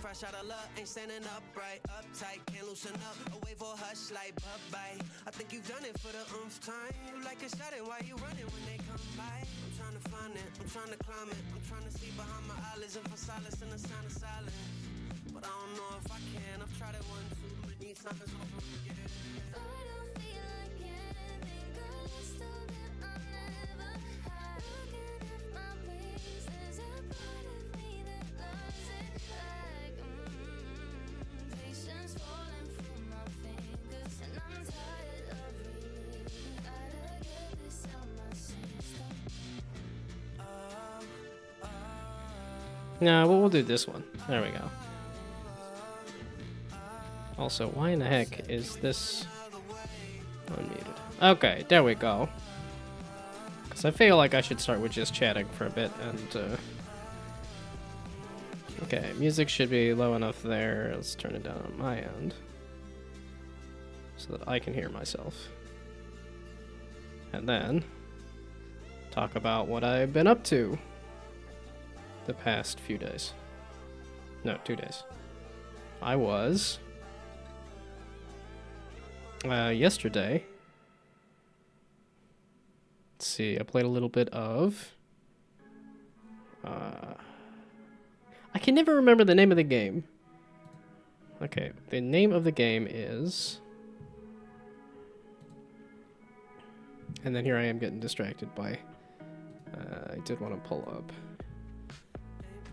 fresh out of luck, ain't standing upright, uptight, can't loosen up, away for a hush like bite. I think you've done it for the time. You like a shot, why you running when they come by? I'm trying to find it, I'm trying to climb it, I'm trying to see behind my eyelids and find solace in the sound of silence. But I don't know if I can. I've tried it one too many times. I don't feel like it. Make a list of it I never had. Looking at my ways, there's a part of me that loves it back. Patience falling from my fingers, and I'm tired of reading. Gotta get this out my system. No, we'll do this one. There we go. Also, why in the heck is this unmuted? Okay, there we go. Because I feel like I should start with just chatting for a bit, and, okay, music should be low enough there. Let's turn it down on my end. So that I can hear myself. And then, talk about what I've been up to the past few days. No, 2 days. I was... yesterday, let's see, I played a little bit of, I can never remember the name of the game. Okay, the name of the game is, and then here I am getting distracted by, I did want to pull up,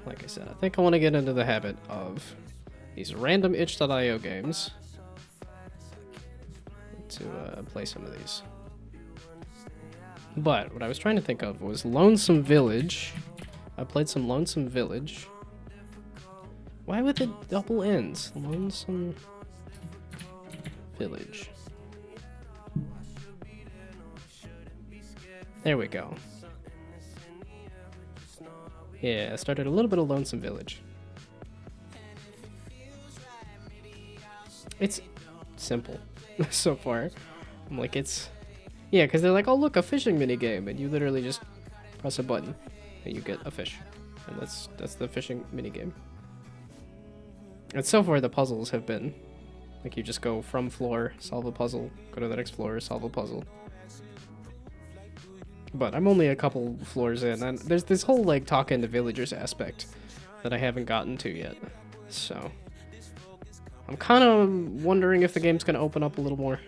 like I said, I think I want to get into the habit of these random itch.io games to play some of these. But what I was trying to think of was Lonesome Village. I played some Lonesome Village. Why with the double N's? Lonesome Village. There we go. Yeah, I started a little bit of Lonesome Village. It's simple. So far, I'm like, it's, yeah, because they're like, oh look, a fishing mini game, and you literally just press a button and you get a fish, and that's the fishing mini game. And so far the puzzles have been like, you just go from floor, solve a puzzle, go to the next floor, solve a puzzle. But I'm only a couple floors in, and there's this whole like talking to villagers aspect that I haven't gotten to yet, so I'm kind of wondering if the game's going to open up a little more,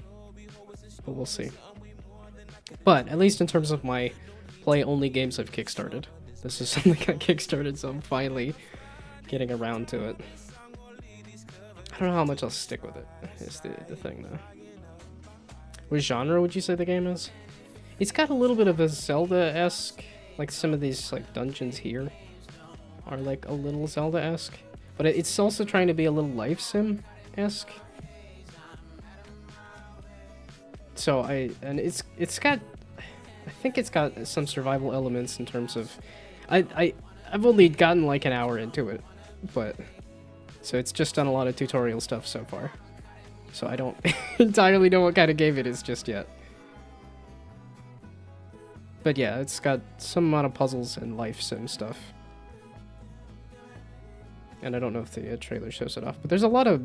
but we'll see. But at least in terms of my play-only games I've kickstarted, this is something I kickstarted, so I'm finally getting around to it. I don't know how much I'll stick with it, is the thing, though. What genre would you say the game is? It's got a little bit of a Zelda-esque, like some of these like dungeons here are like a little Zelda-esque. But it's also trying to be a little life sim-esque. So it's got, I think it's got some survival elements in terms of, I've only gotten like an hour into it, but so it's just done a lot of tutorial stuff so far. So I don't entirely know what kind of game it is just yet. But yeah, it's got some amount of puzzles and life sim stuff. And I don't know if the trailer shows it off, but there's a lot of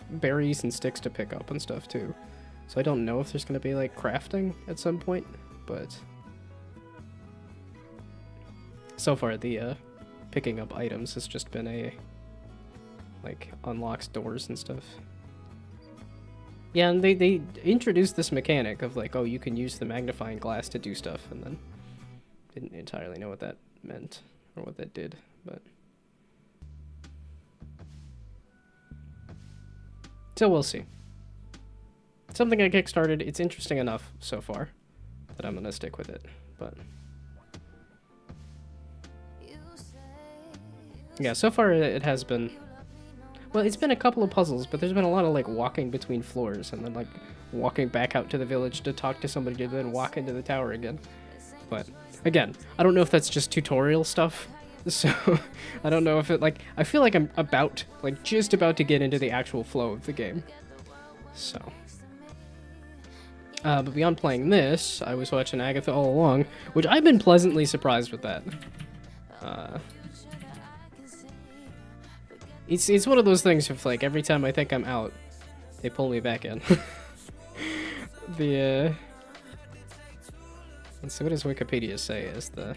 berries and sticks to pick up and stuff too. So I don't know if there's going to be like crafting at some point, but so far the picking up items has just been a like unlocks doors and stuff. Yeah, and they introduced this mechanic of like, oh, you can use the magnifying glass to do stuff, and then didn't entirely know what that meant or what that did, but so we'll see. It's something I kickstarted. It's interesting enough so far that I'm gonna stick with it, but yeah, so far it has been, well, it's been a couple of puzzles, but there's been a lot of like walking between floors and then like walking back out to the village to talk to somebody and then walk into the tower again. But again, I don't know if that's just tutorial stuff, so I don't know if it, like, I feel like I'm just about to get into the actual flow of the game. So but beyond playing this, I was watching Agatha All Along, which I've been pleasantly surprised with that. It's one of those things of like every time I think I'm out, they pull me back in. Let's see, what does Wikipedia say is the...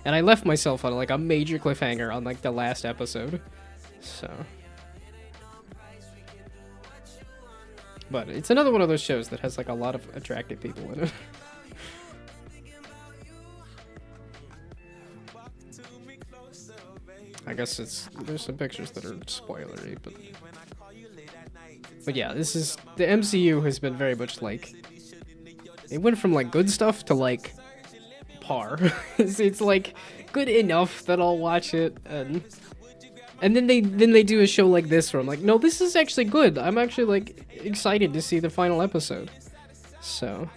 And I left myself on like a major cliffhanger on like the last episode, so... But it's another one of those shows that has like a lot of attractive people in it. I guess there's some pictures that are spoilery, but yeah, this is... The MCU has been very much like... It went from like good stuff to like par. it's like good enough that I'll watch it, and then they do a show like this where I'm like, no, this is actually good. I'm actually like excited to see the final episode. So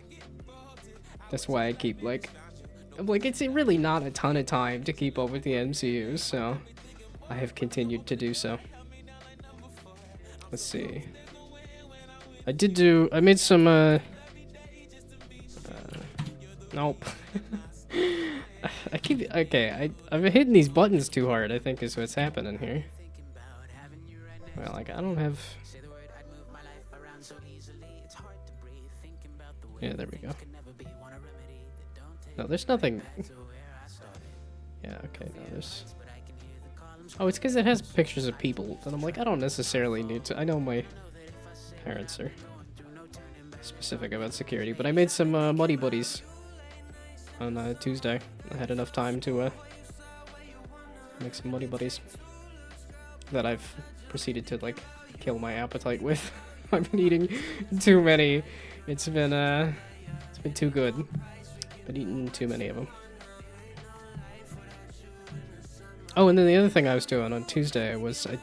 that's why I keep like, I'm like, it's really not a ton of time to keep up with the MCU, so I have continued to do so. Let's see. I made some nope. I've been hitting these buttons too hard, I think is what's happening here. Well, like, I don't have... Yeah, there we go. No, there's nothing... Yeah, okay, no, there's... Oh, it's because it has pictures of people, and I'm like, I don't necessarily need to... I know my parents are specific about security, but I made some Muddy Buddies on Tuesday. I had enough time to make some Muddy Buddies that I've proceeded to like kill my appetite with. I've been eating too many. It's been too good. Been eating too many of them. Oh, and then the other thing I was doing on Tuesday was I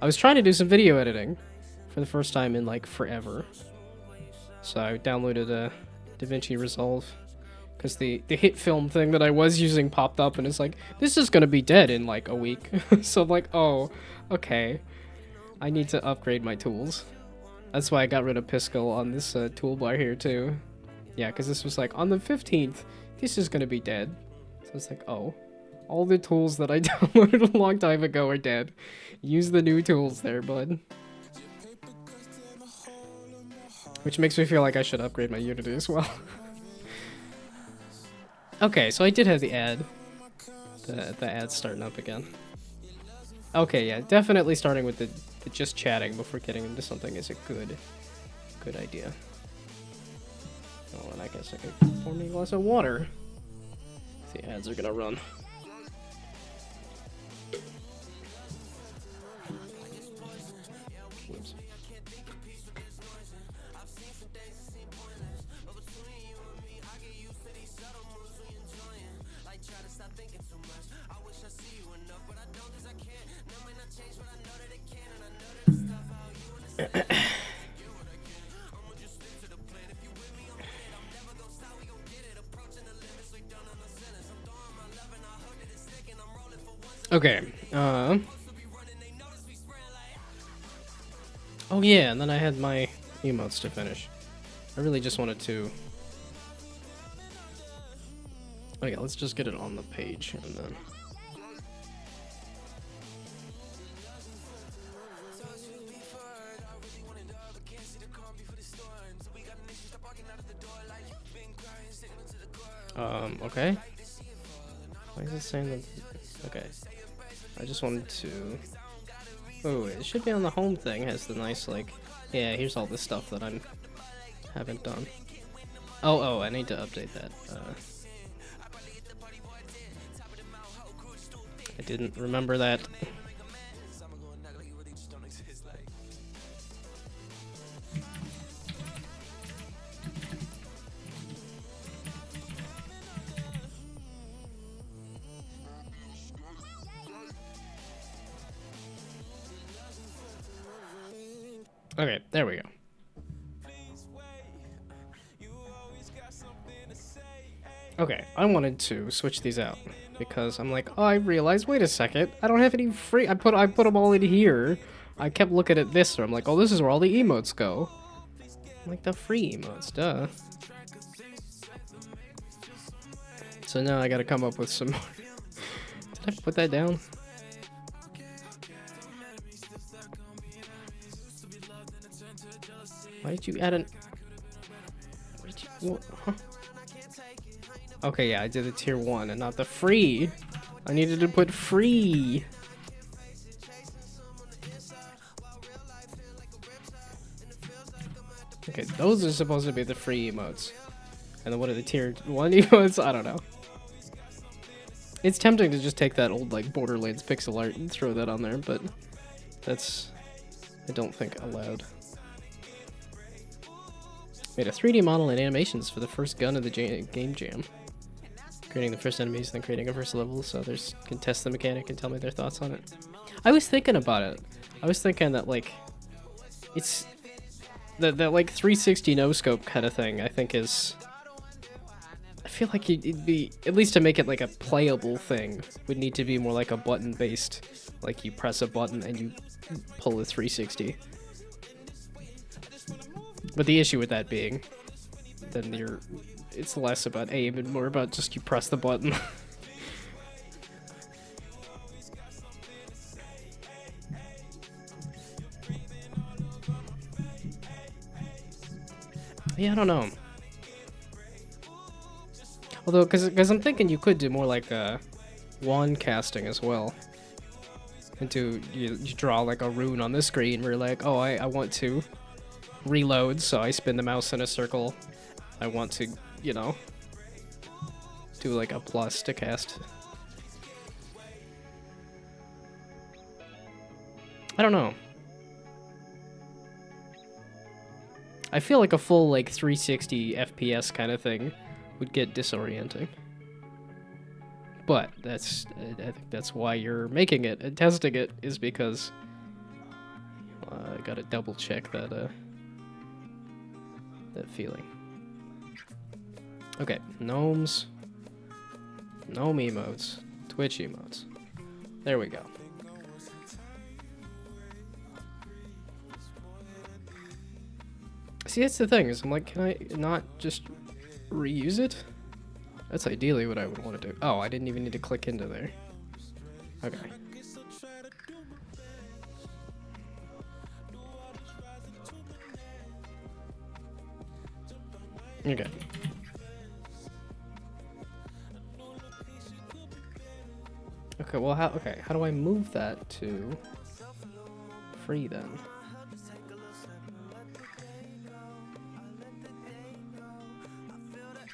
was trying to do some video editing for the first time in like forever. So I downloaded DaVinci Resolve, because the hit film thing that I was using popped up, and it's like, this is gonna be dead in like a week. So I'm like, oh, okay. I need to upgrade my tools. That's why I got rid of Piskel on this toolbar here too. Yeah, because this was like, on the 15th, this is gonna be dead. So it's like, oh, all the tools that I downloaded a long time ago are dead. Use the new tools there, bud. Which makes me feel like I should upgrade my Unity as well. Okay, so I did have the ad. The ad's starting up again. Okay, yeah, definitely starting with the just chatting before getting into something is a good idea. Oh, and I guess I could pour me a glass of water. The ads are gonna run. Whoops. Okay, oh yeah, and then I had my emotes to finish. I really just wanted to... Oh yeah, let's just get it on the page, and then... Okay. Why is it saying that? Okay. I just wanted to... Oh, it should be on the home thing. It has the nice, like... Yeah, here's all the stuff that I haven't done. Oh, I need to update that. I didn't remember that. Okay, there we go. Okay, I wanted to switch these out because I'm like, oh, I realized, wait a second, I don't have any free. I put them all in here. I kept looking at this, or I'm like, oh, this is where all the emotes go. I'm like, the free emotes, duh. So now I gotta come up with some more. Did I put that down? Why did you add an... What did you... What? Huh? Okay, yeah, I did the tier 1 and not the free. I needed to put free. Okay, those are supposed to be the free emotes. And then what are the tier 1 emotes? I don't know. It's tempting to just take that old, like, Borderlands pixel art and throw that on there, but that's, I don't think, allowed. Made a 3D model and animations for the first gun of the game jam. Creating the first enemies, then creating a first level so others can test the mechanic and tell me their thoughts on it. I was thinking about it. I was thinking that, like, it's... That like, 360 no-scope kind of thing, I think is... I feel like it'd be... At least to make it, like, a playable thing, would need to be more like a button-based... Like, you press a button and you pull a 360. But the issue with that being... Then you're... It's less about aim and more about just you press the button. Yeah, I don't know. Although, because I'm thinking you could do more like wand casting as well. And you draw like a rune on the screen where you're like, oh, I want to reload, so I spin the mouse in a circle. I want to, you know, do like a plus to cast. I don't know. I feel like a full like 360 FPS kind of thing would get disorienting. But I think that's why you're making it and testing it, is because I gotta double check that that feeling. Okay, gnomes, gnome emotes, Twitch emotes. There we go. See, that's the thing, is I'm like, can I not just reuse it? That's ideally what I would want to do. Oh, I didn't even need to click into there. Okay. Okay. Okay, well, how do I move that to free then?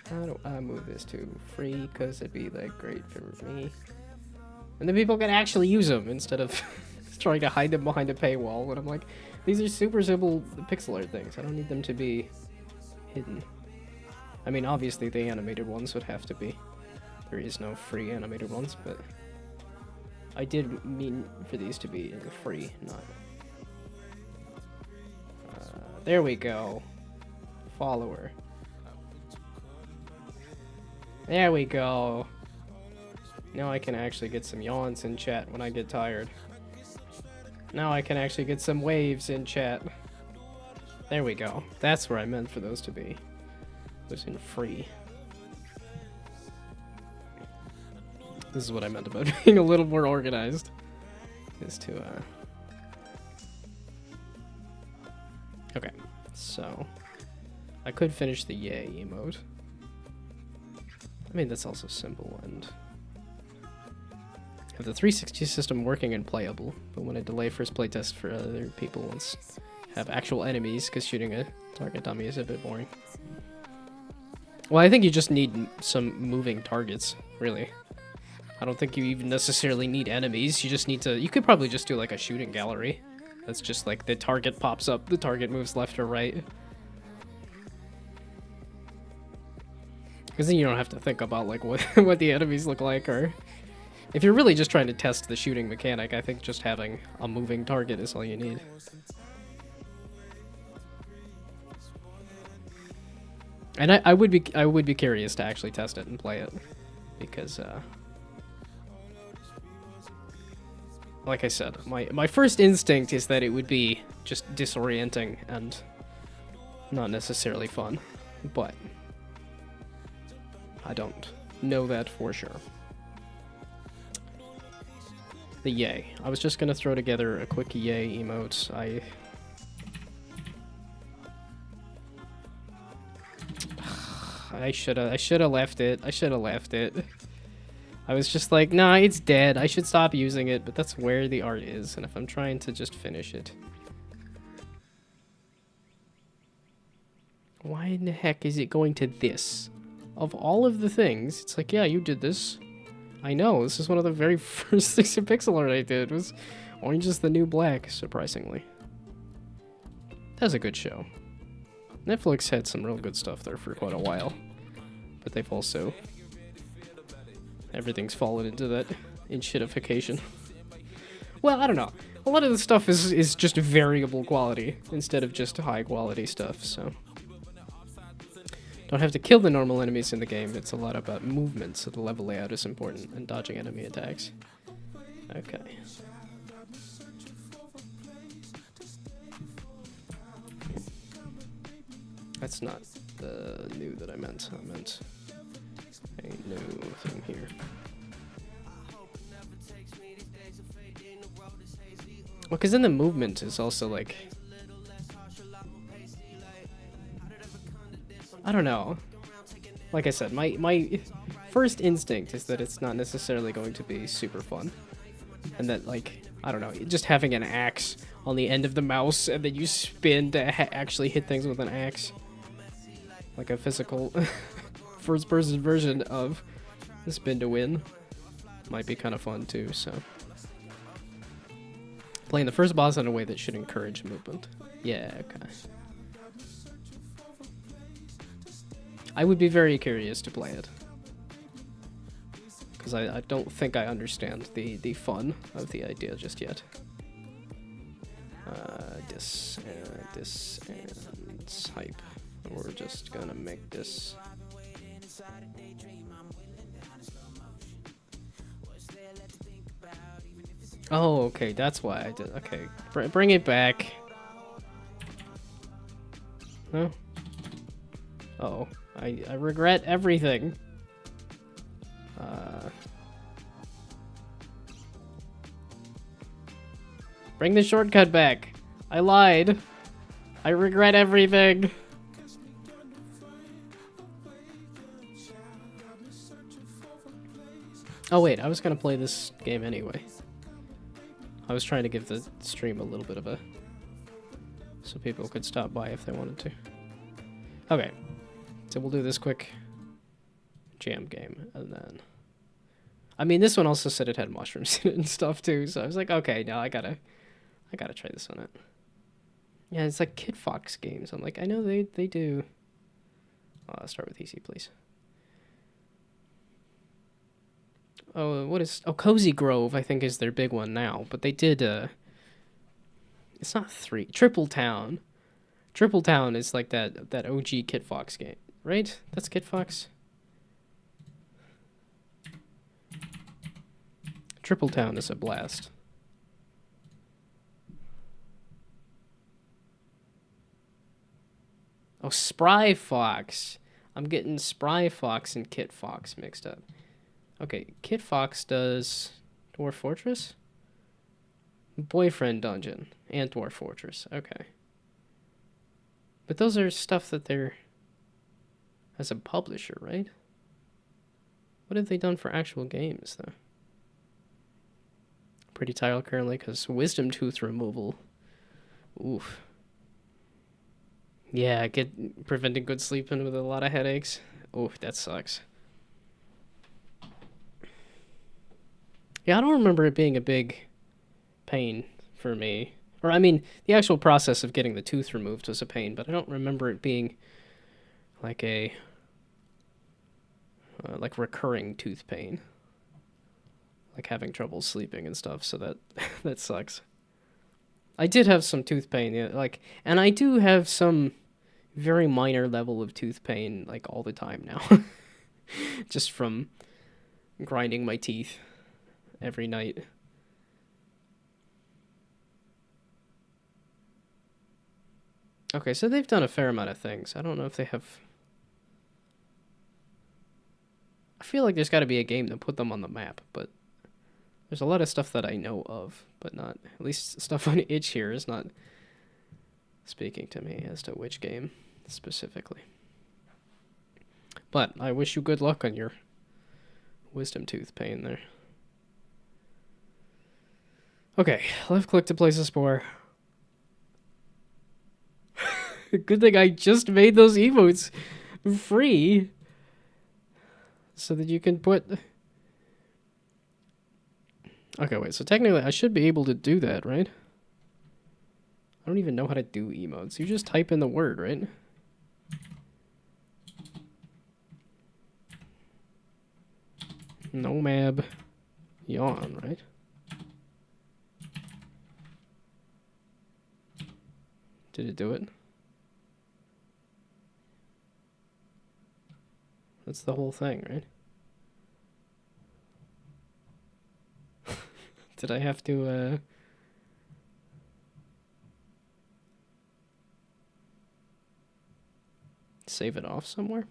How do I move this to free? Because it'd be like great for me. And then people can actually use them instead of trying to hide them behind a paywall. And I'm like, these are super simple pixel art things. I don't need them to be hidden. I mean, obviously the animated ones would have to be. There is no free animated ones, but I did mean for these to be free, not... there we go. Follower. There we go. Now I can actually get some yawns in chat when I get tired. Now I can actually get some waves in chat. There we go. That's where I meant for those to be. It was in free. This is what I meant about being a little more organized. Is to, Okay, so... I could finish the yay emote. I mean, that's also simple and... have the 360 system working and playable, but when I delay first playtest for other people once have actual enemies, because shooting a target dummy is a bit boring. Well, I think you just need some moving targets, really. I don't think you even necessarily need enemies, you just need to... You could probably just do like a shooting gallery. That's just like the target pops up, the target moves left or right. Because then you don't have to think about like what the enemies look like, or... If you're really just trying to test the shooting mechanic, I think just having a moving target is all you need. And I would be curious to actually test it and play it, because like I said, my first instinct is that it would be just disorienting and not necessarily fun, but I don't know that for sure. The yay. I was just gonna throw together a quick yay emote. I should have left it. I should have left it. I was just like, nah, it's dead. I should stop using it, but that's where the art is, and if I'm trying to just finish it. Why in the heck is it going to this? Of all of the things, it's like, yeah, you did this. I know, this is one of the very first things in pixel art I did, was Orange is the New Black, surprisingly. That's a good show. Netflix had some real good stuff there for quite a while. But they've also... everything's fallen into that in-shitification. Well, I don't know. A lot of the stuff is just variable quality instead of just high quality stuff, so... Don't have to kill the normal enemies in the game. It's a lot about movement, so the level layout is important, and dodging enemy attacks. Okay. That's not the new that I meant. I meant a new thing here. Well, because then the movement is also like... I don't know. Like I said, my first instinct is that it's not necessarily going to be super fun. And that, like, I don't know, just having an axe on the end of the mouse and then you spin to actually hit things with an axe. Like a physical first-person version of the spin to win might be kind of fun too, so. Playing the first boss in a way that should encourage movement. Yeah, okay. I would be very curious to play it. Because I don't think I understand the fun of the idea just yet. This and hype. We're just gonna make this... Oh, okay, that's why I did. Okay, bring it back. No? Uh-oh. I regret everything. Bring the shortcut back. I lied. I regret everything. Oh wait, I was gonna play this game anyway. I was trying to give the stream a little bit of a... so people could stop by if they wanted to. Okay. So we'll do this quick jam game, and then... I mean, this one also said it had mushrooms in it and stuff, too, so I was like, okay, no, I gotta try this one out. Yeah, it's like Kid Fox games. I'm like, I know they do... I'll start with easy, please. Oh, what is... Oh, Cozy Grove, I think, is their big one now, but they did, It's not 3. Triple Town. Triple Town is like that OG Kid Fox game. Right? That's Kid Fox? Triple Town is a blast. Oh, Spry Fox. I'm getting Spry Fox and Kit Fox mixed up. Okay, Kit Fox does Dwarf Fortress? Boyfriend Dungeon and Dwarf Fortress. Okay. But those are stuff that they're... as a publisher, right? What have they done for actual games, though? Pretty tired currently because Wisdom Tooth removal. Oof. Yeah, preventing good sleeping with a lot of headaches. Oof, that sucks. Yeah, I don't remember it being a big pain for me. Or, I mean, the actual process of getting the tooth removed was a pain, but I don't remember it being like a... like recurring tooth pain. Like having trouble sleeping and stuff, so that that sucks. I did have some tooth pain, yeah, like, and I do have some very minor level of tooth pain, like, all the time now. Just from grinding my teeth every night. Okay, so they've done a fair amount of things. I don't know if they have... I feel like there's got to be a game that put them on the map, but there's a lot of stuff that I know of, but not... At least stuff on itch here is not speaking to me as to which game specifically. But I wish you good luck on your wisdom tooth pain there. Okay, left click to place a spore. Good thing I just made those emotes free so that you can put... Okay, wait, so technically I should be able to do that, right? I don't even know how to do emotes. You just type in the word, right? Gnome yawn, right? Did it do it? That's the whole thing, right? Did I have to, save it off somewhere?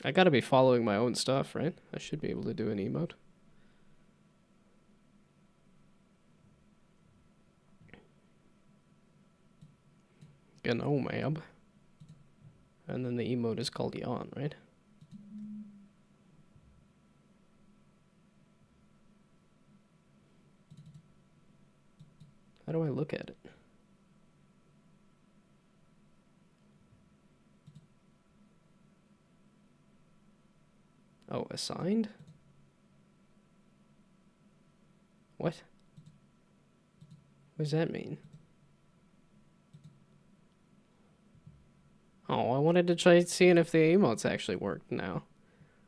I gotta be following my own stuff, right? I should be able to do an emote. Gnome. And then the emote is called yawn, right? How do I look at it? Oh, assigned? What? What does that mean? Oh, I wanted to try seeing if the emotes actually worked now.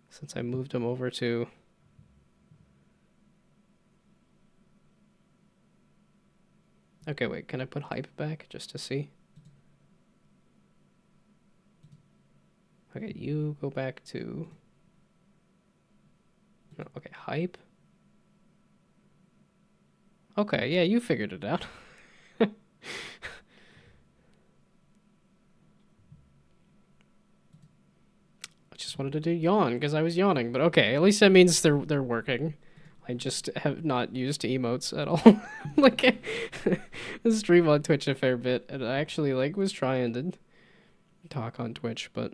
Since I moved them over to... Okay, wait, can I put hype back just to see? Okay, you go back to... No, okay, hype. Okay, yeah, you figured it out. I just wanted to do yawn because I was yawning, but okay, at least that means they're working. I just have not used emotes at all. Like, I stream on Twitch a fair bit, and I actually like was trying to talk on Twitch, but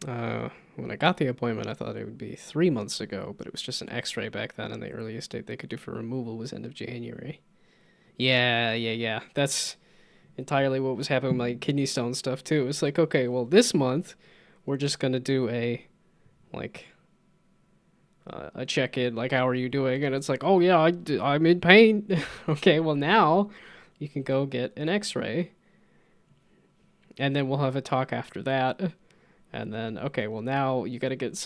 when I got the appointment, I thought it would be 3 months ago, but it was just an X-ray back then, and the earliest date they could do for removal was end of January. Yeah. That's entirely what was happening with my kidney stone stuff too. It's like, okay, well, this month we're just gonna do a check-in, like, how are you doing? And it's like, oh yeah, I'm in pain. Okay, well, now you can go get an X-ray, and then we'll have a talk after that. And then, okay, well, now you got to get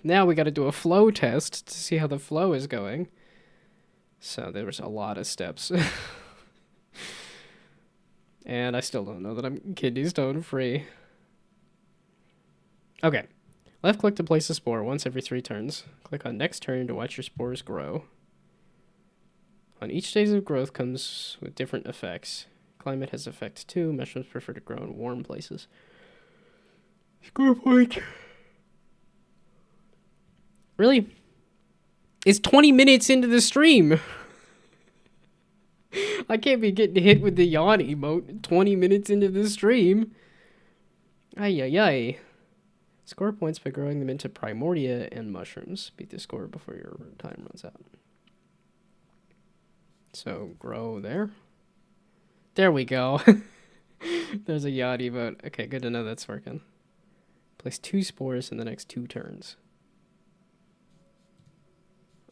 now we got to do a flow test to see how the flow is going. So there was a lot of steps. And I still don't know that I'm kidney stone free. Okay. Left click to place a spore once every 3 turns. Click on next turn to watch your spores grow. On each stage of growth comes with different effects. Climate has effect 2. Mushrooms prefer to grow in warm places. Score point. Really? It's 20 minutes into the stream. I can't be getting hit with the yawn emote 20 minutes into the stream. Ay. Score points by growing them into primordia and mushrooms. Beat the score before your time runs out. So, grow there. There we go. There's a yawn emote. Okay, good to know that's working. Place 2 spores in the next 2 turns.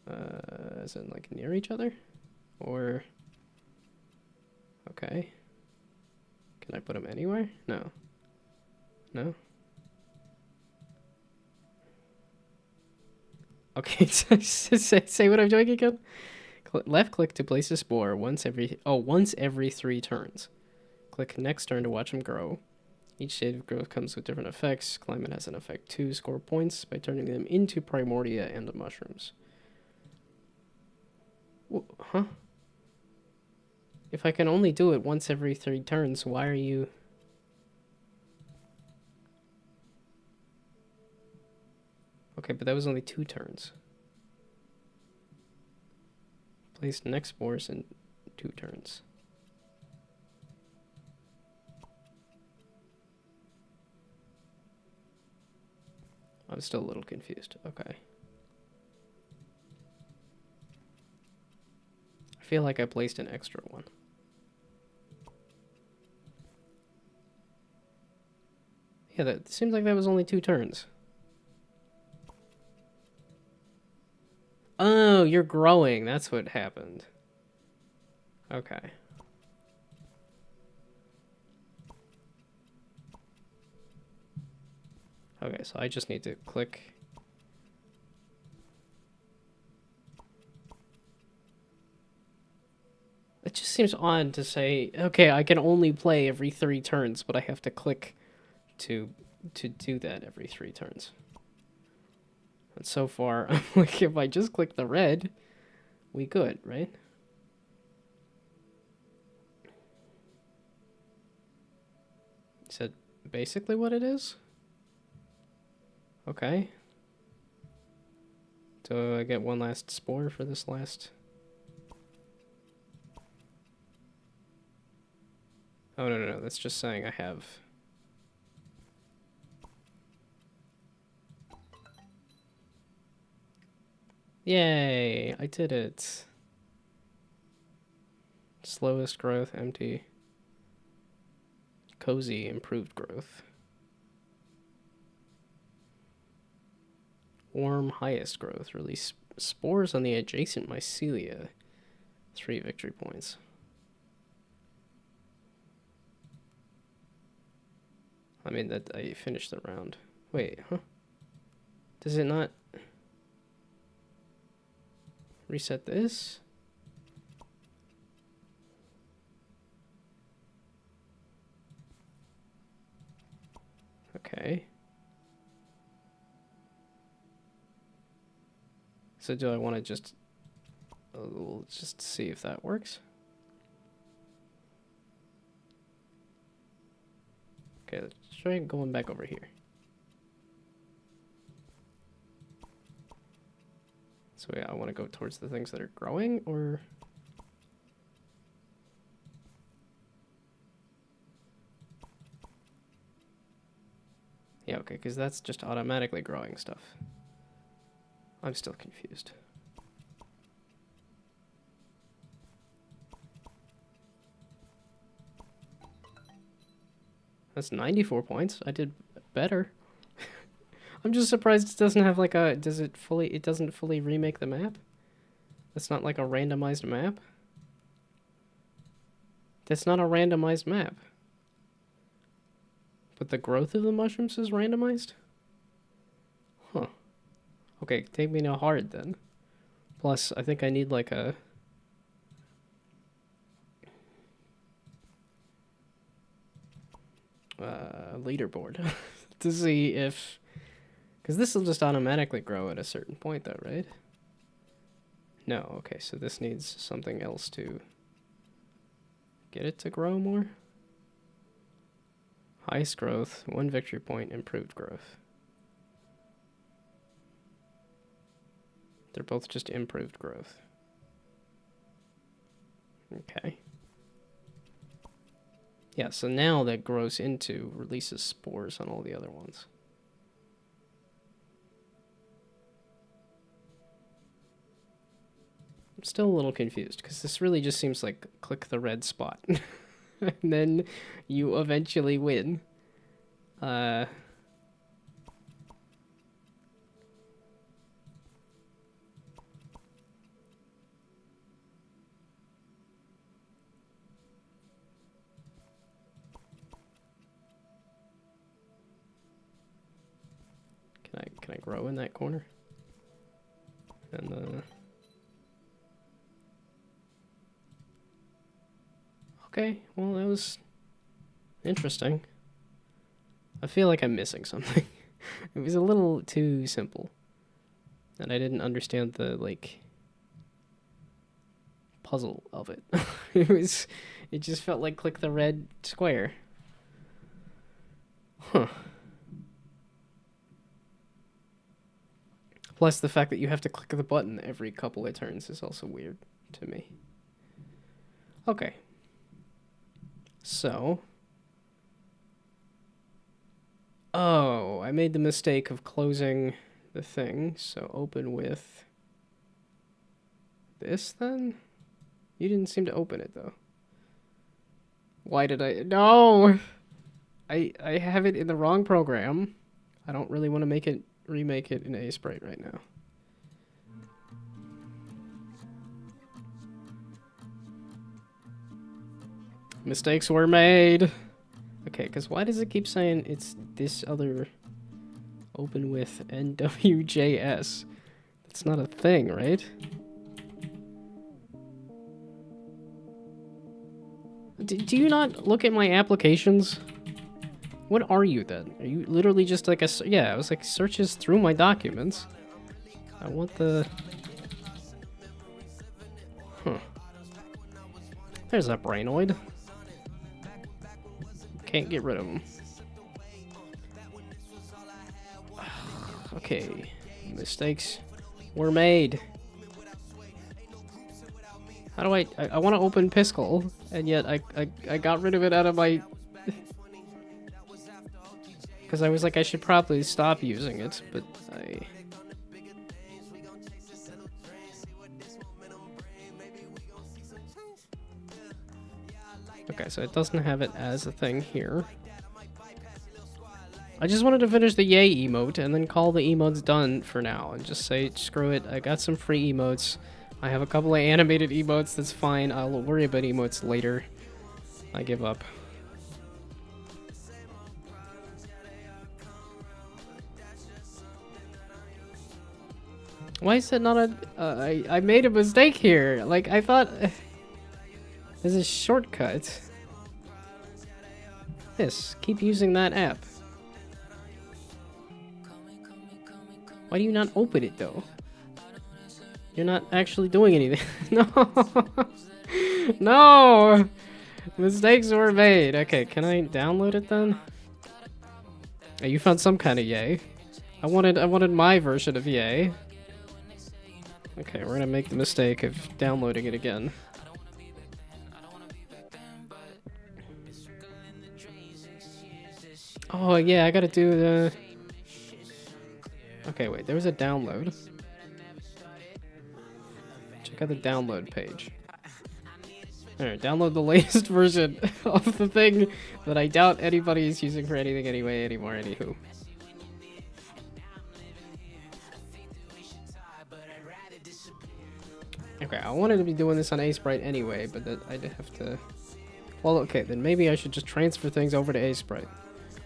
As in, like, near each other? Or... Okay. Can I put them anywhere? No. No? Okay, say what I'm doing again. Left click to place a spore once every 3 turns. Click next turn to watch them grow. Each stage of growth comes with different effects. Climate has an effect 2. Score points by turning them into primordia and mushrooms. Huh? If I can only do it once every 3 turns, why are you... Okay, but that was only 2 turns. Place next spores in 2 turns. I'm still a little confused. Okay. I feel like I placed an extra one. Yeah, that seems like that was only 2 turns. Oh, you're growing. That's what happened. Okay. Okay, so I just need to click. It just seems odd to say, okay, I can only play every 3 turns, but I have to click to do that every 3 turns. And so far, I'm like, if I just click the red, we good, right? Is that basically what it is? Okay. Do I get one last spore for this last? Oh, no, that's just saying I have. Yay, I did it. Slowest growth, empty. Cozy, improved growth. Warm, highest growth. Release spores on the adjacent mycelia. 3 victory points. I mean, that I finished the round. Wait, huh? Does it not reset this? Okay. So do I want to just... we'll just see if that works. Okay, let's try going back over here. So yeah, I want to go towards the things that are growing, or... Yeah, okay, because that's just automatically growing stuff. I'm still confused. That's 94 points. I did better. I'm just surprised it doesn't have like a... It doesn't fully remake the map? That's not like a randomized map? That's not a randomized map. But the growth of the mushrooms is randomized? Huh. Okay, take me no hard then. Plus, I think I need like a... leaderboard to see if... Because this will just automatically grow at a certain point though, right? No, okay, so this needs something else to get it to grow more. Highest growth, 1 victory point, improved growth. They're both just improved growth. Okay. Yeah, so now that grows into, releases spores on all the other ones. I'm still a little confused, because this really just seems like click the red spot. And then you eventually win. Can I grow in that corner? And okay, well that was interesting. I feel like I'm missing something. It was a little too simple. And I didn't understand the like puzzle of it. It just felt like click the red square. Huh. Plus the fact that you have to click the button every couple of turns is also weird to me. Okay. So. Oh, I made the mistake of closing the thing, so open with this then? You didn't seem to open it though. Why did I? No! I have it in the wrong program. I don't really want to remake it in A-Sprite right now. Mistakes were made. Okay, because why does it keep saying it's this other open with NWJS? That's not a thing, right? Do you not look at my applications? What are you then? Are you literally just like a... Yeah, I was like, searches through my documents. I want the... Huh. There's that brainoid. Can't get rid of him. Okay. Mistakes were made. How do I want to open Piskel, and yet I got rid of it out of my... Because I was like, I should probably stop using it, but I... Okay, so it doesn't have it as a thing here. I just wanted to finish the yay emote and then call the emotes done for now and just say, screw it, I got some free emotes. I have a couple of animated emotes, that's fine. I'll worry about emotes later. I give up. Why is it not a... I made a mistake here. Like, I thought... There's a shortcut. This. Keep using that app. Why do you not open it, though? You're not actually doing anything. No! No! Mistakes were made. Okay, can I download it then? Oh, you found some kind of yay. I wanted my version of yay. Okay, we're gonna make the mistake of downloading it again. Oh yeah, I gotta do the... Okay, wait, there was a download. Check out the download page. Alright, download the latest version of the thing that I doubt anybody is using for anything anymore, anywho. Okay, I wanted to be doing this on A-Sprite anyway, but I'd have to... Well, okay, then maybe I should just transfer things over to A-Sprite.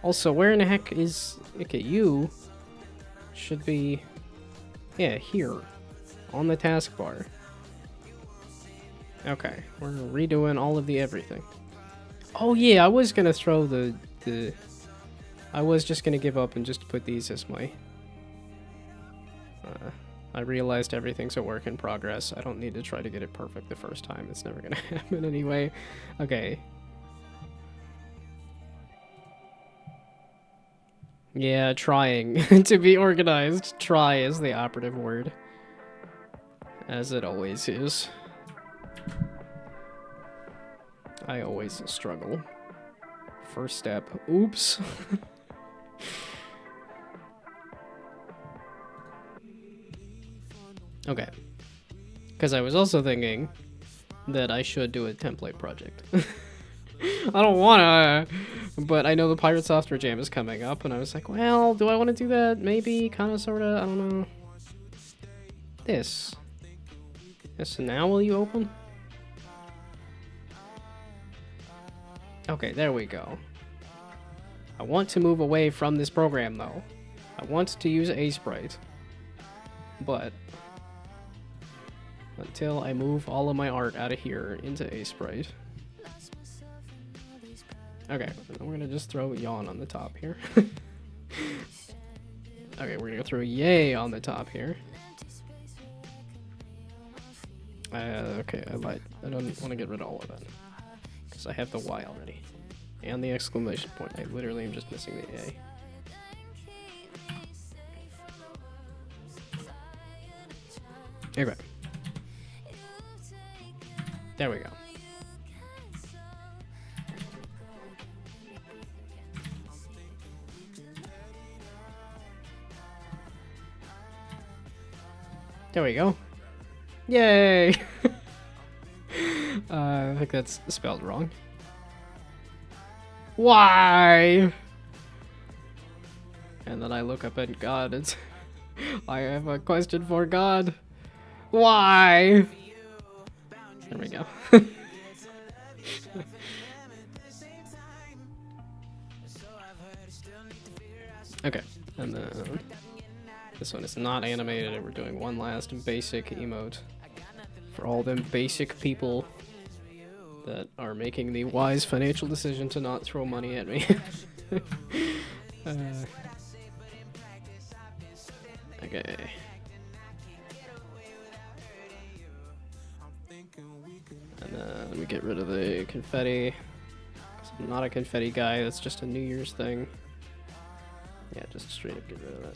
Also, where in the heck is... Okay, you should be... Yeah, here. On the taskbar. Okay, we're redoing all of the everything. Oh yeah, I was gonna throw the... I was just gonna give up and just put these as my... I realized everything's a work in progress. I don't need to try to get it perfect the first time. It's never gonna happen anyway. Okay. Yeah, trying to be organized. Try is the operative word. As it always is. I always struggle. First step. Oops. Okay. Because I was also thinking that I should do a template project. I don't wanna, but I know the Pirate Software Jam is coming up, and I was like, well, do I want to do that? Maybe, kinda, sorta, I don't know. This. Yes, so now will you open? Okay, there we go. I want to move away from this program, though. I want to use A-Sprite. But... until I move all of my art out of here into A-Sprite. Okay, we're gonna just throw yawn on the top here. Okay, we're gonna throw yay on the top here. Okay, I lied. I don't want to get rid of all of that. Because I have the Y already. And the exclamation point. I literally am just missing the A. Okay. There we go. There we go. Yay! I think that's spelled wrong. Why? And then I look up at God. It's I have a question for God. Why? There we go. Okay, and then this one is not animated. We're doing one last basic emote for all them basic people that are making the wise financial decision to not throw money at me. Okay. And then let me get rid of the confetti. 'Cause I'm not a confetti guy, that's just a New Year's thing. Yeah, just straight up get rid of that.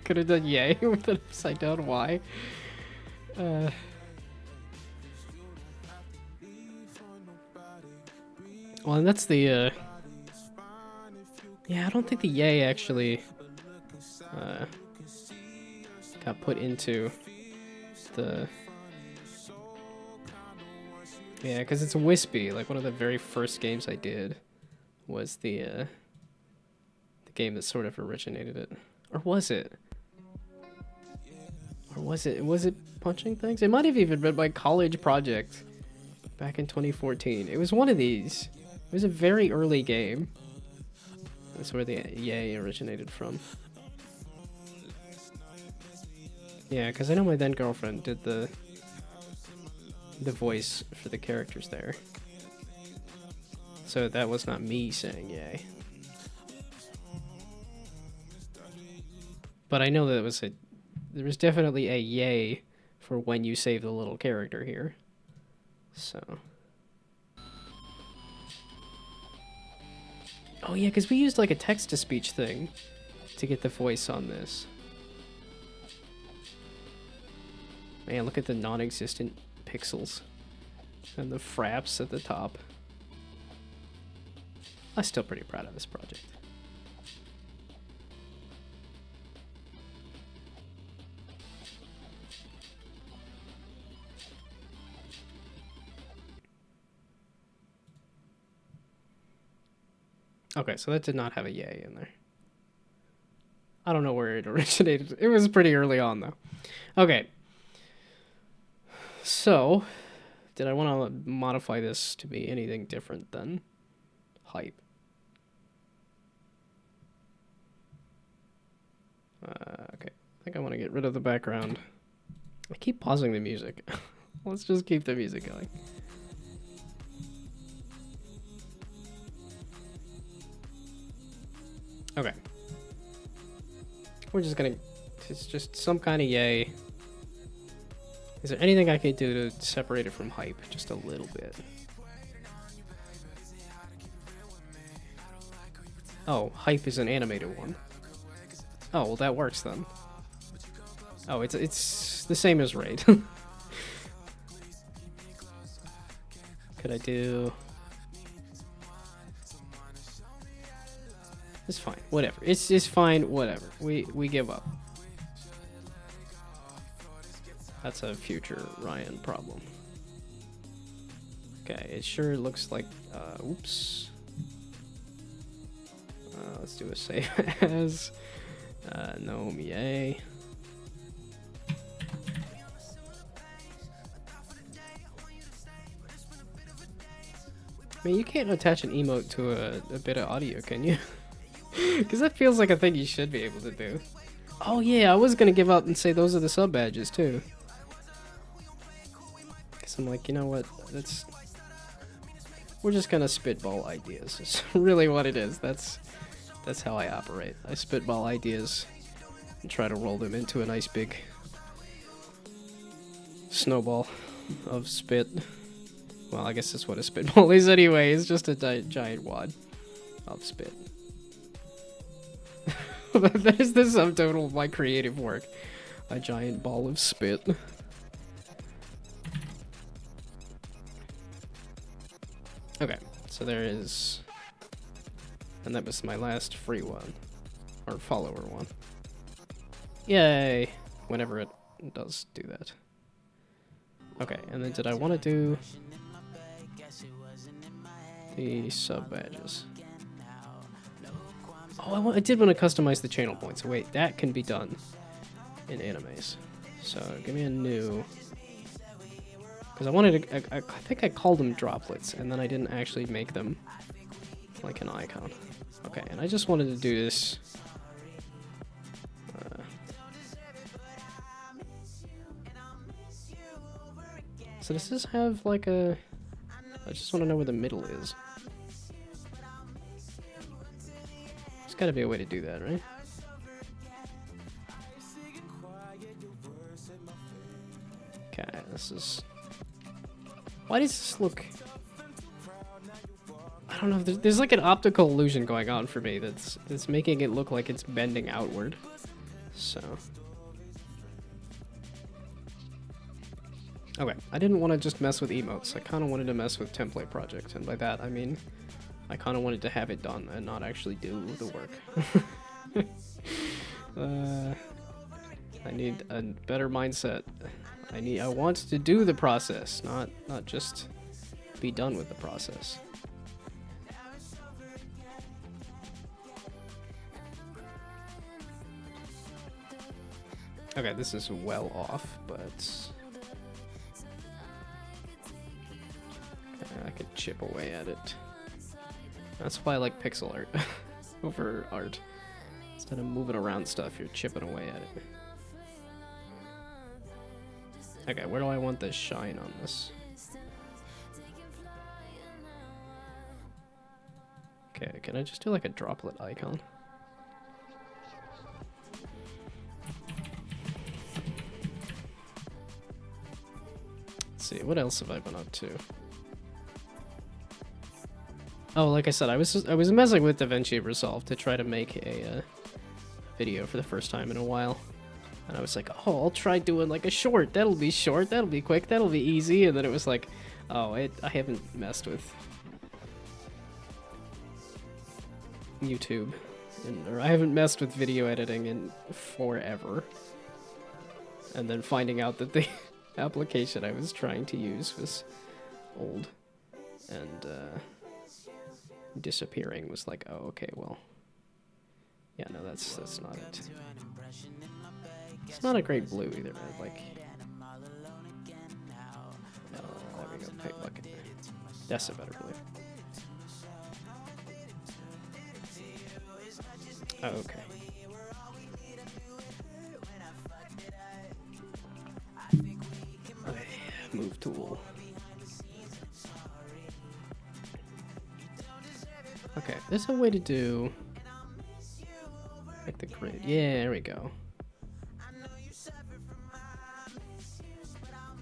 Could have done yay with an upside down Y. Well, and that's the, yeah, I don't think the yay actually, got put into the, yeah, because it's wispy. Like, one of the very first games I did was the game that sort of originated it. Or was it? Or was it punching things? It might have even been my college project back in 2014. It was one of these. It was a very early game. That's where the yay originated from. Yeah, because I know my then girlfriend did the voice for the characters there. So that was not me saying yay. But I know that there was definitely a yay for when you save the little character here. So. Oh yeah, because we used like a text-to-speech thing to get the voice on this. Man, look at the non-existent pixels and the fraps at the top. I'm still pretty proud of this project. Okay, so that did not have a yay in there. I don't know where it originated. It was pretty early on, though. Okay. So, did I want to modify this to be anything different than hype? Okay. I think I want to get rid of the background. I keep pausing the music. Let's just keep the music going. Okay. We're just gonna... It's just some kind of yay. Is there anything I could do to separate it from hype just a little bit? Oh, hype is an animated one. Oh, well that works then. Oh, it's the same as raid. Could I do... It's fine, whatever. It's fine, whatever. We give up. That's a future Ryan problem. Okay, it sure looks like, oops. Let's do a save as, Gnome, yay. I mean, you can't attach an emote to a bit of audio, can you? Because that feels like a thing you should be able to do. Oh yeah, I was gonna give up and say those are the sub badges too. Because I'm like, you know what, we're just gonna spitball ideas. It's really what it is. That's how I operate. I spitball ideas and try to roll them into a nice big snowball of spit. Well, I guess that's what a spitball is anyway. It's just a giant wad of spit. There's the subtotal of my creative work. A giant ball of spit. Okay, so there is... And that was my last free one. Or follower one. Yay! Whenever it does do that. Okay, and then did I want to do the sub badges? Oh, I did want to customize the channel points. Wait, that can be done in animes. So give me a new. Because I wanted to, I think I called them droplets, and then I didn't actually make them like an icon. Okay, and I just wanted to do this. So does this have like a... I just want to know where the middle is. There's got to be a way to do that, right? Okay, this is... Why does this look... I don't know, there's like an optical illusion going on for me that's making it look like it's bending outward. So... Okay, I didn't want to just mess with emotes. I kind of wanted to mess with template project, and by that I mean I kind of wanted to have it done and not actually do the work. I need a better mindset. I want to do the process, not just be done with the process. Okay, this is well off, but I could chip away at it. That's why I like pixel art over art. Instead of moving around stuff, you're chipping away at it. Okay, where do I want the shine on this? Okay, can I just do like a droplet icon? Let's see, what else have I been up to? Oh, like I said, I was messing with DaVinci Resolve to try to make a video for the first time in a while. And I was like, oh, I'll try doing like a short. That'll be short, that'll be quick, that'll be easy. And then it was like, oh, I haven't messed with YouTube. Or I haven't messed with video editing in forever. And then finding out that the application I was trying to use was old. And disappearing was like, oh, okay, well. Yeah, no, that's not it. It's not a great blue either, man. Like, no, there we go, pick bucket. That's a better blue. Oh, okay. Okay, move tool. Okay, there's a way to do like the grid. Yeah, there we go.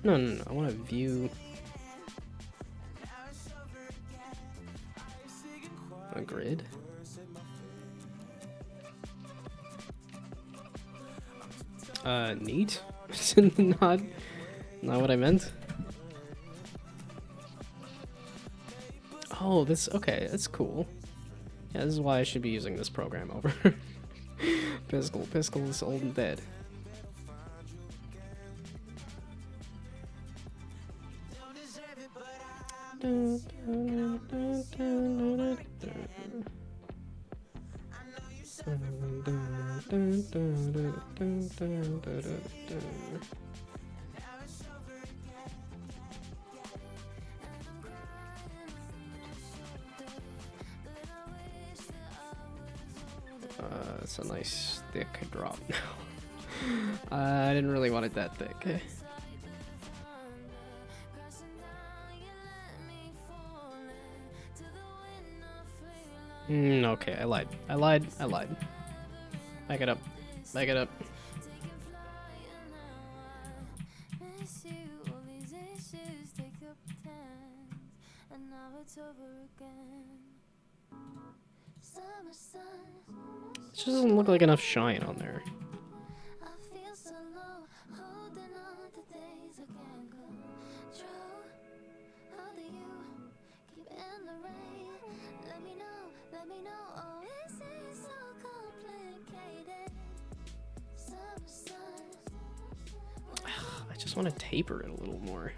No, I want to view a grid. Neat. not what I meant. Oh, this, okay, that's cool. Yeah, this is why I should be using this program over Piskel. Piskel is old and dead. It's a nice thick drop now. I didn't really want it that thick. Okay, I lied. Back it up. It just doesn't look like enough shine on there. I just want to taper it a little more.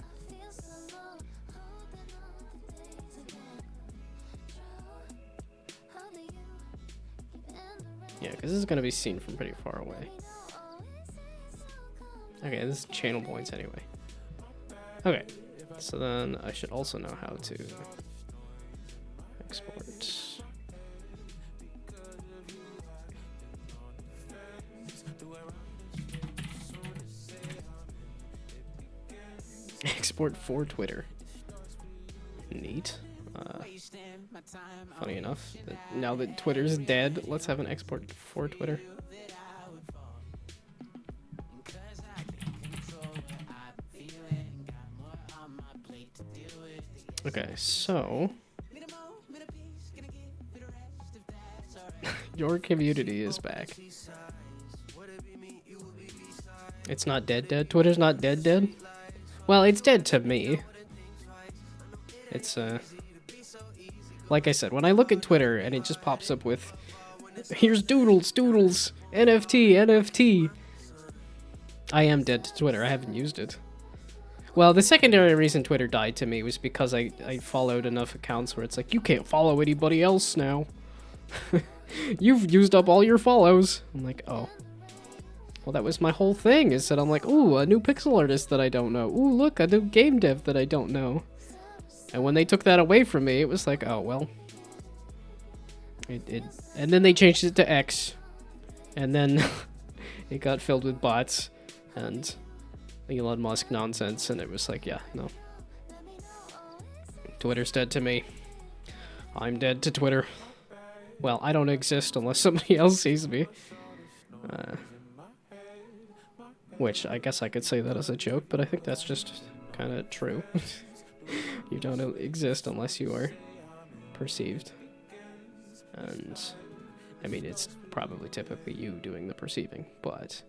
Yeah, because this is going to be seen from pretty far away. Okay, this is channel points anyway. Okay, so then I should also know how to export. Export for Twitter. Neat. Funny enough, now that Twitter's dead, let's have an export for Twitter. Okay, so your community is back. It's not dead. Twitter's not dead. Well, it's dead to me. It's like I said, when I look at Twitter and it just pops up with here's doodles, NFT. I am dead to Twitter. I haven't used it. Well, the secondary reason Twitter died to me was because I followed enough accounts where it's like, you can't follow anybody else now. You've used up all your follows. I'm like, oh. Well, that was my whole thing, is that I'm like, ooh, a new pixel artist that I don't know. Ooh, look, a new game dev that I don't know. And when they took that away from me, it was like, oh, well. And then they changed it to X. And then it got filled with bots and Elon Musk nonsense. And it was like, yeah, no. Twitter's dead to me. I'm dead to Twitter. Well, I don't exist unless somebody else sees me. Which I guess I could say that as a joke, but I think that's just kind of true. You don't exist unless you are perceived. And, I mean, it's probably typically you doing the perceiving, but...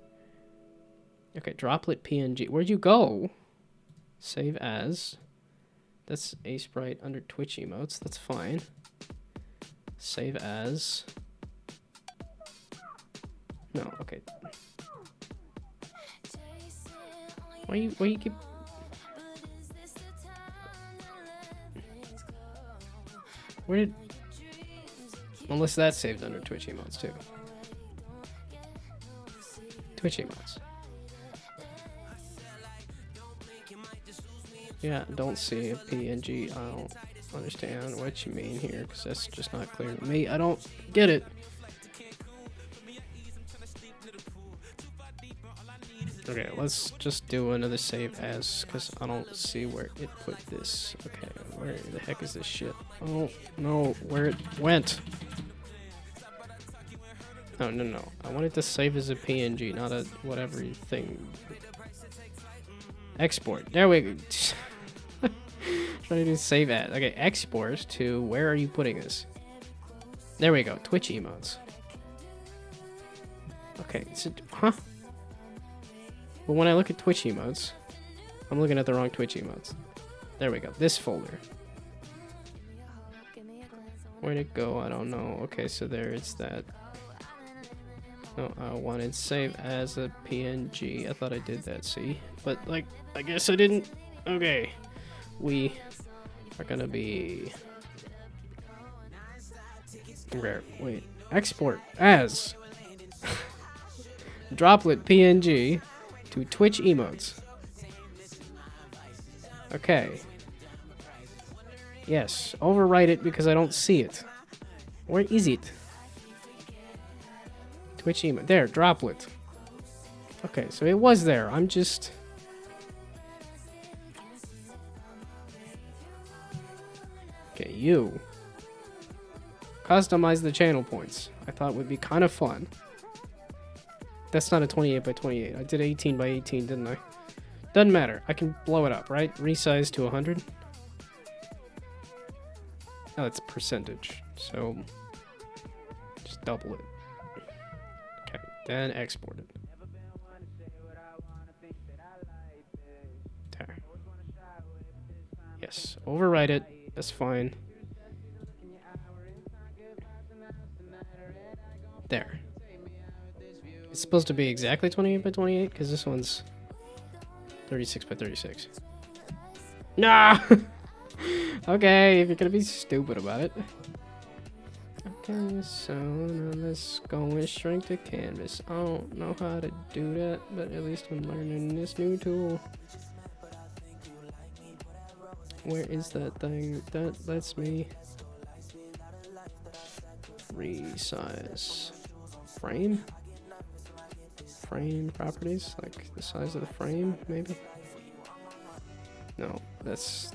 Okay, droplet PNG. Where'd you go? Save as. That's a sprite under Twitch emotes. That's fine. Save as. No, okay. Why you keep... Where did... Unless that's saved under Twitch emotes too. Twitch emotes. Yeah, don't see a PNG. I don't understand what you mean here, because that's just not clear to me. I don't get it. Okay, let's just do another save as, because I don't see where it put this. Okay, where the heck is this shit? Oh, no, where it went. No. I wanted to save as a PNG, not a whatever thing. Export. There we go. Trying to do save as. Okay, export to, where are you putting this? There we go, Twitch emotes. Okay, so, huh? But when I look at Twitch emotes, I'm looking at the wrong Twitch emotes. There we go, this folder. Where'd it go? I don't know. Okay, so there it's that. No, I wanted save as a PNG. I thought I did that, see? But, like, I guess I didn't. Okay. We are gonna be... Rare. Wait. Export as droplet PNG to Twitch emotes. Okay. Yes. Overwrite it because I don't see it. Where is it? Twitch emote. There. Droplet. Okay, so it was there. I'm just... Okay, you. Customize the channel points. I thought would be kind of fun. That's not a 28 by 28. I did 18 by 18, didn't I? Doesn't matter. I can blow it up, right? Resize to 100. Oh, it's percentage. So, just double it. Okay, then export it. There. Yes, overwrite it. That's fine. There. It's supposed to be exactly 28 by 28 because this one's 36 by 36. Nah! Okay, if you're gonna be stupid about it. Okay, so now let's go and shrink the canvas. I don't know how to do that, but at least I'm learning this new tool. Where is that thing that lets me resize frame? Frame properties, like the size of the frame, maybe? No, that's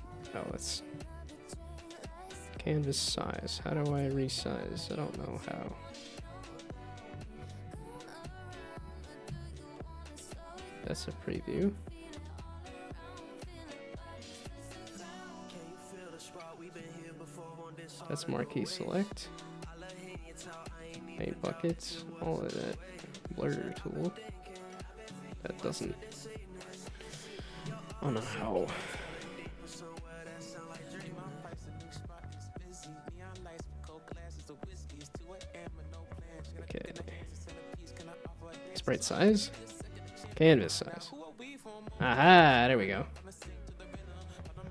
canvas size. How do I resize? I don't know how. That's a preview. That's marquee select. Paint buckets, all of that. Blur tool. That doesn't. Oh no, how? Okay. Sprite size? Canvas size. Aha, there we go.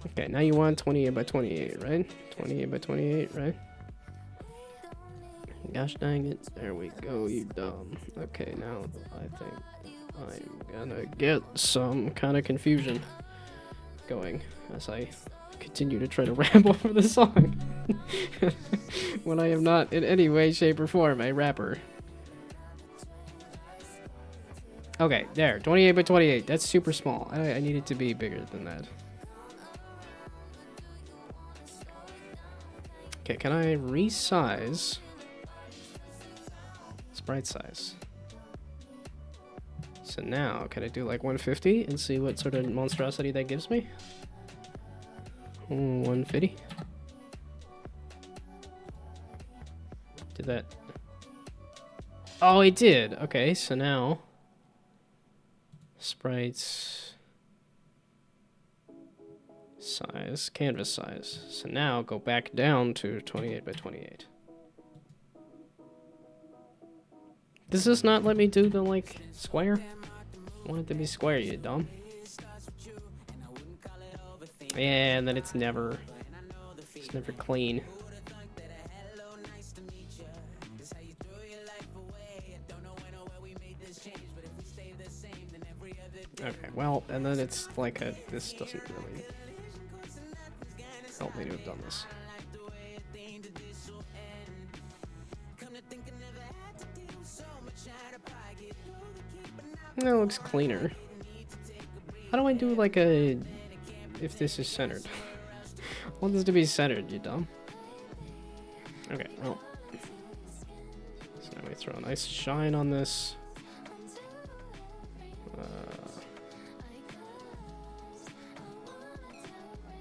Okay, now you want 28 by 28, right? 28 by 28, right? Gosh dang it. There we go, you dumb. Okay, now I think I'm gonna get some kind of confusion going as I continue to try to ramble for the song. When I am not in any way, shape, or form a rapper. Okay, there. 28 by 28. That's super small. I need it to be bigger than that. Okay, can I resize sprite size? So now, can I do like 150 and see what sort of monstrosity that gives me? 150. Did that? Oh, it did. Okay, so now sprites size, canvas size. So now go back down to 28 by 28. Does this not let me do the like square? I want it to be square, you dumb. And then it's never clean. Okay, well, and then it's like a, this doesn't really help me to have done this. That looks cleaner. How do I do like a, if this is centered? I want this to be centered, you dumb. Okay, well. So now we throw a nice shine on this.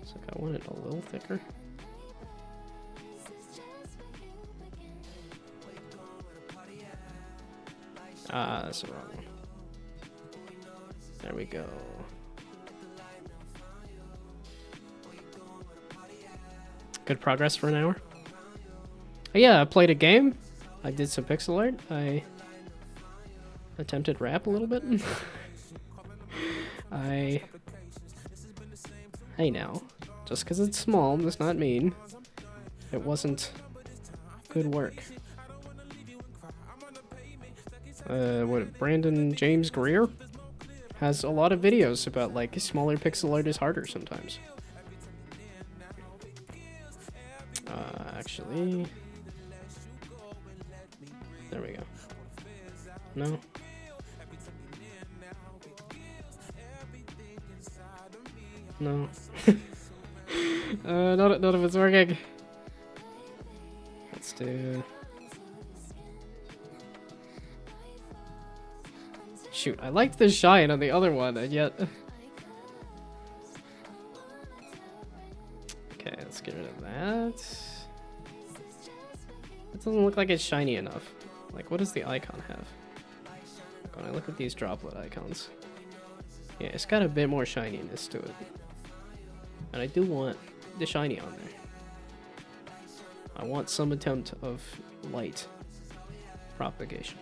It's like I want it a little thicker. Ah, that's the wrong one. There we go. Good progress for an hour. Oh, yeah, I played a game. I did some pixel art. I attempted rap a little bit. Hey now, just because it's small does not mean it wasn't good work. What, Brandon James Greer has a lot of videos about like smaller pixel art is harder sometimes. Actually, there we go. No. No. None of it's working. Let's do. Shoot, I liked the shine on the other one, and yet. Okay, let's get rid of that. It doesn't look like it's shiny enough. Like, what does the icon have? Like, when I look at these droplet icons. Yeah, it's got a bit more shininess to it. And I do want the shiny on there. I want some attempt of light propagation.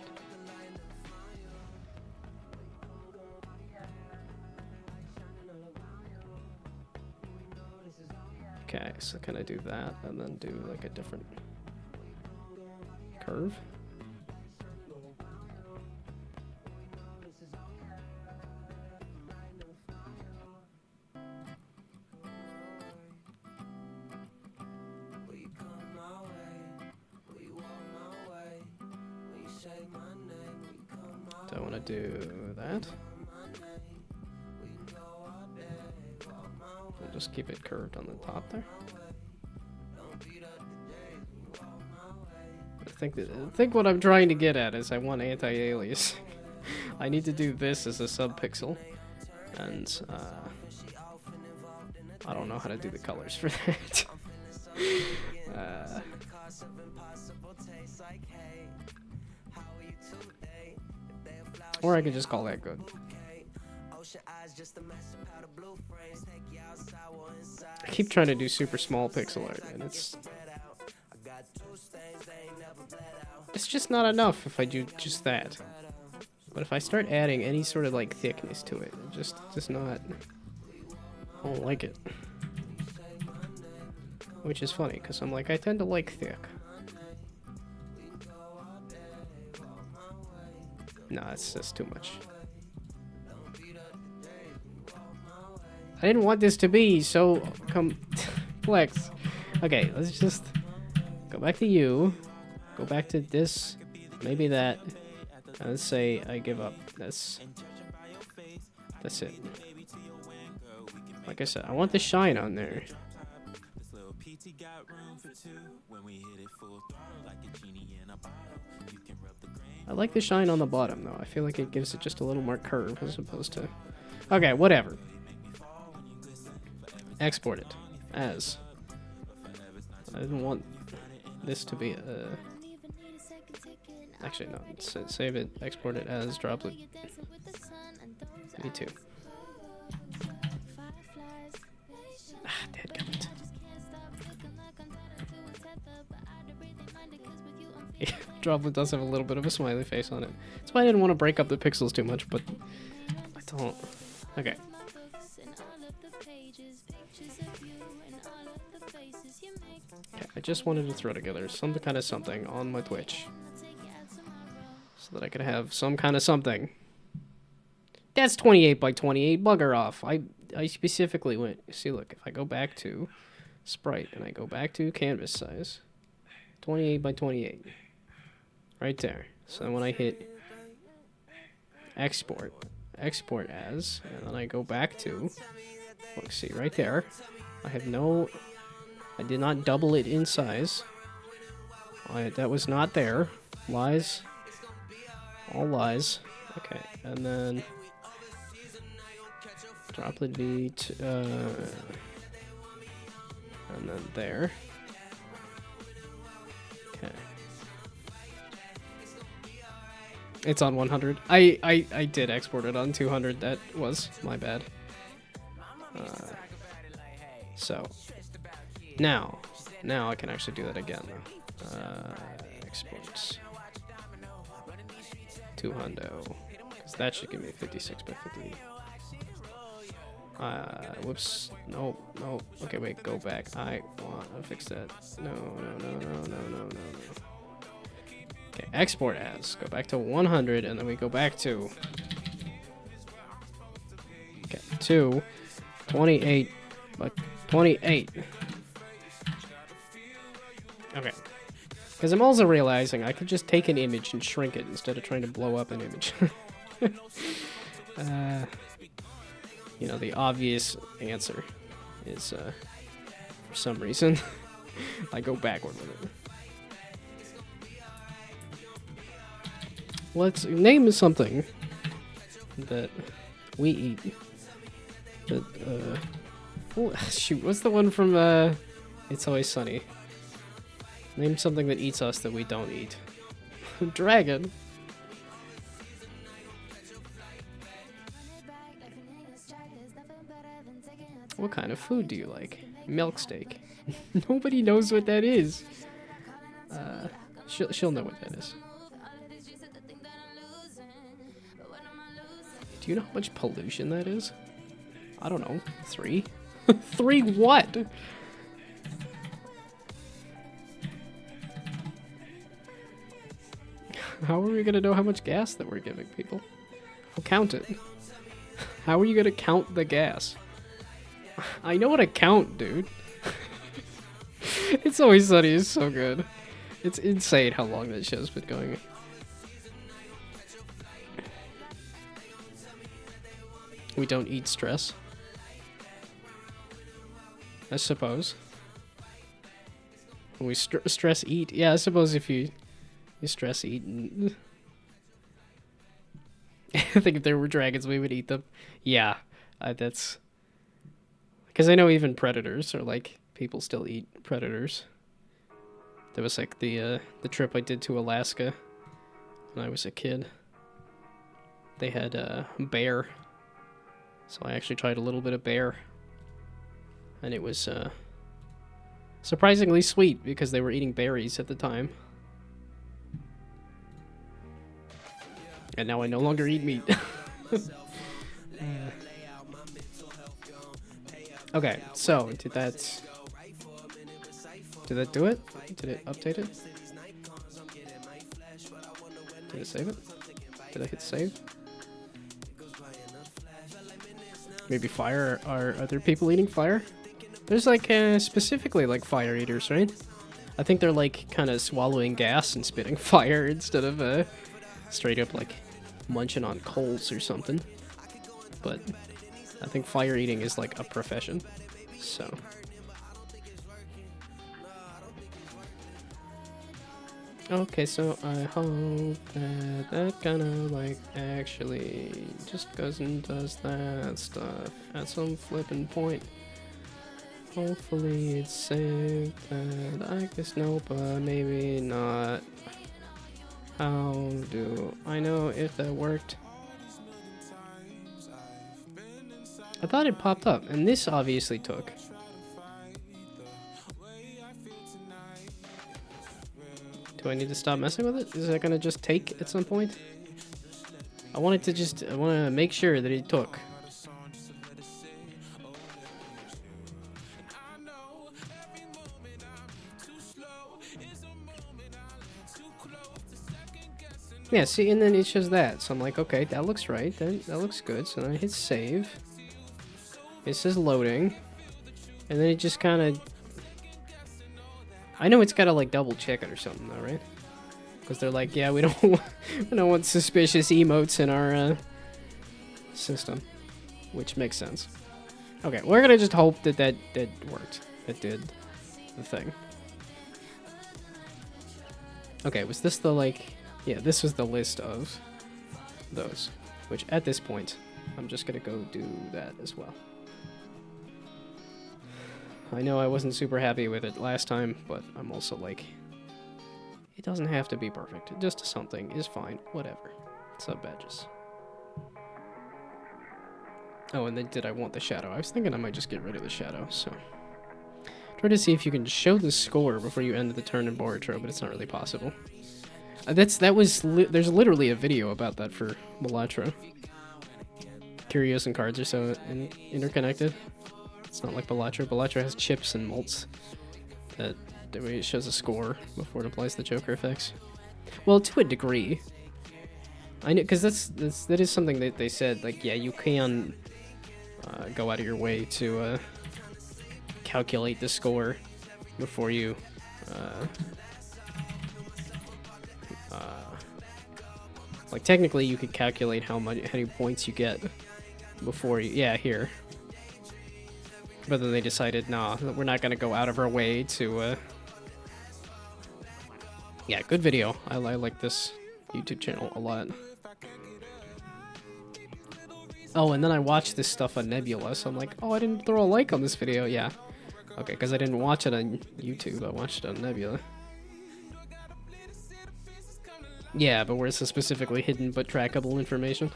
Okay, so can I do that and then do like a different curve? Do I want to do that? I'll just keep it curved on the top there. I think what I'm trying to get at is I want anti-alias. I need to do this as a subpixel, and I don't know how to do the colors for that. Or I could just call that good. I keep trying to do super small pixel art, and it's just not enough if I do just that. But if I start adding any sort of like thickness to it, just not, I don't like it. Which is funny, because I'm like, I tend to like thick. No, it's just too much. I didn't want this to be so complex. Okay, let's just go back to you. Go back to this. Maybe that. And let's say I give up. That's it. Like I said, I want the shine on there. I like the shine on the bottom, though. I feel like it gives it just a little more curve as opposed to... Okay, whatever. Export it as... I didn't want this to be Actually, no. Save it. Export it as droplet. Me too. Ah, dadgummit. Droplet does have a little bit of a smiley face on it. That's why I didn't want to break up the pixels too much, but I don't. Okay. Okay, I just wanted to throw together some kind of something on my Twitch. So that I could have some kind of something. That's 28 by 28, bugger off. I specifically went, see look, if I go back to sprite and I go back to canvas size, 28 by 28. Right there. So when I hit export as, and then I go back to, look, see right there, I did not double it in size. That was not there. Lies. All lies. Okay, and then droplet V, and then there. Okay. It's on 100. I did export it on 200. That was my bad. So now I can actually do that again. Exports 200, because that should give me 56 by 50. Whoops. No. Okay, wait. Go back. I want to fix that. No. Okay, export as. Go back to 100, and then we go back to... Okay, 28 by 28. Okay. Because I'm also realizing I could just take an image and shrink it instead of trying to blow up an image. You know, the obvious answer is, for some reason, I go backward with it. Let's name something that we eat. That, oh, shoot, what's the one from, It's Always Sunny? Name something that eats us that we don't eat. Dragon. What kind of food do you like? Milk steak. Nobody knows what that is. She'll know what that is. Do you know how much pollution that is? I don't know. 3? 3 what? How are we gonna know how much gas that we're giving people? I'll count it. How are you gonna count the gas? I know how to count, dude. It's Always Sunny is so good. It's insane how long that show's been going. We don't eat stress. I suppose. We stress eat. Yeah, I suppose if you stress eat. I think if there were dragons, we would eat them. Yeah, that's because I know even predators are like people still eat predators. There was like the trip I did to Alaska when I was a kid. They had bear, so I actually tried a little bit of bear, and it was surprisingly sweet because they were eating berries at the time. And now I no longer eat meat. Okay, so did that do it? Did it update it? Did it save it? Did I hit save? Maybe fire? Are there people eating fire? There's like specifically like fire eaters, right? I think they're like kind of swallowing gas and spitting fire instead of straight up like munching on coals or something. But I think fire eating is like a profession. So okay, so I hope that kind of like actually just goes and does that stuff at some flipping point. Hopefully it's saved, and I guess no, but maybe not. How do I know if that worked? I thought it popped up, and this obviously took. Do I need to stop messing with it? Is that gonna just take at some point? I want to make sure that it took. Yeah, see, and then it shows that. So I'm like, okay, that looks right. That looks good. So then I hit save. It says loading. And then it just kind of... I know it's got to, like, double check it or something, though, right? Because they're like, yeah, we don't want suspicious emotes in our system. Which makes sense. Okay, we're going to just hope that worked. It did the thing. Okay, was this the, like... Yeah, this was the list of those, which at this point, I'm just going to go do that as well. I know I wasn't super happy with it last time, but I'm also like, it doesn't have to be perfect. Just something is fine. Whatever. Sub badges. Oh, and then did I want the shadow? I was thinking I might just get rid of the shadow, so. Try to see if you can show the score before you end the turn in Boruto, but it's not really possible. There's literally a video about that for Balatro. Curios and cards are so interconnected. It's not like Balatro. Balatro has chips and malts that it shows a score before it applies the Joker effects. Well, to a degree. I know, because that is something that they said. Like, yeah, you can go out of your way to calculate the score before you. Like, technically, you could calculate how many points you get before you... Yeah, here. But then they decided, nah, we're not going to go out of our way to... Yeah, good video. I like this YouTube channel a lot. Oh, and then I watched this stuff on Nebula, so I'm like, oh, I didn't throw a like on this video. Yeah. Okay, because I didn't watch it on YouTube. I watched it on Nebula. Yeah, but where's the specifically hidden but trackable information?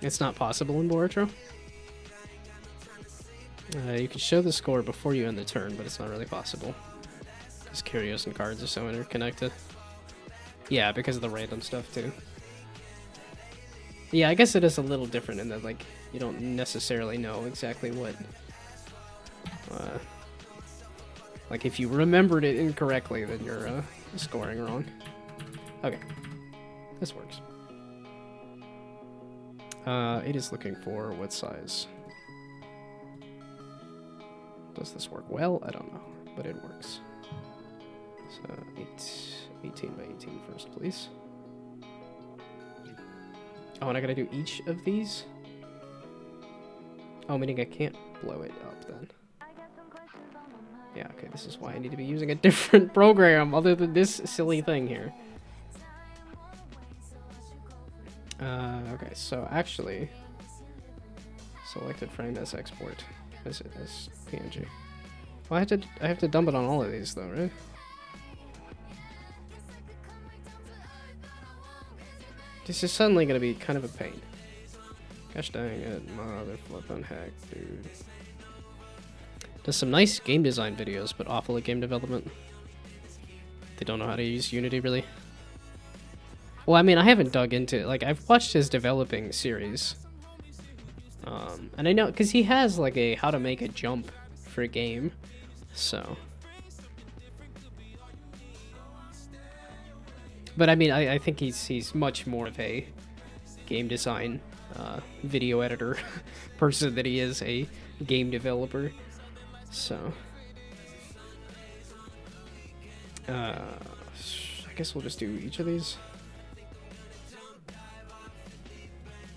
It's not possible in Boruto. You can show the score before you end the turn, but it's not really possible. Because curios and cards are so interconnected. Yeah, because of the random stuff, too. Yeah, I guess it is a little different in that, like, you don't necessarily know exactly what... Like, if you remembered it incorrectly, then you're scoring wrong. Okay. This works. It is looking for what size. Does this work well? I don't know, but it works. So 18 by 18 first, please. Oh, and I gotta do each of these? Oh, meaning I can't blow it up then. Yeah, okay, this is why I need to be using a different program other than this silly thing here. Okay, so actually, selected frame as export as PNG. Well, I have to dump it on all of these though, right? This is suddenly gonna be kind of a pain. Gosh dang it, mother flippin' heck, dude. Does some nice game design videos, but awful at game development. They don't know how to use Unity, really. Well, I mean, I haven't dug into it. Like, I've watched his developing series. And I know, because he has, like, a how to make a jump for a game. So. But, I mean, I think he's much more of a game design video editor person than he is a game developer. So. I guess we'll just do each of these.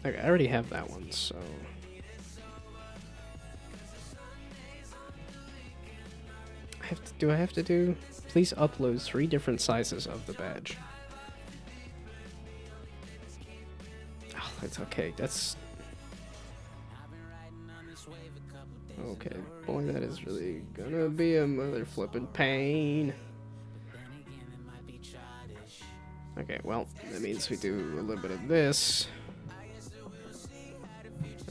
Okay, I already have that one, so... Do I have to do... Please upload 3 different sizes of the badge. Oh, that's okay, that's... Okay, boy, that is really gonna be a mother flippin' pain. Okay, well, that means we do a little bit of this.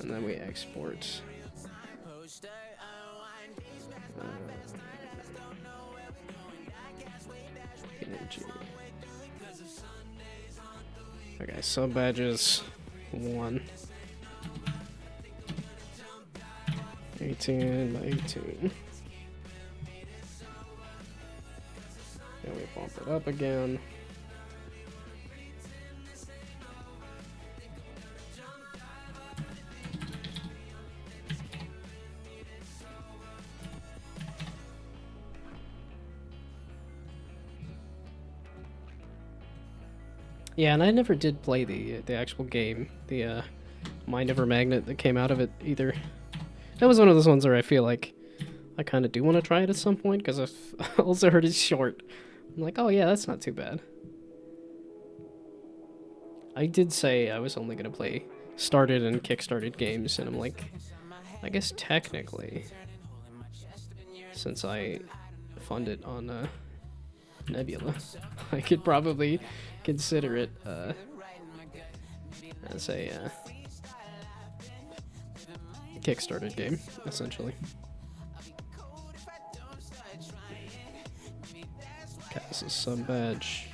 And then we export. PNG. Okay, sub badges 1. 18 by 18. Then we bump it up again. Yeah, and I never did play the actual game, the Mind Over Magnet that came out of it either. That was one of those ones where I feel like I kind of do want to try it at some point, because I've also heard it's short. I'm like, oh yeah, that's not too bad. I did say I was only going to play started and kickstarted games, and I'm like, I guess technically, since I fund it on Nebula, I could probably consider it as a kickstarted game, essentially. Okay, this is sub badge.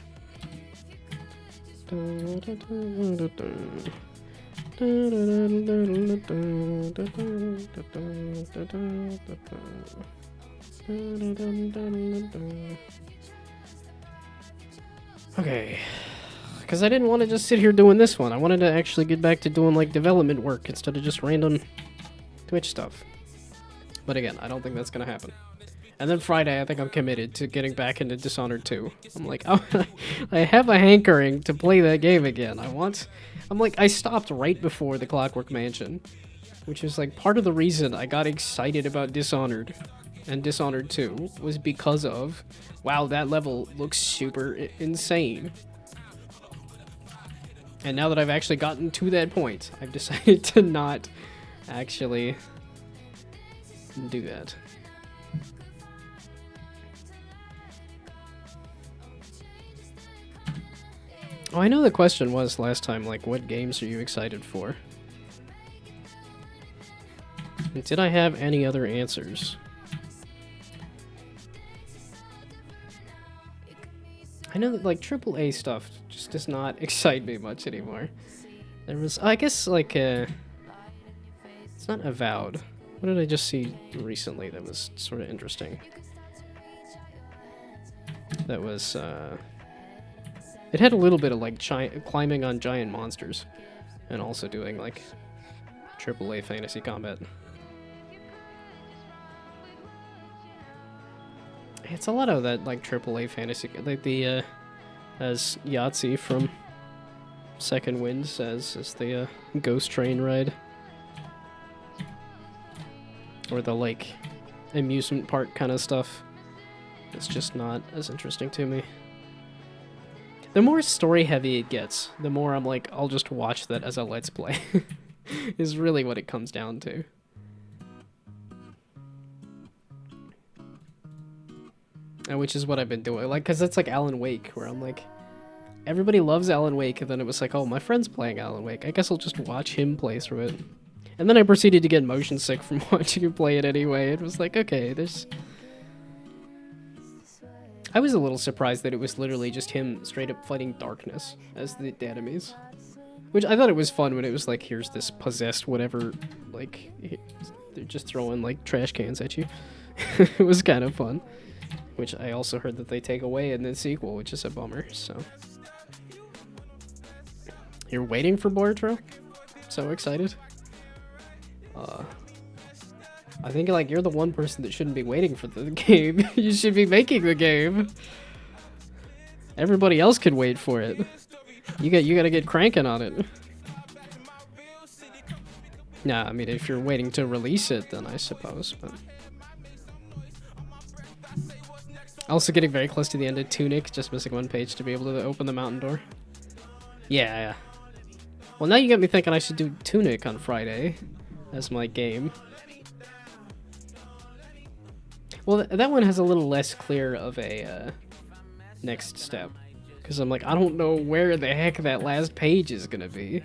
Okay, because I didn't want to just sit here doing this one. I wanted to actually get back to doing like development work instead of just random Twitch stuff. But again, I don't think that's gonna happen. And then Friday, I think I'm committed to getting back into Dishonored 2. I'm like, oh, I have a hankering to play that game again. I stopped right before the Clockwork Mansion, which is like part of the reason I got excited about Dishonored and Dishonored 2 was because of, wow, that level looks super insane. And now that I've actually gotten to that point, I've decided to not actually do that. Oh, I know the question was last time, like, what games are you excited for? And did I have any other answers? I know that, like, AAA stuff just does not excite me much anymore. There was, I guess, like, it's not Avowed. What did I just see recently that was sort of interesting? that was, it had a little bit of like climbing on giant monsters and also doing like AAA fantasy combat. It's a lot of that like AAA fantasy, like the as Yahtzee from Second Wind says, is the ghost train ride, or the like amusement park kind of stuff. It's just not as interesting to me. The more story heavy it gets, the more I'm like, I'll just watch that as a let's play. Is really what it comes down to. And which is what I've been doing. Like, because that's like Alan Wake, where I'm like, everybody loves Alan Wake, and then it was like, oh, my friend's playing Alan Wake. I guess I'll just watch him play through it. And then I proceeded to get motion sick from watching him play it anyway. It was like, okay, there's... I was a little surprised that it was literally just him straight up fighting darkness as the enemies. Which I thought it was fun when it was like, here's this possessed whatever, like, they're just throwing like trash cans at you. It was kind of fun. Which I also heard that they take away in the sequel, which is a bummer, so. You're waiting for Boruto? So excited. I think like you're the one person that shouldn't be waiting for the game. You should be making the game. Everybody else can wait for it. You gotta get cranking on it. Nah, I mean if you're waiting to release it, then I suppose, but also getting very close to the end of Tunic, just missing one page to be able to open the mountain door. Yeah. Well, now you got me thinking I should do Tunic on Friday as my game. Well, that one has a little less clear of a next step. Because I'm like, I don't know where the heck that last page is going to be.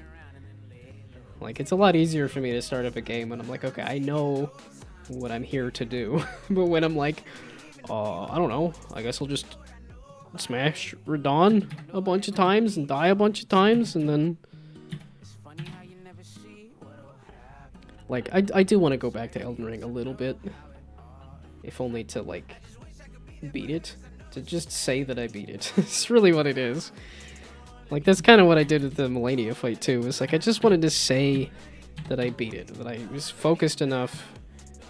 Like, it's a lot easier for me to start up a game when I'm like, okay, I know what I'm here to do. But when I'm like, I don't know, I guess I'll just smash Radon a bunch of times and die a bunch of times and then... Like, I do want to go back to Elden Ring a little bit. If only to, like, beat it. To just say that I beat it. It's really what it is. Like, that's kind of what I did with the Melania fight, too. It's like, I just wanted to say that I beat it. That I was focused enough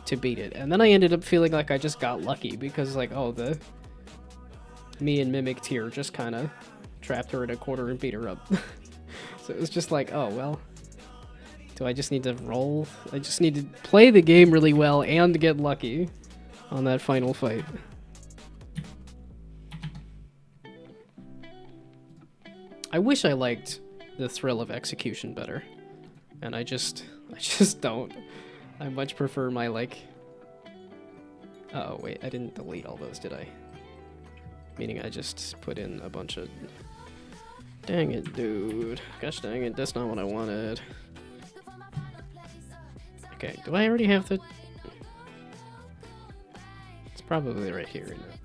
to beat it. And then I ended up feeling like I just got lucky. Because, like, oh, the... Me and Mimic Tear just kind of trapped her in a corner and beat her up. So it was just like, oh, well... Do I just need to roll? I just need to play the game really well and get lucky on that final fight. I wish I liked the thrill of execution better. And I just don't. I much prefer my, like... Oh, wait, I didn't delete all those, did I? Meaning I just put in a bunch of... Dang it, dude. Gosh dang it, that's not what I wanted. Okay, do I already have the... It's probably right here, isn't it?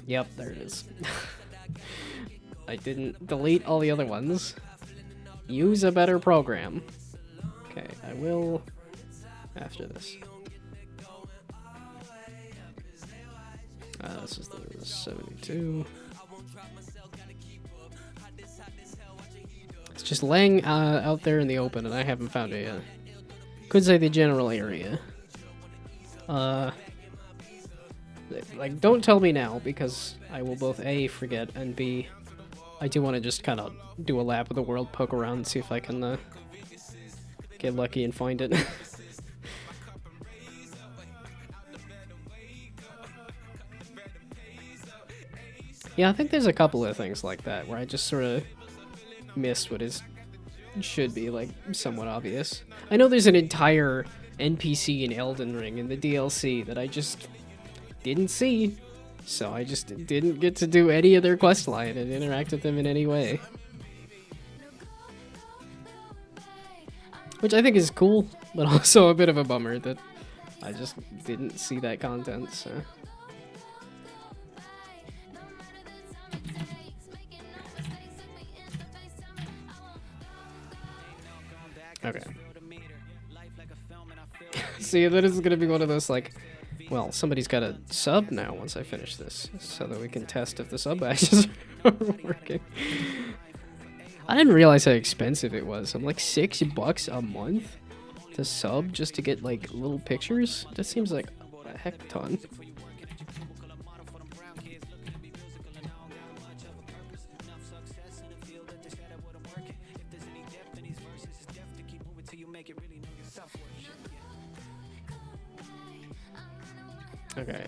Yep, there it is. I didn't delete all the other ones. Use a better program. Okay, I will after this. This is the 72. It's just laying out there in the open, and I haven't found it yet. Could say the general area. Like, don't tell me now, because I will both A, forget, and B, I do want to just kind of do a lap of the world, poke around, and see if I can get lucky and find it. Yeah, I think there's a couple of things like that, where I just sort of missed what should be, like, somewhat obvious. I know there's an entire NPC in Elden Ring in the DLC that I just didn't see, so I just didn't get to do any of their questline and interact with them in any way. Which I think is cool, but also a bit of a bummer that I just didn't see that content, so... Okay. See, that is gonna be one of those like, well, somebody's got to sub now once I finish this, so that we can test if the sub badges are working. I didn't realize how expensive it was. I'm like $6 a month to sub just to get like little pictures. That seems like a heck ton. Okay,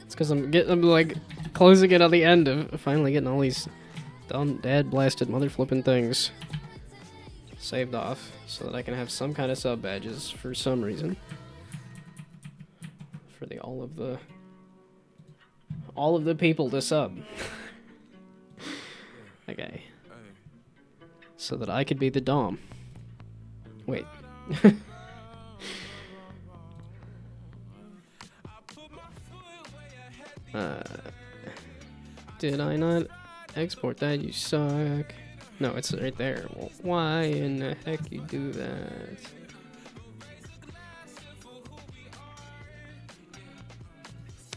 it's because I'm like closing it on the end of finally getting all these dumb dad blasted mother flipping things saved off so that I can have some kind of sub badges for some reason for the all of the people to sub. Okay, so that I could be the dom. Wait. Did I not export that? You suck. No, it's right there. Well, why in the heck you do that?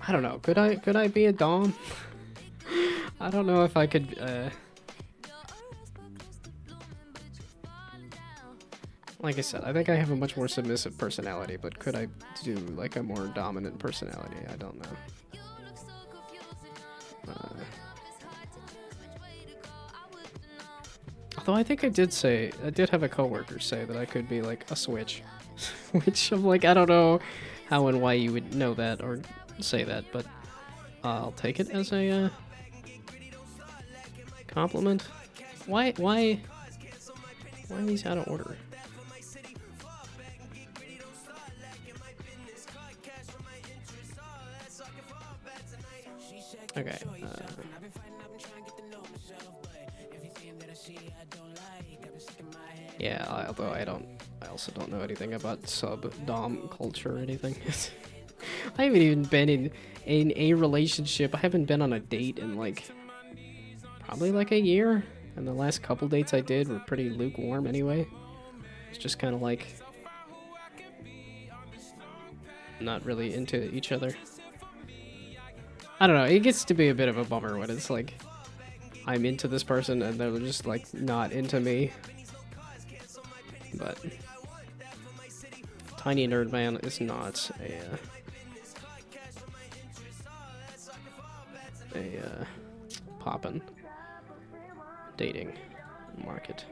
I don't know. Could I be a dom? I don't know if I could. Like I said, I think I have a much more submissive personality, but could I do like a more dominant personality? I don't know. Although I think I did have a coworker say that I could be like a switch. Which I'm like, I don't know how and why you would know that or say that, but I'll take it as a compliment. Why are these out of order? Okay. Yeah, although I also don't know anything about sub-dom culture or anything. I haven't even been in a relationship. I haven't been on a date in like probably like a year, and the last couple dates I did were pretty lukewarm anyway. It's just kind of like not really into each other. I don't know, it gets to be a bit of a bummer when it's like I'm into this person and they're just like not into me. But Tiny Nerd Man is not a poppin' dating market.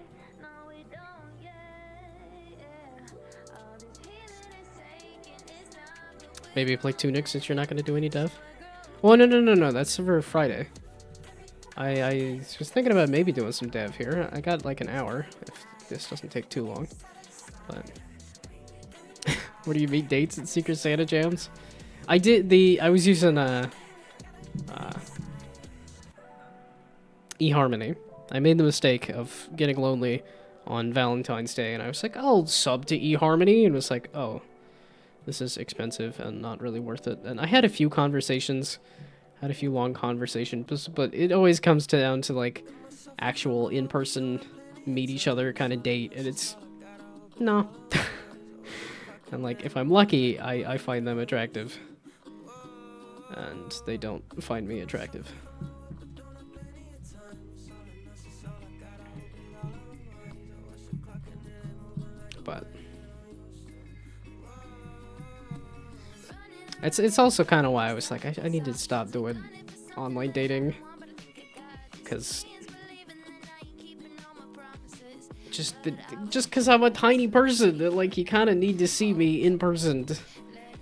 Maybe play Tunic since you're not going to do any dev? Well, no, that's for Friday. I was thinking about maybe doing some dev here. I got like an hour, if this doesn't take too long. But where do you meet dates at Secret Santa jams? I was using eHarmony. I made the mistake of getting lonely on Valentine's Day, and I was like, I'll sub to eHarmony, and was like, oh, this is expensive and not really worth it. And I had a few conversations, had a few long conversations, but it always comes down to like actual in-person meet each other kind of date, and it's no. And like if I'm lucky, I find them attractive, and they don't find me attractive. But it's also kind of why I was like, I need to stop doing online dating, because just because I'm a tiny person, that like you kind of need to see me in person.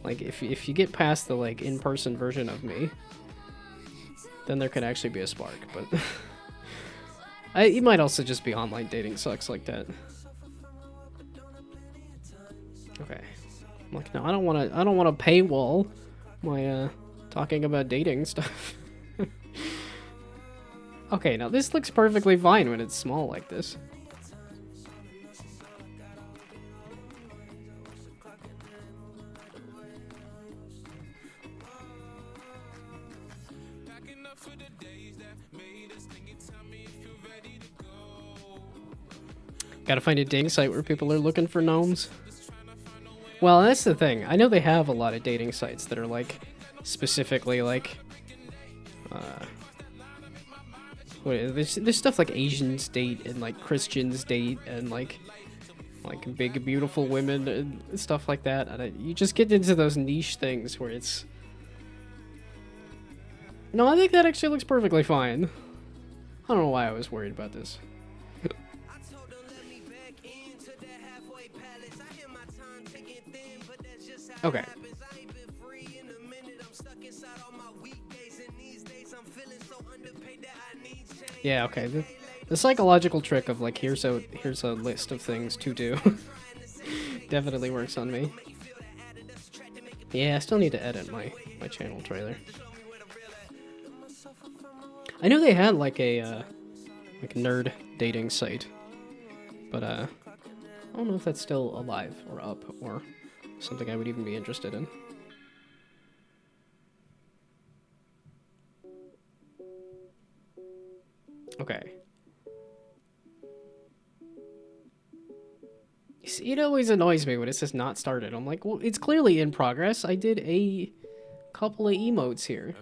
Like if you get past the like in-person version of me, then there could actually be a spark. But it might also just be online dating sucks like that. Okay. I'm like, no, I don't want to paywall my talking about dating stuff. Okay, now this looks perfectly fine when it's small like this. Gotta find a dating site where people are looking for gnomes. Well, that's the thing. I know they have a lot of dating sites that are like specifically like there's stuff like Asians date and like Christians date and like big beautiful women and stuff like that. And you just get into those niche things where it's no, I think that actually looks perfectly fine. I don't know why I was worried about this. Okay. Yeah, okay. The psychological trick of like here's a list of things to do definitely works on me. Yeah, I still need to edit my channel trailer. I know they had like a like nerd dating site, but I don't know if that's still alive or up or something I would even be interested in. Okay. You see, it always annoys me when it says not started. I'm like, well, it's clearly in progress. I did a couple of emotes here.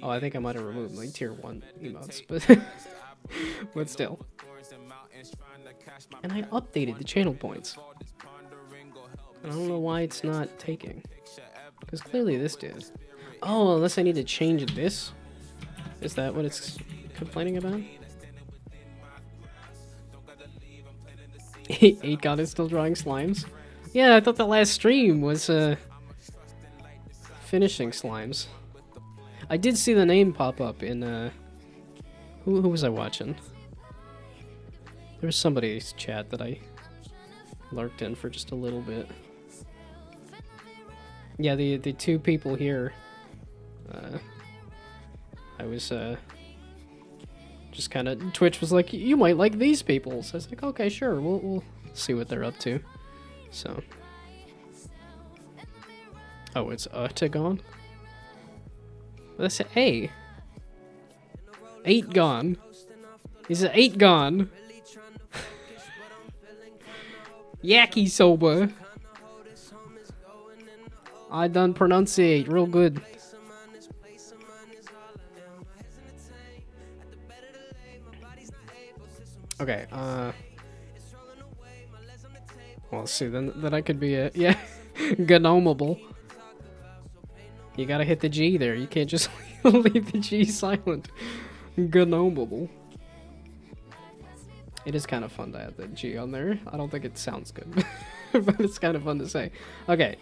Oh, I think I might have removed like tier 1 emotes, but but still. And I updated the channel points. And I don't know why it's not taking. Because clearly this did. Oh, unless I need to change this? Is that what it's complaining about? 8God is still drawing slimes? Yeah, I thought the last stream was finishing slimes. I did see the name pop up in who was I watching? There was somebody's chat that I lurked in for just a little bit. Yeah, the two people here. I was just kind of Twitch was like, you might like these people. So I was like, okay, sure, we'll see what they're up to. So, oh, it's Tagon. That's an A. 8 gone. He's an 8 gone. Yaki soba. I done pronunciate real good. Okay, well, let's see, then I could be a, yeah, Gnomeable. You gotta hit the G there, you can't just leave the G silent. Gnomeable. It is kind of fun to add the G on there. I don't think it sounds good, but it's kind of fun to say. Okay,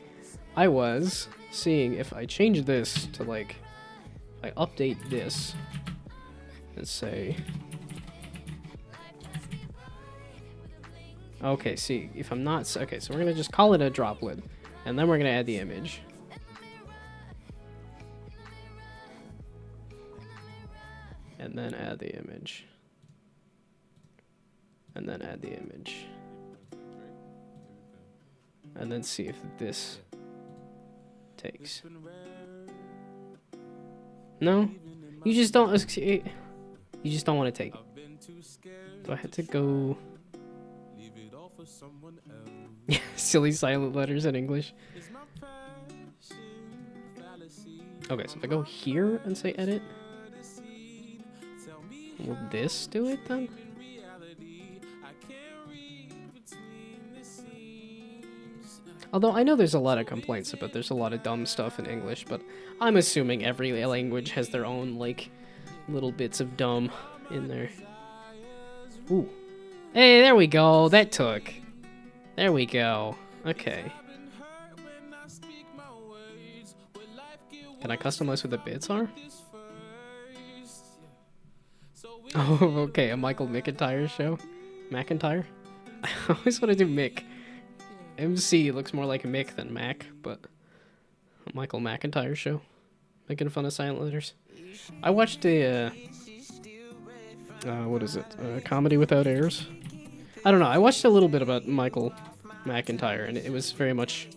I was seeing if I change this to like, I update this and say, okay, see, if I'm not, okay, so we're gonna just call it a droplet, and then we're gonna add the image. And then add the image. And then add the image. And then see if this takes. No? You just don't want to take it. Do I have to go? Silly silent letters in English. Okay, so if I go here and say edit, will this do it then? Although I know there's a lot of complaints about there's a lot of dumb stuff in English, but I'm assuming every language has their own, like, little bits of dumb in there. Ooh. Hey, there we go. That took. There we go. Okay. Can I customize what the bits are? Oh, okay. A Michael McIntyre show? McIntyre? I always want to do Mick. MC looks more like Mick than Mac, but a Michael McIntyre show. Making fun of silent letters. I watched a, what is it? Comedy Without Airs? I don't know. I watched a little bit about Michael McIntyre, and it was very much,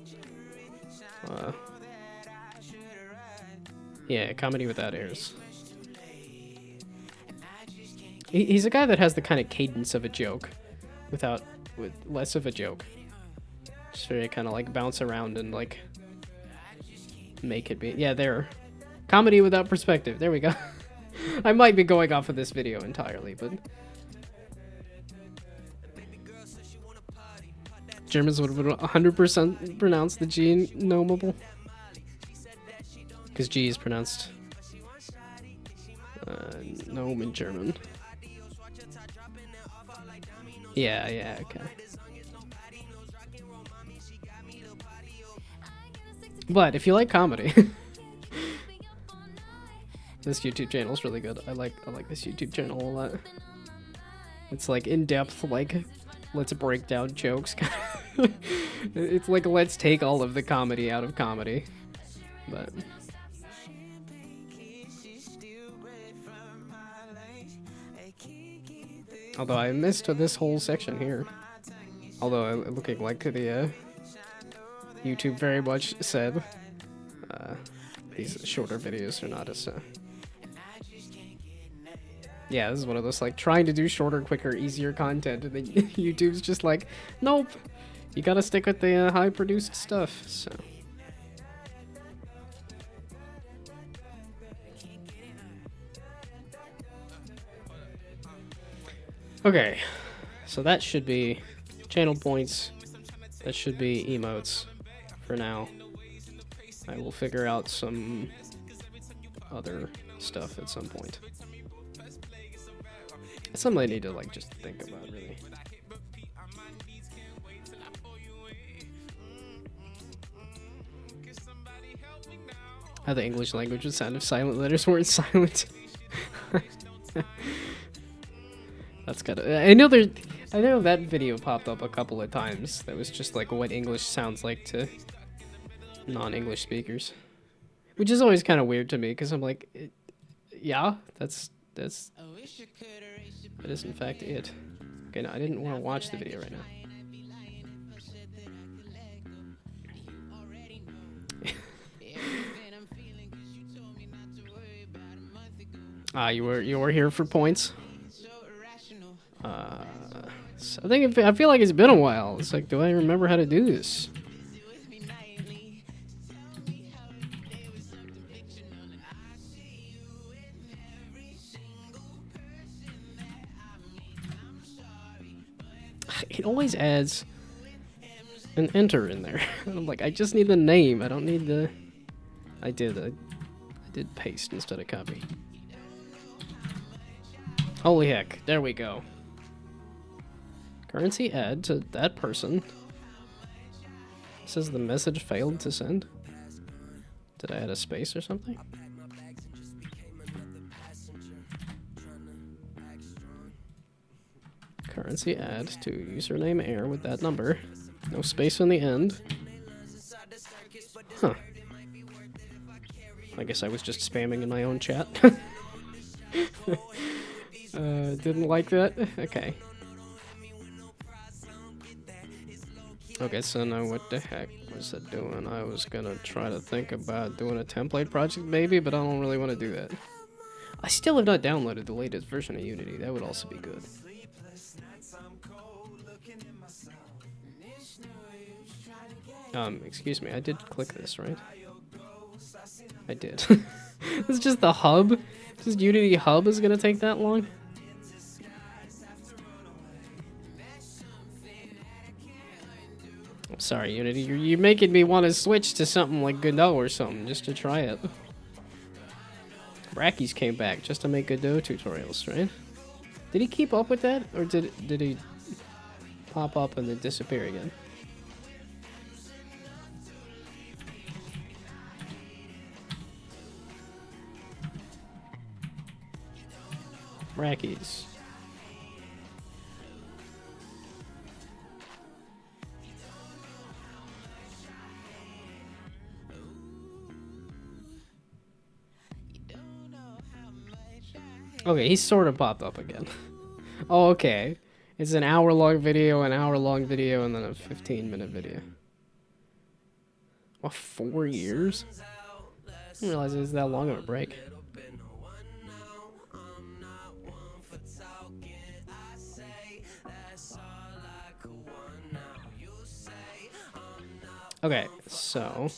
yeah, Comedy Without Airs. He's a guy that has the kind of cadence of a joke, with less of a joke. Just very kind of like bounce around and like make it be. Yeah, there. Comedy without perspective. There we go. I might be going off of this video entirely, but Germans would 100% pronounce the G gnomable. Because G is pronounced gnome in German. Yeah, okay. But if you like comedy, this YouTube channel is really good. I like this YouTube channel a lot. It's like in depth, like let's break down jokes. It's like let's take all of the comedy out of comedy. But although I missed this whole section here. Although looking like the YouTube very much said these shorter videos are not as yeah, this is one of those like trying to do shorter, quicker, easier content, and then YouTube's just like, nope, you gotta stick with the high produced stuff. So okay, so that should be channel points. That should be emotes for now. I will figure out some other stuff at some point. It's something I need to like just think about, really. How the English language would sound if silent letters weren't silent. That's gotta. I know that video popped up a couple of times. That was just like what English sounds like to non-English speakers, which is always kind of weird to me because I'm like, yeah, that is in fact it. Okay, no, I didn't want to watch the video right now. You were here for points. So I feel like it's been a while. It's like, do I remember how to do this? It always adds an enter in there. I'm like, I just need the name. I don't need the. I did paste instead of copy. Holy heck! There we go. Currency add to that person. It says the message failed to send. Did I add a space or something? Currency add to username air with that number. No space on the end. Huh. I guess I was just spamming in my own chat. Didn't like that? Okay. Okay, so now what the heck was it doing? I was gonna try to think about doing a template project maybe, but I don't really want to do that. I still have not downloaded the latest version of Unity. That would also be good. Excuse me, I did click this, right? I did. It's just the hub? Just Unity hub is gonna take that long? I'm sorry, Unity, you're making me want to switch to something like Godot or something, just to try it. Brackies came back just to make Godot tutorials, right? Did he keep up with that? Or did he pop up and then disappear again? Brackies. Okay, he sort of popped up again. Oh, okay. It's an hour-long video, and then a 15-minute video. What, 4 years? I didn't realize it was that long of a break. Okay, so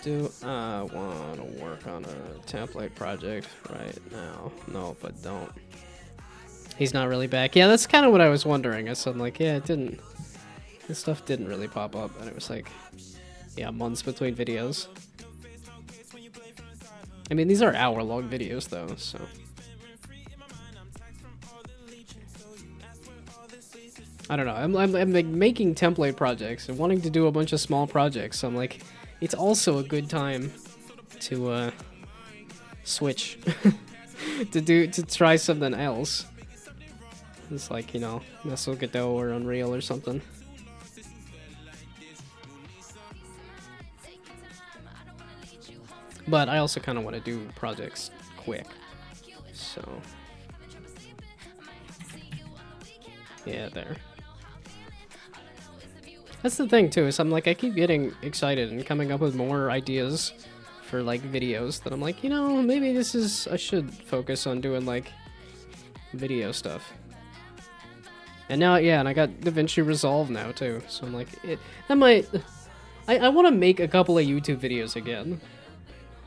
do I want to work on a template project right now? No, but don't. He's not really back. Yeah, that's kind of what I was wondering. So I'm like, yeah, it didn't. This stuff didn't really pop up, and it was like, yeah, months between videos. I mean, these are hour-long videos, though, so. I don't know. I'm like making template projects and wanting to do a bunch of small projects. So I'm like, it's also a good time to switch to try something else. It's like, you know, mess with Godot or Unreal or something. But I also kind of want to do projects quick, so yeah, there. That's the thing too, is I'm like, I keep getting excited and coming up with more ideas for like videos that I'm like, you know, maybe I should focus on doing like video stuff. And now, yeah, and I got DaVinci Resolve now too, so I'm like, I want to make a couple of YouTube videos again.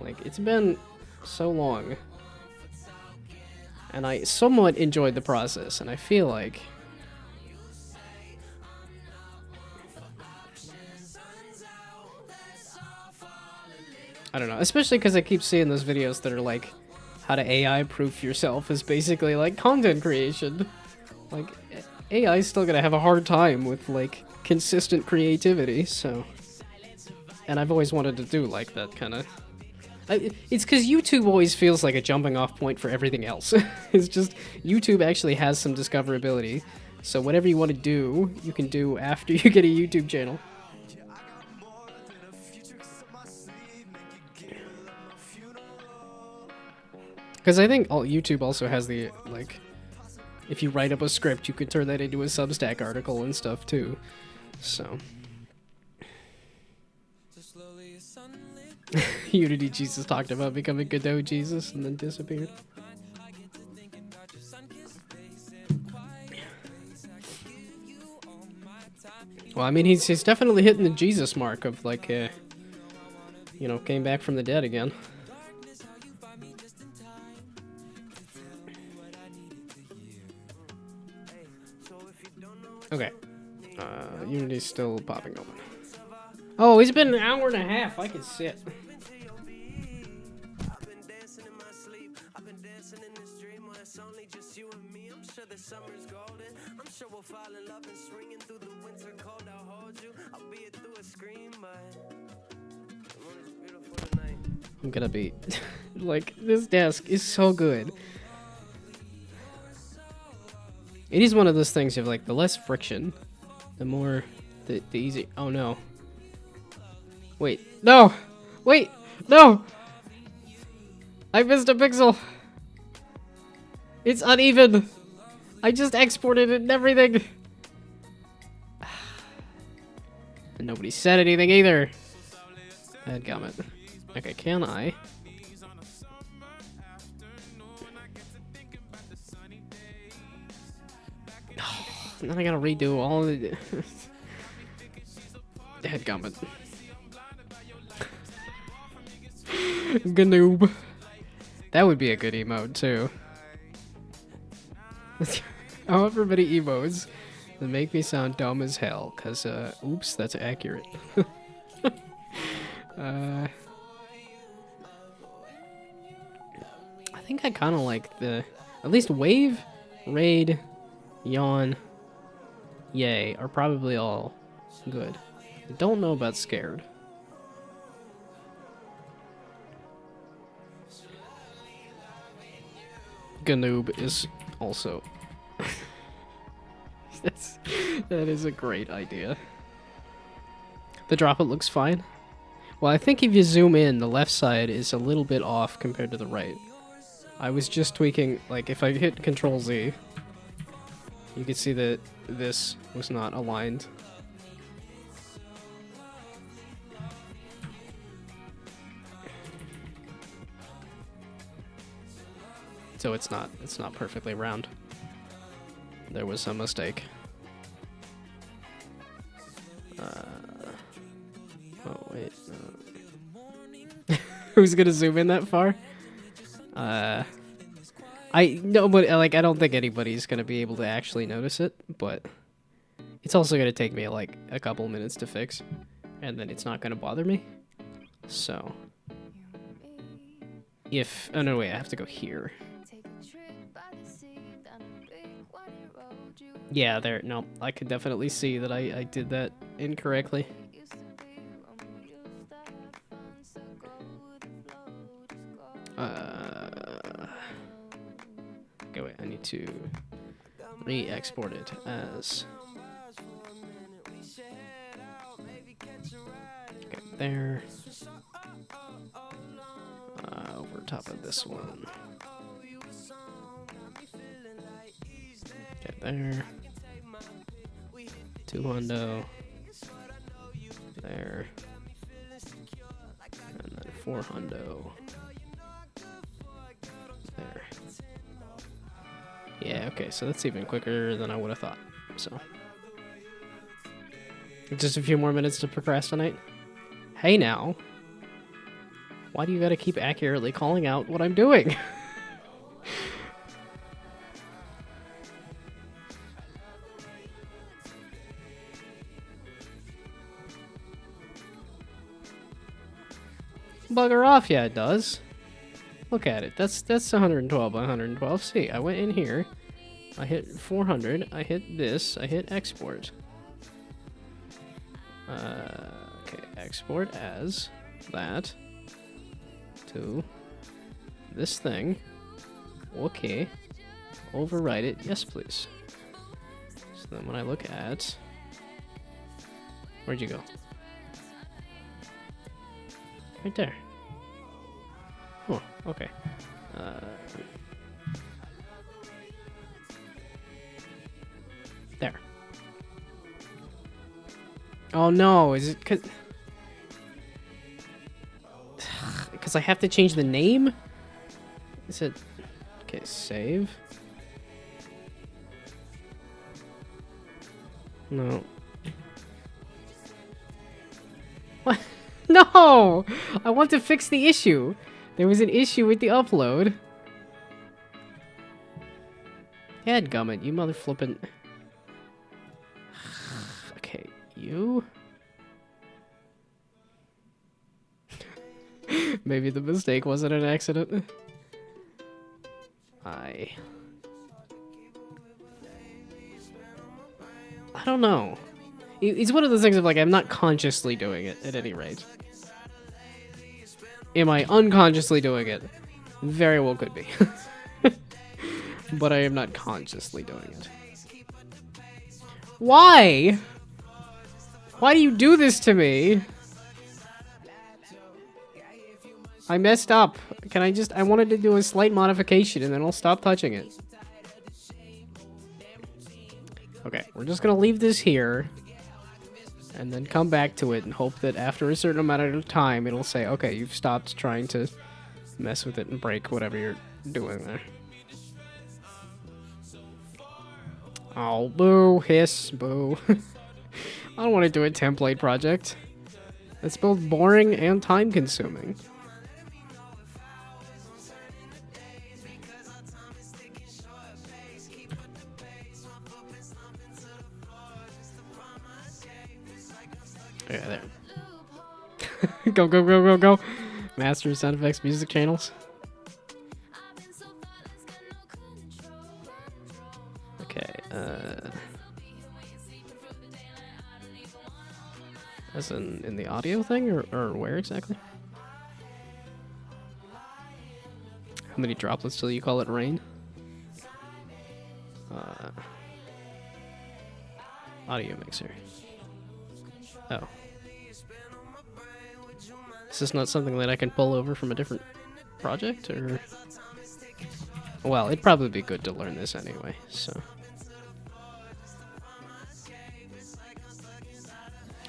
Like, it's been so long. And I somewhat enjoyed the process, and I feel like I don't know, especially because I keep seeing those videos that are like, how to AI proof yourself is basically like content creation. Like, AI is still gonna have a hard time with like consistent creativity, so. And I've always wanted to do like that kind of. It's because YouTube always feels like a jumping off point for everything else. It's just, YouTube actually has some discoverability. So whatever you want to do, you can do after you get a YouTube channel. Because I think YouTube also has the, like, if you write up a script, you could turn that into a Substack article and stuff too. So. Unity Jesus talked about becoming Godot Jesus and then disappeared. Well, I mean, he's definitely hitting the Jesus mark of like, you know, came back from the dead again. Okay. Unity's still popping open. Oh, it's been an hour and a half. I can sit. I'm gonna be like, this desk is so good. It is one of those things of like, the less friction, the more the easy. Oh no. Wait, no! Wait, no! I missed a pixel! It's uneven! I just exported it and everything! And nobody said anything either! Dadgummit. Okay, can I? And then I gotta redo all of the... Dadgummit. Gnome. That would be a good emote too. However many emotes that make me sound dumb as hell, cause oops, that's accurate. I think I kind of like the, at least wave, raid, yawn, yay are probably all good. I don't know about scared. Gnome is also that is a great idea. The droplet looks fine. Well, I think if you zoom in, the left side is a little bit off compared to the right. I was just tweaking, like if I hit Control Z, you can see that this was not aligned. So it's not perfectly round. There was some mistake. wait. Who's gonna zoom in that far? I no, but like I don't think anybody's gonna be able to actually notice it. But it's also gonna take me like a couple minutes to fix, and then it's not gonna bother me. So if oh no wait, I have to go here. Yeah, there. No, I can definitely see that I did that incorrectly. Okay, wait. I need to re-export it as. Okay, there. Over top of this one. Okay, there. 2 hundo. There. And then 4 hundo. There. Yeah, okay, so that's even quicker than I would have thought. So. Just a few more minutes to procrastinate. Hey now. Why do you gotta keep accurately calling out what I'm doing? Bugger off, yeah it does. Look at it, that's 112 by 112. See, I went in here, I hit 400, I hit this, I hit export. Okay, export as that to this thing. Okay, overwrite it, yes please. So then when I look at, where'd you go? Right there. Oh, okay. There. Oh no, is it because I have to change the name? Is it... Okay, save. No. What? No! I want to fix the issue. There was an issue with the upload. Dadgummit, you mother flippin'. Okay, you. Maybe the mistake wasn't an accident. I don't know. It's one of those things of like, I'm not consciously doing it at any rate. Am I unconsciously doing it? Very well could be. But I am not consciously doing it. Why? Why do you do this to me? I messed up. Can I just... I wanted to do a slight modification and then I'll stop touching it. Okay, we're just gonna leave this here. And then come back to it and hope that after a certain amount of time it'll say, okay, you've stopped trying to mess with it and break whatever you're doing there. Oh, boo, hiss, boo. I don't want to do a template project. It's both boring and time-consuming. Yeah, there. Go, go, go, go, go. Master sound effects music channels. Okay, as in the audio thing, or where exactly? How many droplets till you call it rain? Audio mixer. Oh. Is this not something that I can pull over from a different project, or? Well, it'd probably be good to learn this anyway, so.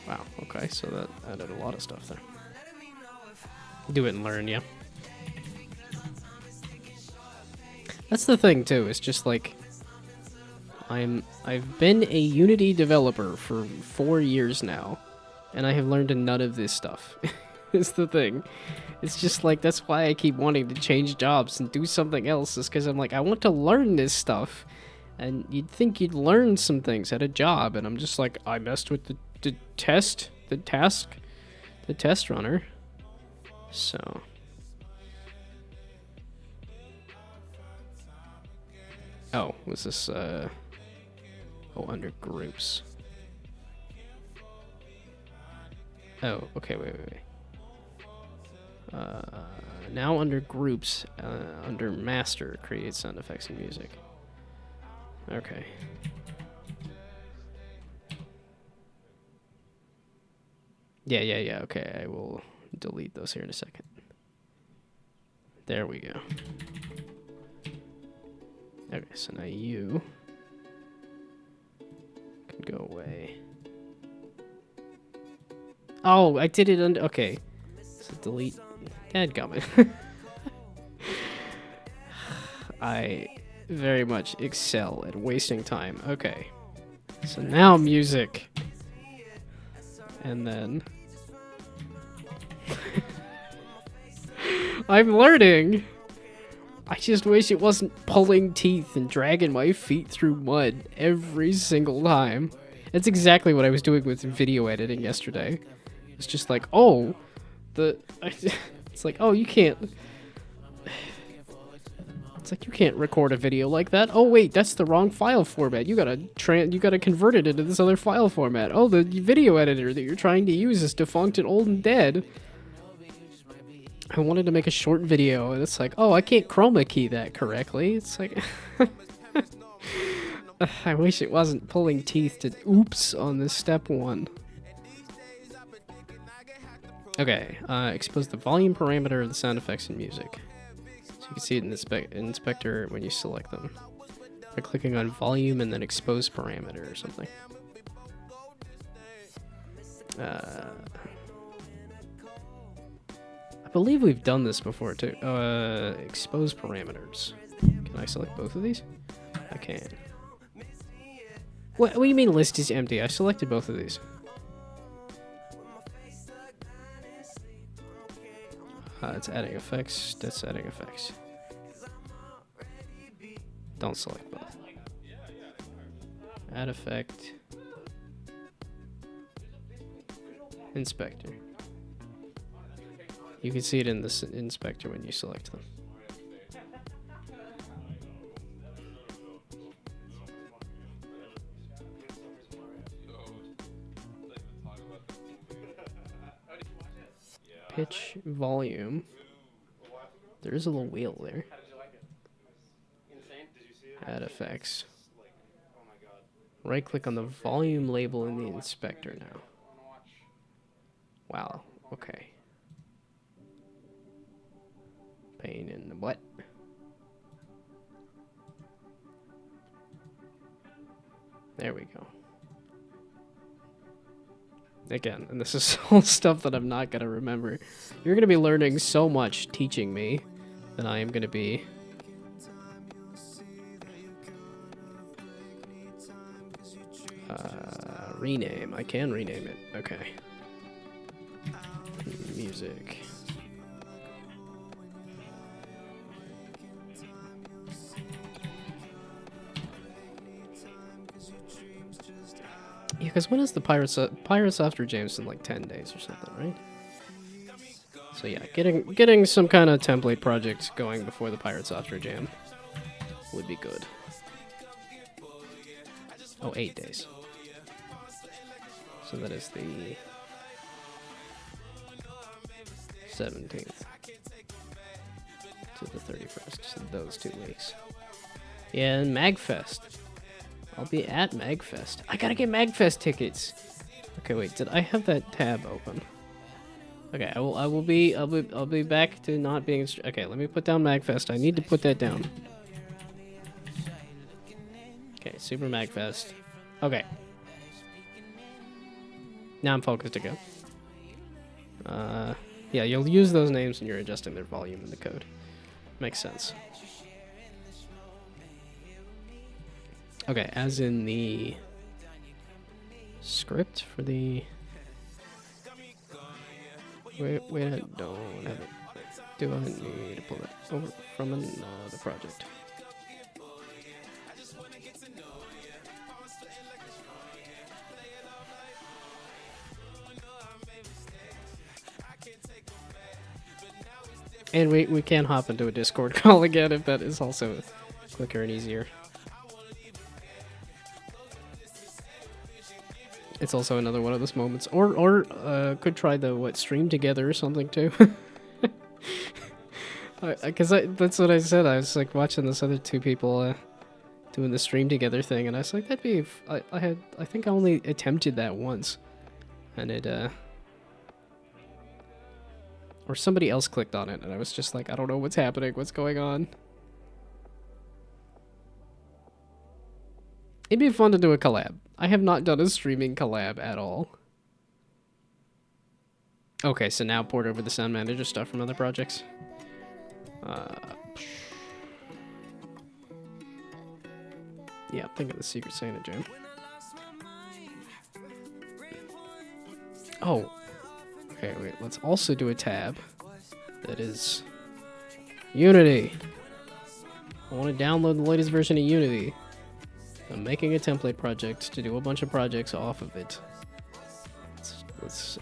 Wow, okay, so that added a lot of stuff there. Do it and learn, yeah. That's the thing, too, it's just like... I've been a Unity developer for 4 years now, And I have learned none of this stuff. Is the thing. It's just like, that's why I keep wanting to change jobs and do something else, is because I'm like, I want to learn this stuff. And you'd think you'd learn some things at a job, and I'm just like, I messed with the test runner. So. Oh, was this, oh, under groups. Oh, okay, wait. Now under groups, under master, create sound effects and music. Okay. Yeah, okay, I will delete those here in a second. There we go. Okay, so now you can go away. Oh, I did it under, okay. So delete. Dadgummit. I very much excel at wasting time. Okay. So now music. And then... I'm learning! I just wish it wasn't pulling teeth and dragging my feet through mud every single time. That's exactly what I was doing with video editing yesterday. It's just like, oh, it's like, oh, you can't. It's like, you can't record a video like that. Oh wait, that's the wrong file format. You gotta convert it into this other file format. Oh, the video editor that you're trying to use is defunct and old and dead. I wanted to make a short video, and it's like, oh, I can't chroma key that correctly. It's like, I wish it wasn't pulling teeth to oops on this step one. Okay, expose the volume parameter of the sound effects and music. So you can see it in the inspector when you select them. By clicking on volume and then expose parameter or something. I believe we've done this before too. Expose parameters. Can I select both of these? I can. What do you mean list is empty? I selected both of these. It's adding effects. That's adding effects. Don't select both. Add effect. Inspector. You can see it in this inspector when you select them. Pitch, volume. There is a little wheel there. Add effects. Right click on the volume label in the inspector now. Wow, okay. Pain in the butt. There we go. Again, and this is all stuff that I'm not going to remember. You're going to be learning so much teaching me that I am going to be... rename. I can rename it. Okay. Music. Yeah, because when is the Pirates After James in like 10 days or something, right? So yeah, getting some kind of template project going before the Pirates After Jam would be good. Oh, 8 days. So that is the 17th to the 31st, so those 2 weeks. Yeah, and MagFest. I'll be at MagFest. I gotta get MagFest tickets. Okay, wait, did I have that tab open? Okay, I'll be back to not being. Okay, let me put down MagFest. I need to put that down. Okay, Super MagFest. Okay. Now I'm focused again. Yeah, you'll use those names when you're adjusting their volume in the code. Makes sense. Okay, as in the script for the Wait, I don't have it. Do I need to pull it over from another project? And we can hop into a Discord call again if that is also quicker and easier. It's also another one of those moments. Or could try the stream together or something too. Because that's what I said. I was like watching this other two people doing the stream together thing, and I was like, that'd be. I think I only attempted that once, and it or somebody else clicked on it, and I was just like, I don't know what's happening, what's going on. It'd be fun to do a collab. I have not done a streaming collab at all. Okay, so now port over the sound manager stuff from other projects. Yeah, think of the Secret Santa jam. Oh. Okay, wait, let's also do a tab that is Unity. I want to download the latest version of Unity. I'm making a template project to do a bunch of projects off of it. Let's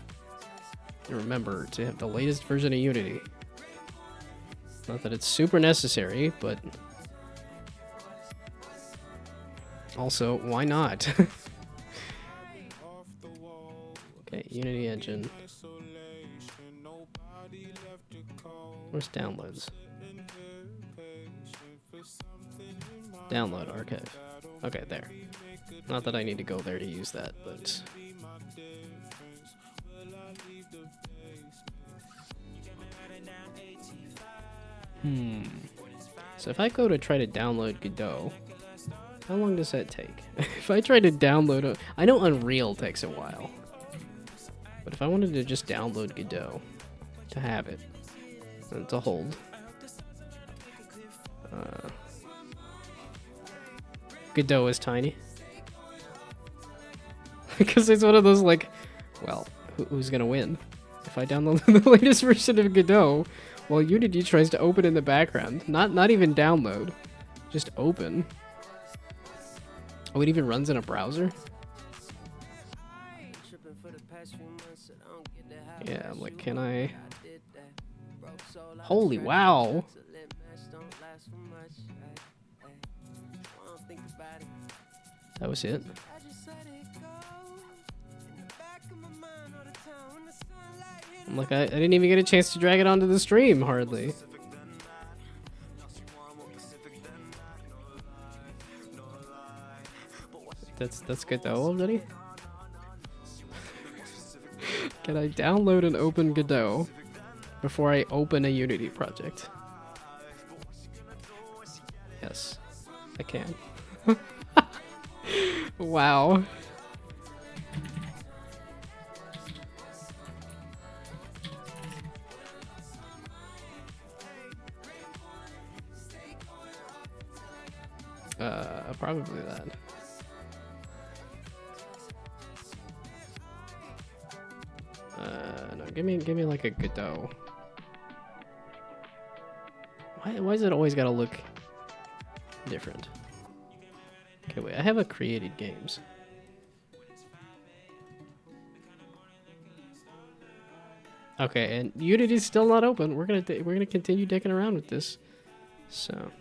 remember to have the latest version of Unity. Not that it's super necessary, but also, why not? Okay, Unity Engine. Where's downloads? Download archive. Okay, there. Not that I need to go there to use that, but... So if I go to try to download Godot, how long does that take? If I try to download I know Unreal takes a while. But if I wanted to just download Godot to have it and to hold, Godot is tiny. Because it's one of those like, well, who's gonna win? If I download the latest version of Godot, while Unity tries to open in the background, not even download, just open. Oh, it even runs in a browser? Yeah, I'm like, can I? Holy wow! That was it? I'm like, I didn't even get a chance to drag it onto the stream, hardly. That's Godot already? Can I download and open Godot before I open a Unity project? Yes, I can. Wow. Probably that. No, give me like a Godot. Why is it always gotta look different? Okay, wait, I have a created games. Okay, and Unity's still not open. We're gonna continue dicking around with this. So,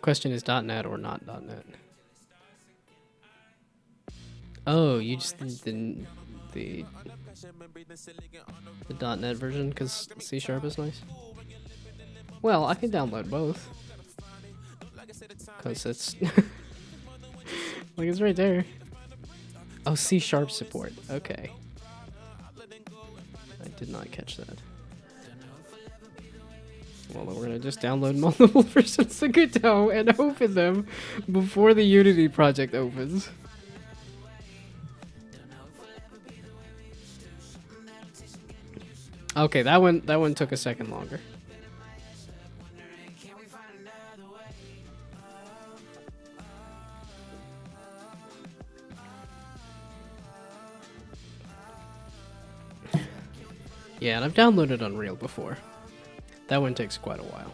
question is .NET or not .NET? Oh, you just need the .NET version because C# is nice. Well, I can download both because it's like it's right there. Oh, C# support. Okay, I did not catch that. Well, then we're gonna just download multiple versions of Godot and open them before the Unity project opens. Okay, that one took a second longer. Yeah, and I've downloaded Unreal before. That one takes quite a while.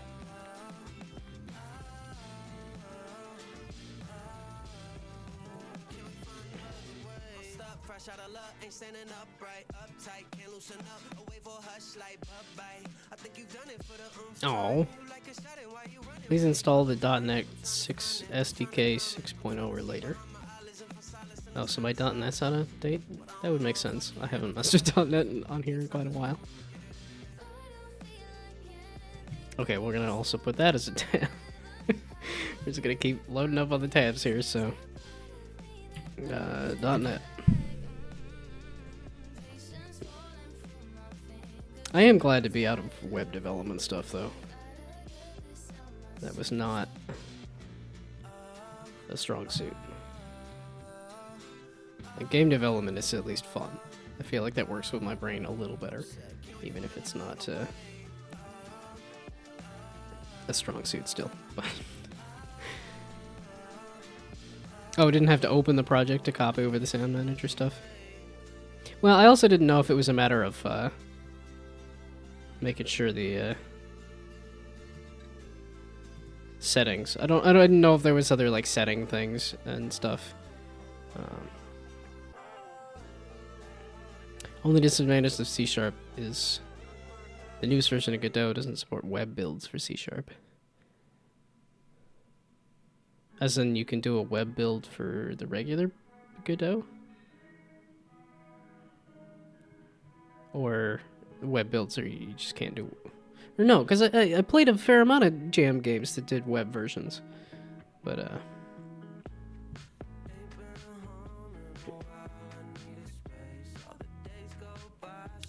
Oh. Please install the .NET 6 SDK 6.0 or later. Oh, so my .NET's out of date? That would make sense. I haven't messed with .NET on here in quite a while. Okay, we're gonna also put that as a tab. We're just gonna keep loading up on the tabs here, so... .NET. I am glad to be out of web development stuff, though. That was not a strong suit. Like, game development is at least fun. I feel like that works with my brain a little better, even if it's not a strong suit still. Oh, I didn't have to open the project to copy over the sound manager stuff. Well, I also didn't know if it was a matter of making sure the settings. I didn't know if there was other like setting things and stuff. Only disadvantage of C# is the newest version of Godot doesn't support web builds for C#. As in, you can do a web build for the regular Godot? Or web builds or you just can't do... Or no, because I played a fair amount of Jam games that did web versions. But,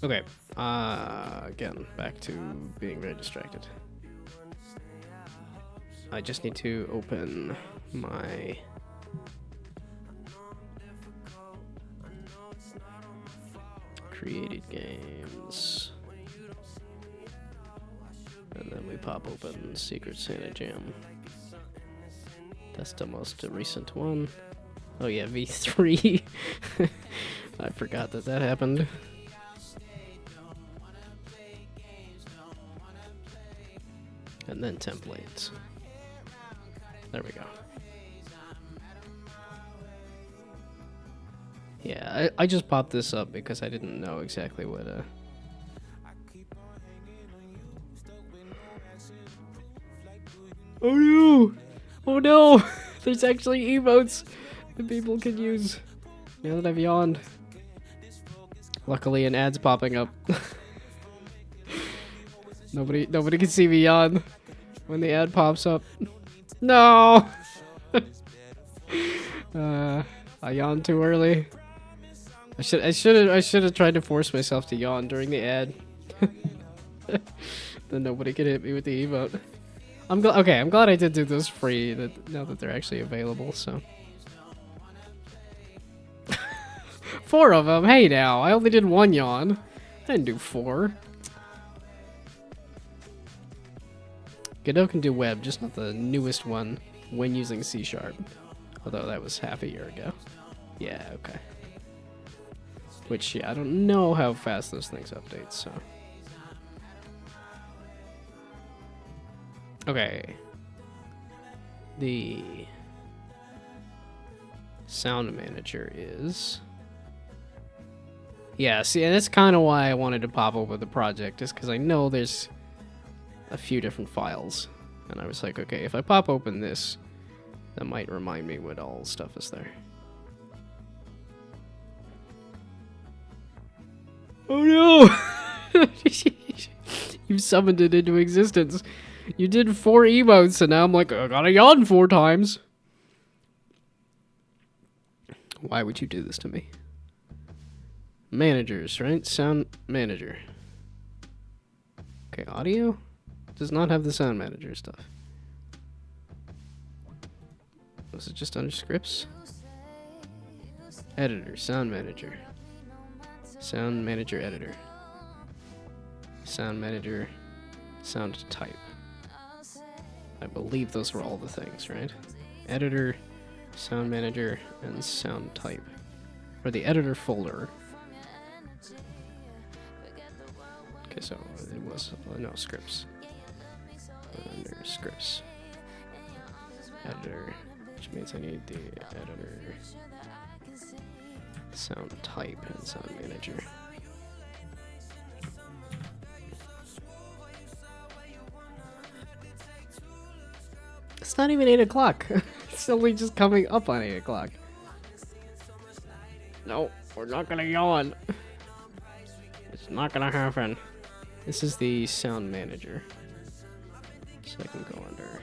okay, again, back to being very distracted. I just need to open my created games. And then we pop open Secret Santa Jam. That's the most recent one. Oh yeah, V3. I forgot that happened. And then templates. There we go. Yeah, I just popped this up because I didn't know exactly what Oh no! Oh no! There's actually emotes that people can use now that I've yawned. Luckily an ad's popping up. Nobody can see me yawn when the ad pops up. No! I yawned too early. I should have tried to force myself to yawn during the ad. Then nobody could hit me with the emote. I'm glad I did do those free now that they're actually available, so. 4 of them? Hey now, I only did 1 yawn. I didn't do 4. Godot can do web, just not the newest one when using C#. Although that was half a year ago. Yeah, okay. Which, yeah, I don't know how fast those things update, so. Okay. The sound manager is... Yeah, see, and that's kind of why I wanted to pop over the project, is because I know there's a few different files. And I was like, okay, if I pop open this, that might remind me what all stuff is there. Oh no! You summoned it into existence. You did 4 emotes, and now I'm like, I gotta yawn 4 times. Why would you do this to me? Managers, right? Sound manager. Okay, audio does not have the sound manager stuff. Was it just under scripts? Editor, sound manager. Sound manager editor. Sound manager, sound type. I believe those were all the things, right? Editor, sound manager, and sound type. Or the editor folder. Okay, so it was no scripts. Under scripts. Editor, which means I need the editor. Sound type and sound manager. It's not even 8 o'clock. It's only just coming up on 8 o'clock. No, we're not gonna yawn. It's not gonna happen. This is the sound manager. So I can go under.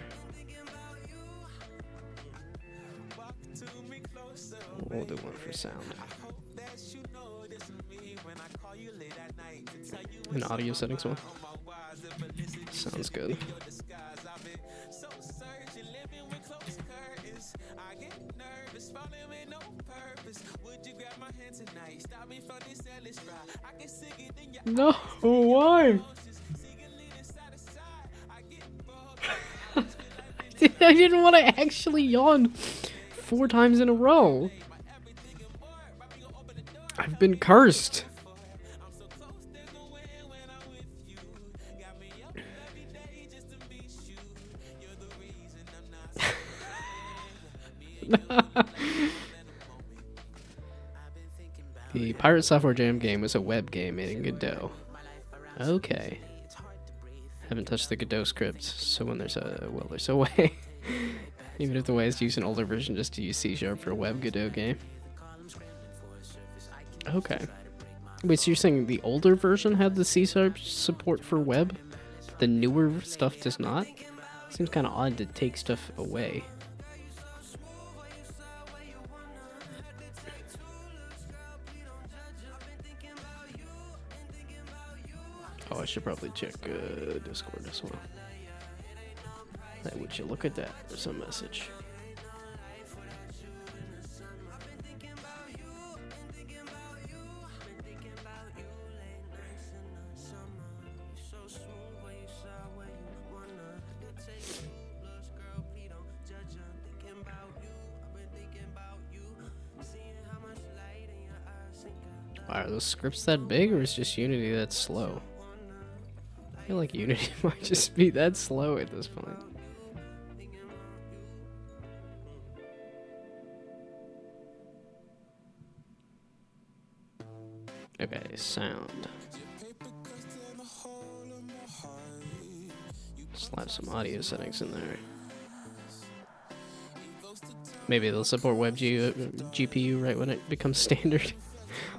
We'll do one for sound. An audio settings one. Sounds good. No, why? I didn't want to actually yawn 4 times in a row. I've been cursed. The Pirate Software Jam game was a web game made in Godot. Okay. Haven't touched the Godot script, so when there's a way. Even if the way is to use an older version just to use C# for a web Godot game. Okay. Wait, so you're saying the older version had the C# support for web? But the newer stuff does not? Seems kind of odd to take stuff away. Oh, I should probably check Discord as well. Hey, would you look at that? There's a message. Wow, are those scripts that big, or is just Unity that slow? I feel like Unity might just be that slow at this point. Okay, sound. Slap some audio settings in there. Maybe they'll support web GPU right when it becomes standard.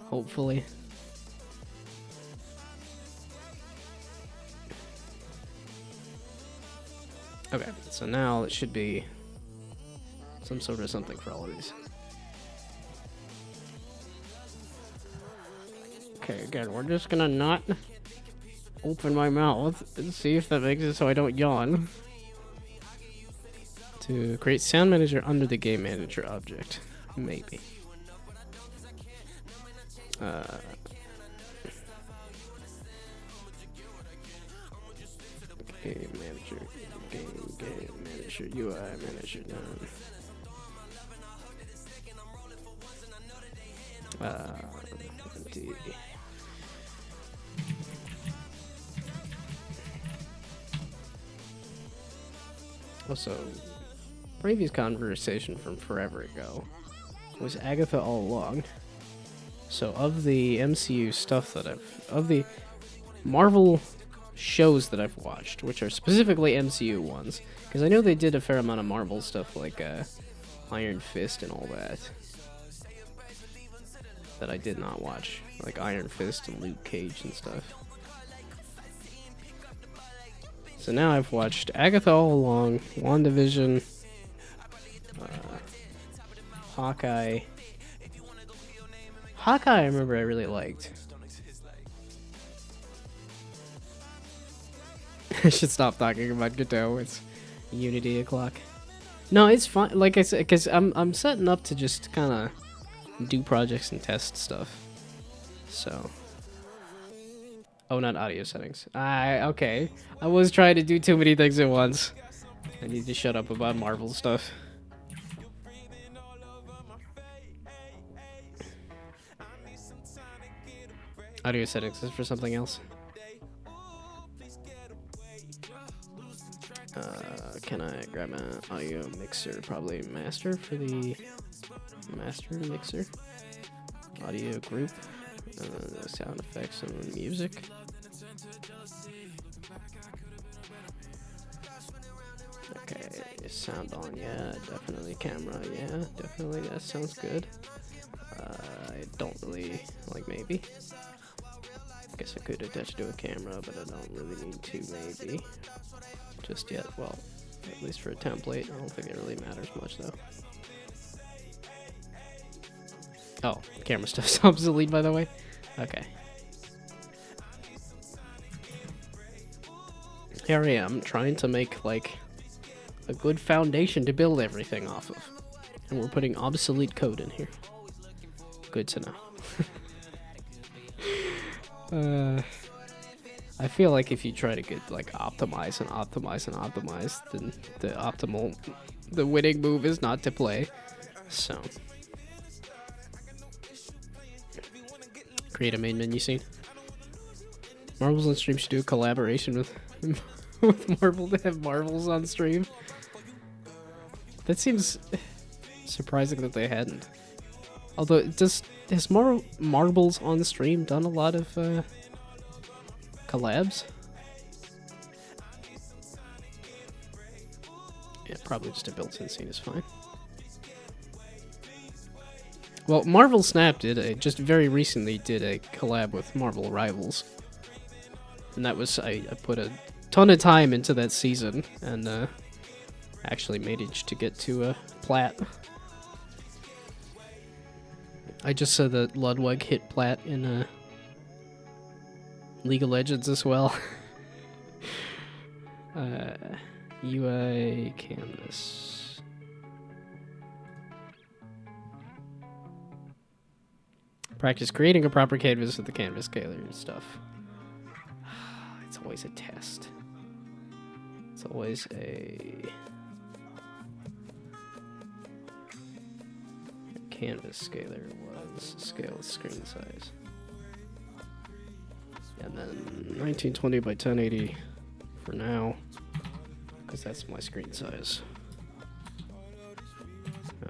Hopefully. Okay, so now it should be some sort of something for all of these. Okay, again, we're just gonna not open my mouth and see if that makes it so I don't yawn. To create sound manager under the game manager object. Maybe. Game manager, game manager, UI manager, none. D. Also, previous conversation from forever ago was Agatha all along. So of the MCU stuff that of the Marvel shows that I've watched, which are specifically MCU ones, because I know they did a fair amount of Marvel stuff like Iron Fist and all that I did not watch, like Iron Fist and Luke Cage and stuff. So now I've watched Agatha all along, WandaVision, Hawkeye. Hawkeye, I remember I really liked. I should stop talking about Godot. It's Unity o'clock. No, it's fine. Like I said, because I'm setting up to just kind of do projects and test stuff. So. Oh, not audio settings. Okay. I was trying to do too many things at once. I need to shut up about Marvel stuff. Audio settings is for something else. can I grab an audio mixer? Probably master for the master mixer. Audio group. The sound effects and music. Okay, sound on, yeah, definitely camera, yeah, definitely, that sounds good. I don't really, like, maybe. I guess I could attach to a camera, but I don't really need to, maybe. Just yet, well, at least for a template, I don't think it really matters much, though. Oh, camera stuff's obsolete, by the way. Okay. Here I am, trying to make, like, a good foundation to build everything off of. And we're putting obsolete code in here. Good to know. I feel like if you try to get, like, optimize and optimize and optimize, then the winning move is not to play. So. Create a main menu scene. Marbles on stream should do a collaboration with with Marvel to have Marvels on stream. That seems surprising that they hadn't. Although, has Marbles on stream done a lot of collabs? Yeah, probably just a built-in scene is fine. Well, Marvel Snap just very recently did a collab with Marvel Rivals. And that was, I put a ton of time into that season, and actually managed to get to Plat. I just saw that Ludwig hit Plat in League of Legends as well. UI canvas. Practice creating a proper canvas with the canvas scaler and stuff. It's always a test. It's always a canvas scaler was scale screen size. And then 1920 by 1080 for now, because that's my screen size.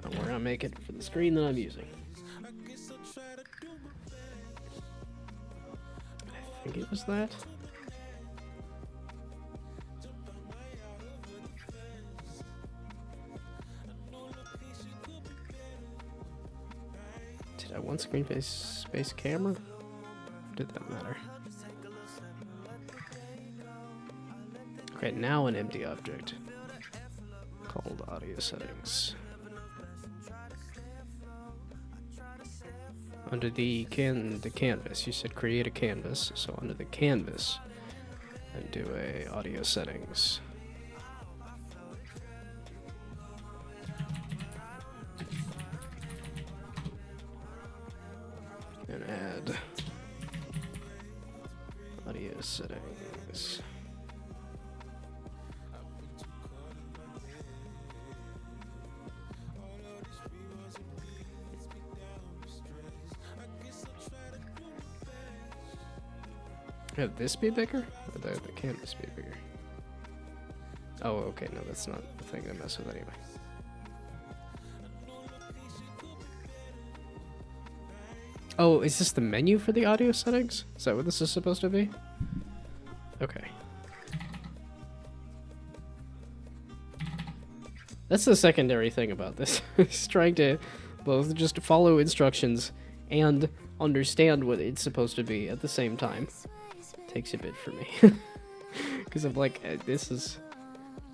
We're gonna make it for the screen that I'm using. I think it was that. Did I want screen space camera? Or did that matter? Okay, now an empty object called audio settings. Under the canvas, you said create a canvas, so under the canvas, and do a audio settings. And add audio settings. Have this be bigger? Or the canvas be bigger? Oh, okay, no, that's not the thing I mess with anyway. Oh, is this the menu for the audio settings? Is that what this is supposed to be? Okay. That's the secondary thing about this. It's trying to both just follow instructions and understand what it's supposed to be at the same time. Takes a bit for me. Because I'm like, this is...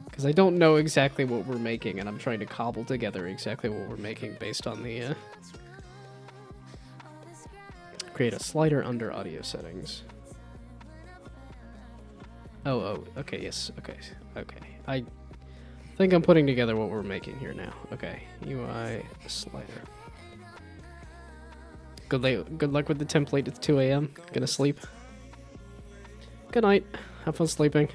Because I don't know exactly what we're making, and I'm trying to cobble together exactly what we're making based on the... Create a slider under audio settings. Oh, okay, yes, okay. I think I'm putting together what we're making here now. Okay, UI slider. Good luck with the template. It's 2 a.m. Gonna sleep. Good night. Have fun sleeping.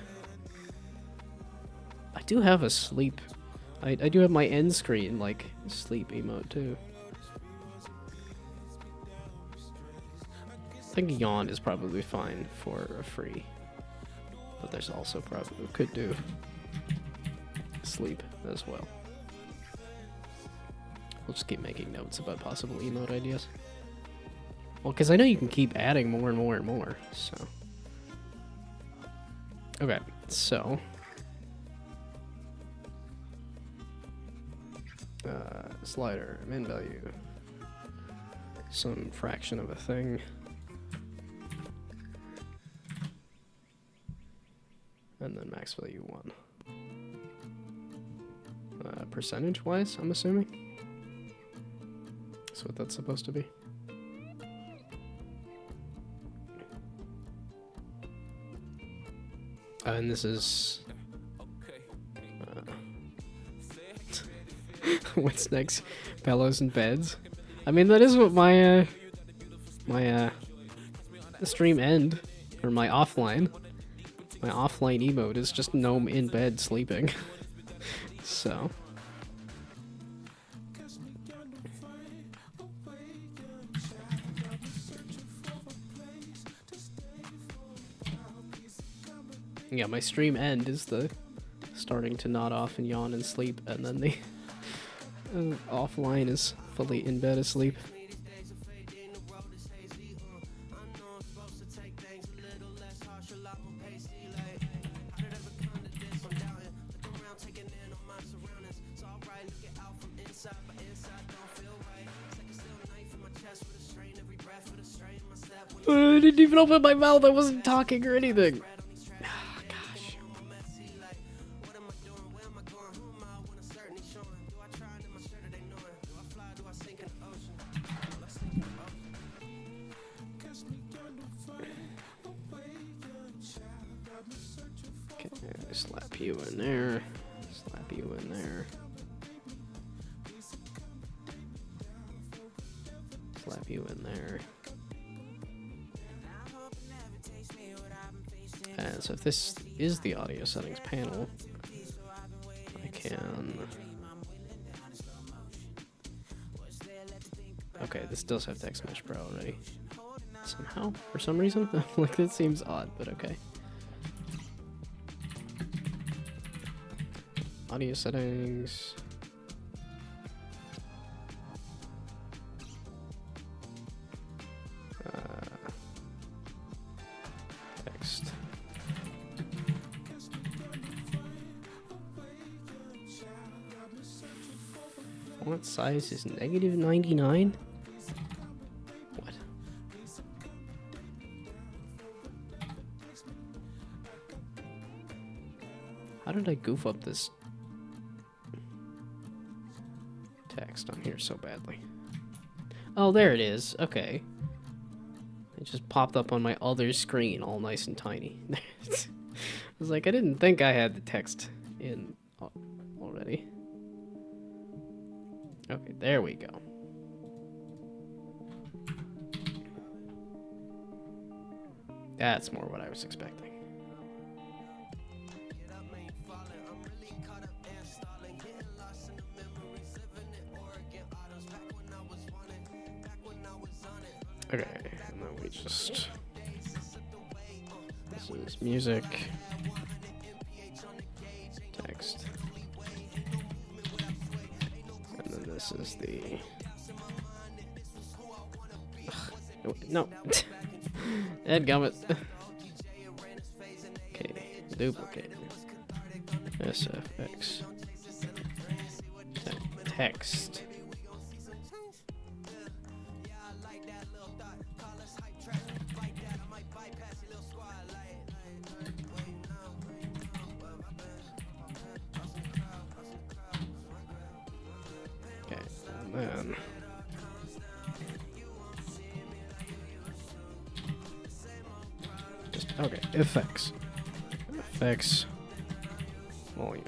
I do have a sleep. I do have my end screen, like, sleep emote, too. I think yawn is probably fine for a free. But there's also probably could do sleep as well. We'll just keep making notes about possible emote ideas. Well, because I know you can keep adding more and more and more, so. Okay, so. Slider, min value. Some fraction of a thing. And then max value 1. Percentage-wise, I'm assuming? That's what that's supposed to be. And this is... what's next? Pillows and beds? I mean, that is what my, the stream end, or my offline emote is just Gnome in bed sleeping. So. Yeah, my stream end is the starting to nod off and yawn and sleep, and then the offline is fully in bed asleep. I didn't even open my mouth. I wasn't talking or anything. Oh, gosh. Okay, slap you in there. Slap you in there. Slap you in there. And so if this is the audio settings panel, I can... Okay, this does have text mesh pro already. Somehow, for some reason. Like, that seems odd, but okay. Audio settings. Text. Font size is -99? What? How did I goof up this text on here so badly? Oh, there it is. Okay. It just popped up on my other screen, all nice and tiny. I was like, I didn't think I had the text in already. Okay, there we go. That's more what I was expecting. Okay, and then we just... This is music. Text. And then this is the... Ugh, no. Dadgummit. Okay, duplicate. SFX. Text. Okay, and then just okay, effects. Effects volume.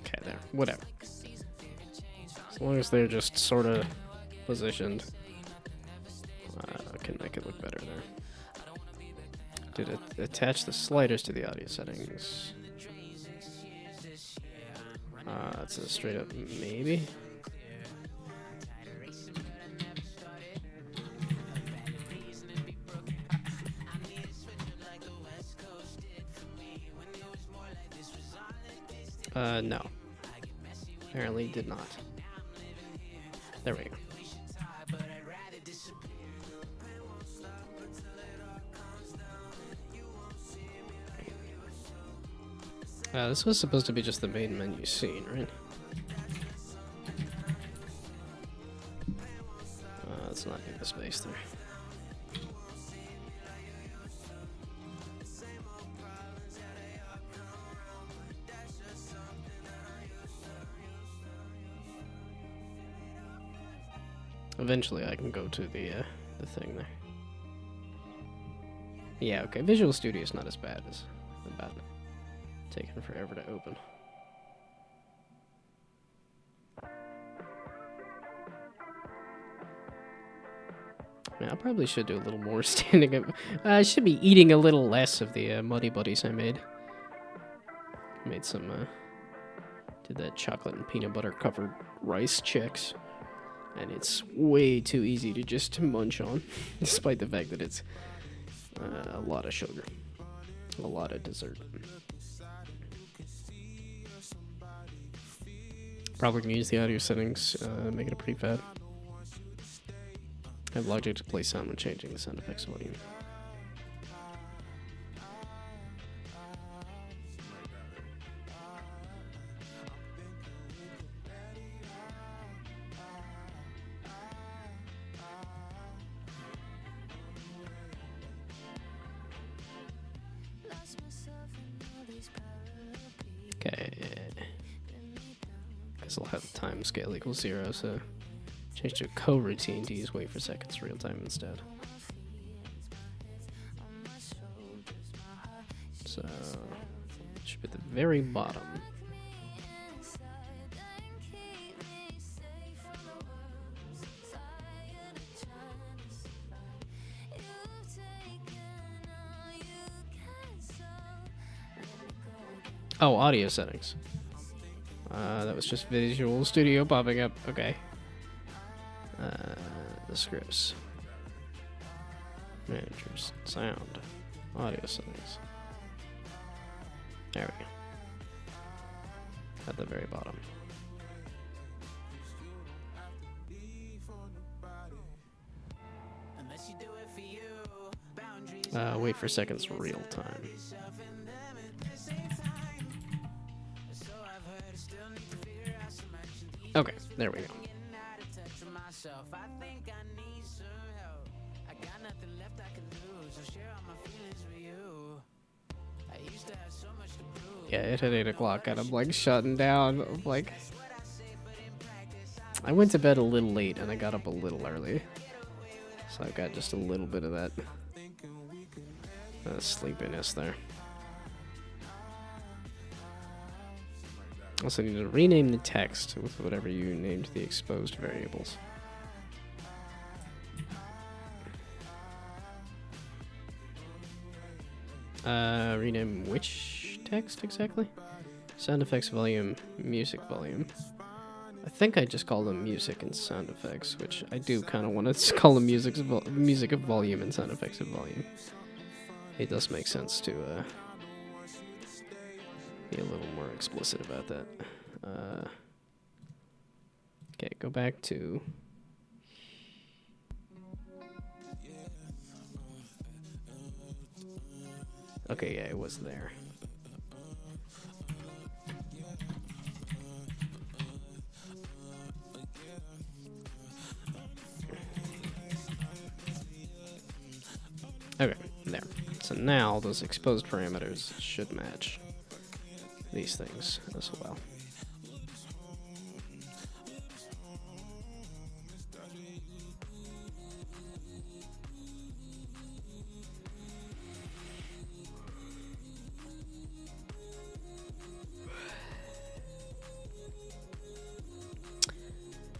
Okay, there. Whatever. As long as they're just sort of positioned. Can make it look better there. Did it attach the sliders to the audio settings? It's a straight up maybe. No. Apparently did not. There we go. This was supposed to be just the main menu scene, right? Let's not get the space there. Eventually I can go to the thing there. Yeah, okay, Visual Studio is not as bad as about taking forever to open. Yeah, I probably should do a little more standing up. I should be eating a little less of the Muddy Buddies I made. Made some, did that chocolate and peanut butter covered rice checks. And it's way too easy to just munch on, despite the fact that it's a lot of sugar. A lot of dessert. Probably gonna use the audio settings, make it a pretty fat. I have Logic to play sound when changing the sound effects volume. Okay. Guess I'll have time scale equals 0, so change to a coroutine to use wait for seconds real time instead. So it should be at the very bottom. Oh, audio settings. That was just Visual Studio popping up. Okay. The scripts. Managers. Sound. Audio settings. There we go. At the very bottom. Wait for seconds real time. Okay, there we go. Yeah, it hit 8 o'clock and I'm like shutting down. I'm like, I went to bed a little late and I got up a little early. So I've got just a little bit of that sleepiness there. Also need to rename the text with whatever you named the exposed variables. Rename which text exactly? Sound effects volume, music volume. I think I just call them music and sound effects, which I do kind of want to call them music of volume and sound effects of volume. It does make sense to be a little more explicit about that. Okay, go back to... Okay, yeah, it was there. Okay, there. So now those exposed parameters should match these things as well.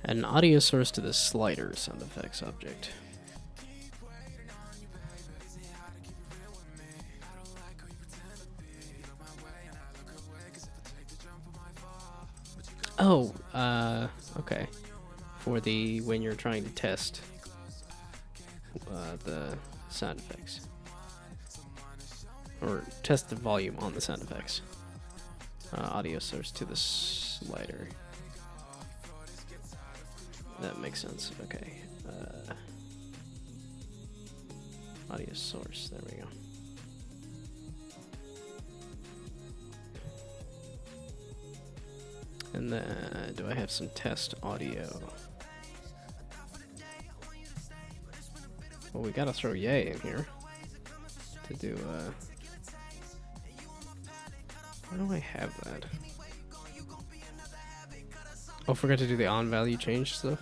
Add an audio source to the slider sound effects object. Oh, okay. For the when you're trying to test the sound effects. Or test the volume on the sound effects. Audio source to the slider. That makes sense. Okay. Audio source. There we go. And then, do I have some test audio? Well, we gotta throw yay in here to do, where do I have that? Oh, forgot to do the on value change stuff.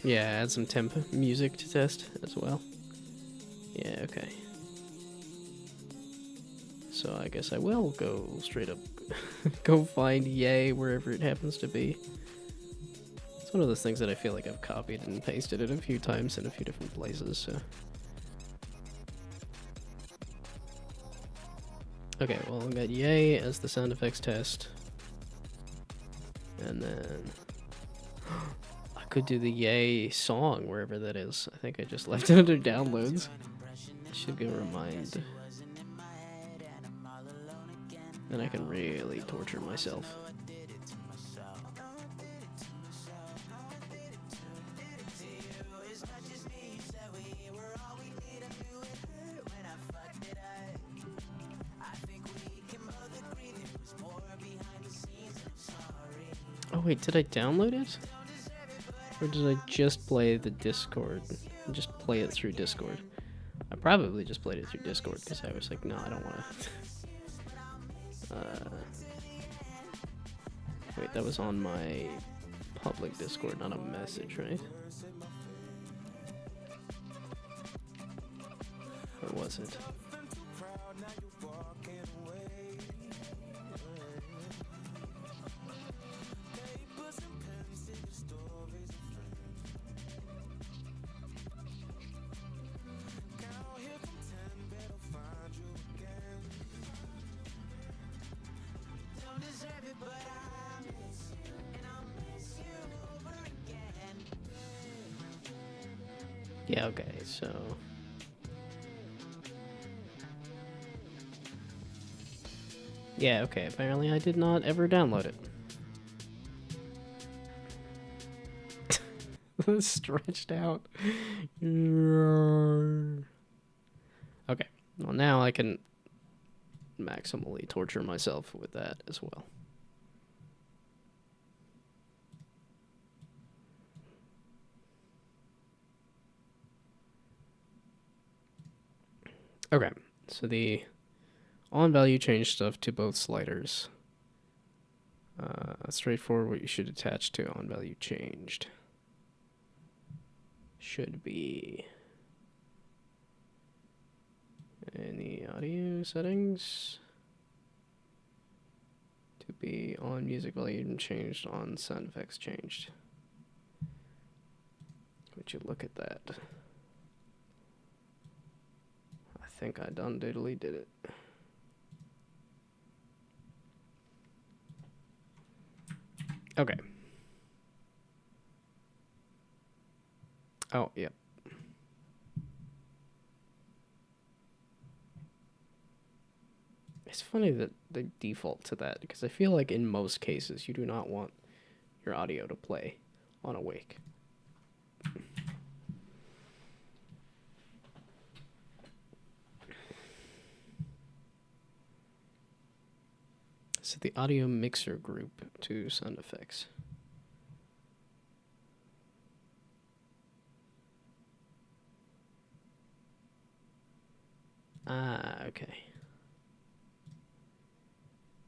Yeah, add some temp music to test as well. Yeah, okay. So I guess I will go straight up, go find yay wherever it happens to be. It's one of those things that I feel like I've copied and pasted it a few times in a few different places, so. Okay, well, we got yay as the sound effects test. And then I could do the yay song wherever that is. I think I just left it under downloads. I should go remind. Then I can really torture myself. Oh wait, did I download it? Or did I just play the Discord? Just play it through Discord. I probably just played it through Discord because I was like, no, I don't want to. Wait, that was on my public Discord, not a message, right? Or was it? Yeah, okay, so... Yeah, okay, apparently I did not ever download it. Stretched out. Okay, well now I can maximally torture myself with that as well. Okay, so the on value change stuff to both sliders. Straightforward what you should attach to on value changed. Should be in the audio settings to be on music volume changed, on sound effects changed. Would you look at that? I think I done diddly did it. Okay. Oh, yep. It's funny that they default to that, because I feel like in most cases you do not want your audio to play on awake. So the audio mixer group to sound effects. Ah, okay.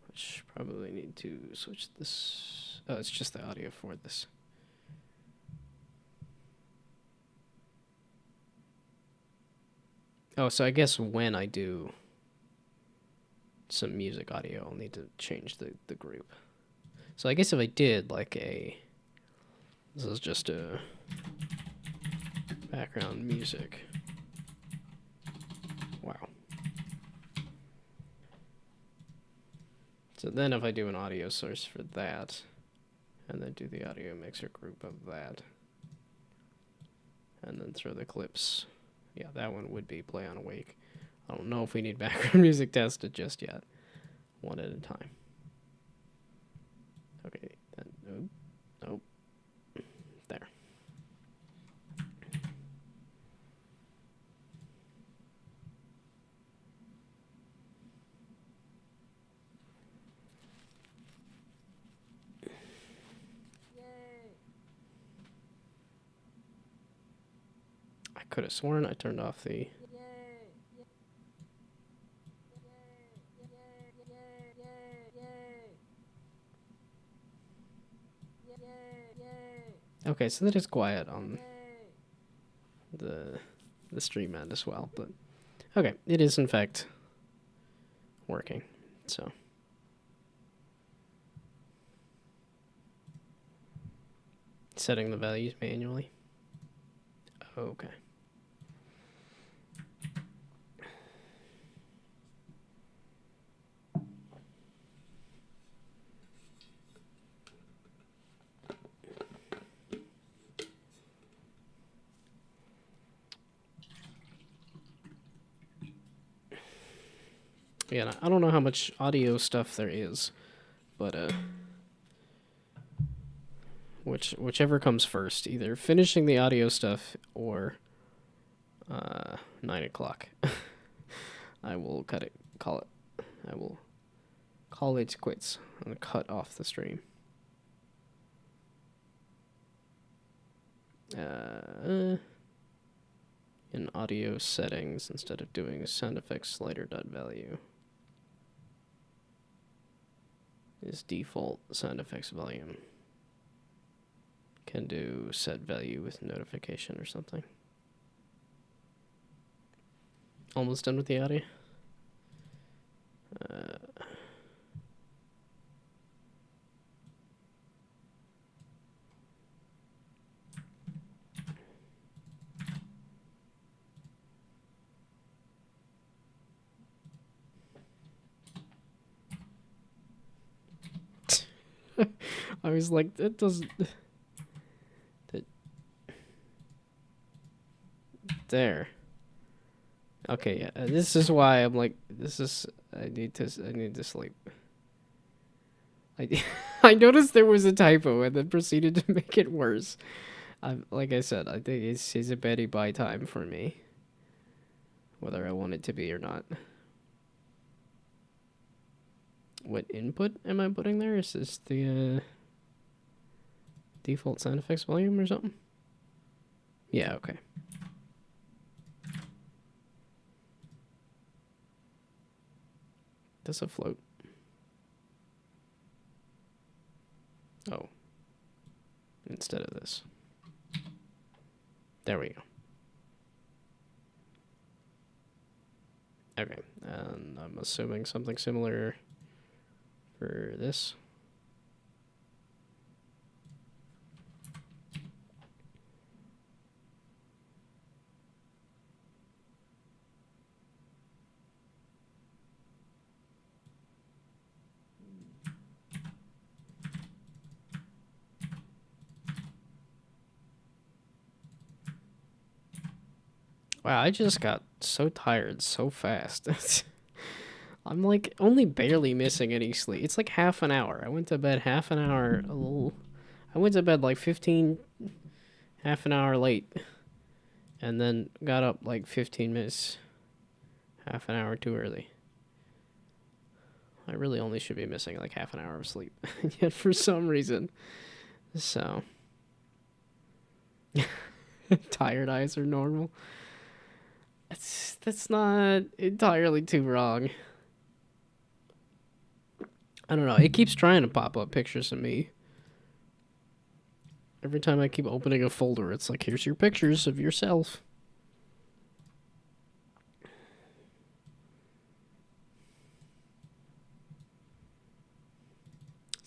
Which probably need to switch this. Oh, it's just the audio for this. Oh, so I guess when I do some music audio, I'll need to change the group. So I guess if I did like this is just a background music. Wow. So then if I do an audio source for that, and then do the audio mixer group of that, and then throw the clips, yeah, that one would be Play on Awake. I don't know if we need background music tested just yet. One at a time. Okay, then, nope. There. I could have sworn I turned off the... Okay, so that is quiet on the stream end as well, but okay, it is in fact working. So setting the values manually. Okay. Yeah, I don't know how much audio stuff there is, but whichever comes first, either finishing the audio stuff or 9 o'clock. I will call it. I will call it quits. I'm gonna cut off the stream. In audio settings, instead of doing sound effects slider.value, is default sound effects volume. Can do set value with notification or something. Almost done with the audio. I was like, that doesn't... There. Okay, yeah. This is why I'm like, I need to sleep. I noticed there was a typo and then proceeded to make it worse. Like I said, I think it's a Betty Bye time for me. Whether I want it to be or not. What input am I putting there? Is this the default sound effects volume or something? Yeah, okay. Does it float? Oh. Instead of this. There we go. Okay, and I'm assuming something similar for this. Wow, I just got so tired so fast. I'm like only barely missing any sleep. It's like half an hour. I went to bed half an hour I went to bed like half an hour late. And then got up like 15 minutes, half an hour too early. I really only should be missing like half an hour of sleep. Yet for some reason. So. Tired eyes are normal. That's not entirely too wrong. I don't know. It keeps trying to pop up pictures of me. Every time I keep opening a folder, it's like, here's your pictures of yourself.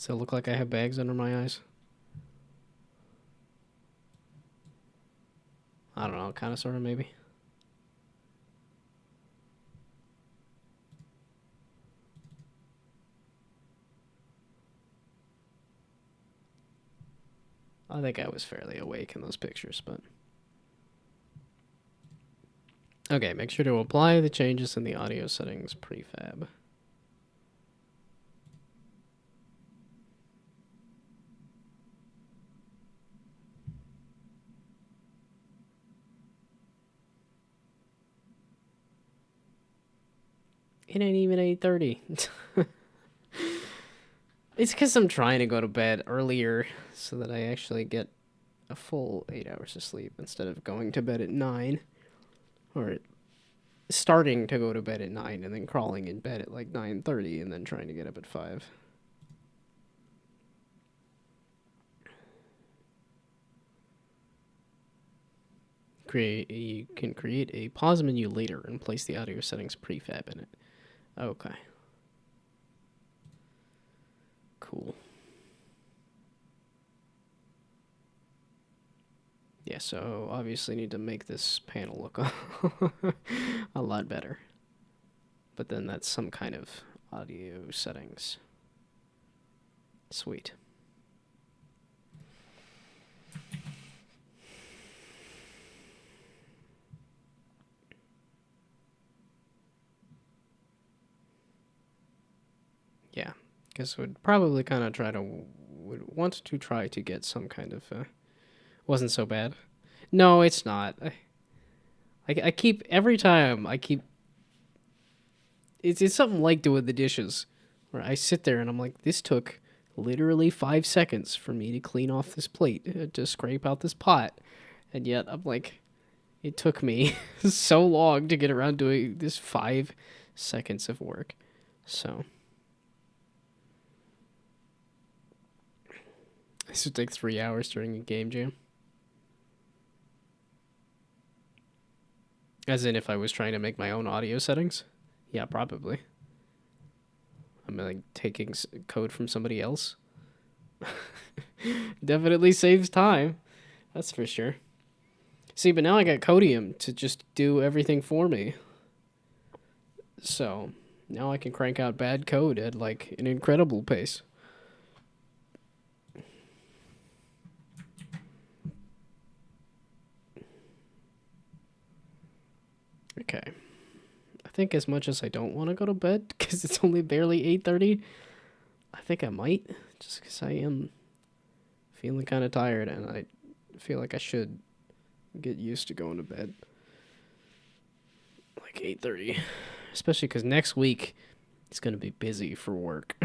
Does it look like I have bags under my eyes? I don't know, kind of, sort of, maybe. I think I was fairly awake in those pictures, but... Okay, make sure to apply the changes in the audio settings prefab. It ain't even 8:30. It's because I'm trying to go to bed earlier so that I actually get a full 8 hours of sleep instead of going to bed at 9. Or starting to go to bed at 9 and then crawling in bed at like 9:30 and then trying to get up at 5. You can create a pause menu later and place the audio settings prefab in it. Okay. Cool. Yeah, so obviously need to make this panel look a lot better. But then that's some kind of audio settings. Sweet. Yeah, because would probably kind of would want to try to get some kind of wasn't so bad. No, it's not. I keep every time I keep. It's something like doing the dishes, where I sit there and I'm like, this took literally 5 seconds for me to clean off this plate, to scrape out this pot, and yet I'm like, it took me so long to get around doing this 5 seconds of work. So this would take 3 hours during a game jam. As in, if I was trying to make my own audio settings? Yeah, probably. I'm like taking code from somebody else. Definitely saves time. That's for sure. See, but now I got Codium to just do everything for me. So, now I can crank out bad code at like an incredible pace. Okay. I think as much as I don't want to go to bed, because it's only barely 8:30, I think I might, just because I am feeling kind of tired, and I feel like I should get used to going to bed. Like 8:30. Especially because next week, it's going to be busy for work.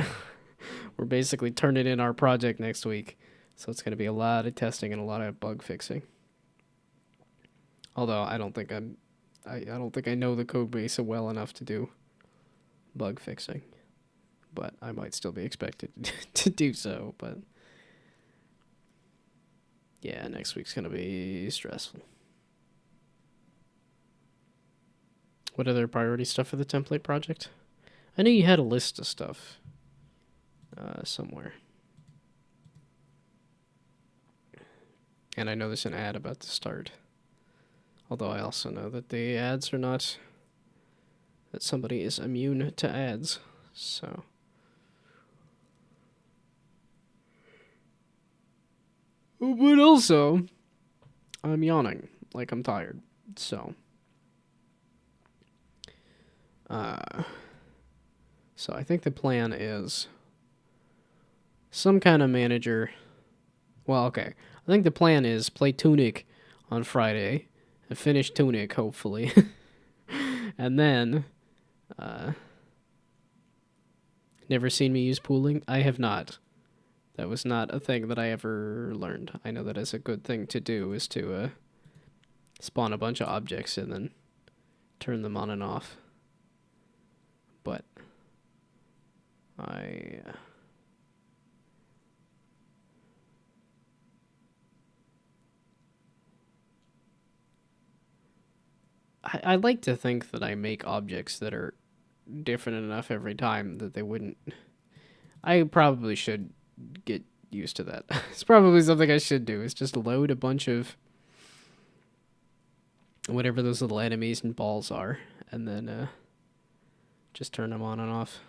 We're basically turning in our project next week, so it's going to be a lot of testing and a lot of bug fixing. Although I don't think I don't think I know the code base well enough to do bug fixing, but I might still be expected to do so. But yeah, next week's gonna be stressful. What other priority stuff for the template project? I knew you had a list of stuff somewhere, and I know there's an ad about to start. Although I also know that the ads are not, that somebody is immune to ads, so. But also, I'm yawning, like I'm tired, so. So I think the plan is some kind of manager. Well, okay. I think the plan is play Tunic on Friday and finish Tunic, hopefully. And then, never seen me use pooling? I have not. That was not a thing that I ever learned. I know that is a good thing to do, is to spawn a bunch of objects and then turn them on and off. But I like to think that I make objects that are different enough every time that they wouldn't. I probably should get used to that. It's probably something I should do, is just load a bunch of whatever those little enemies and balls are, and then just turn them on and off.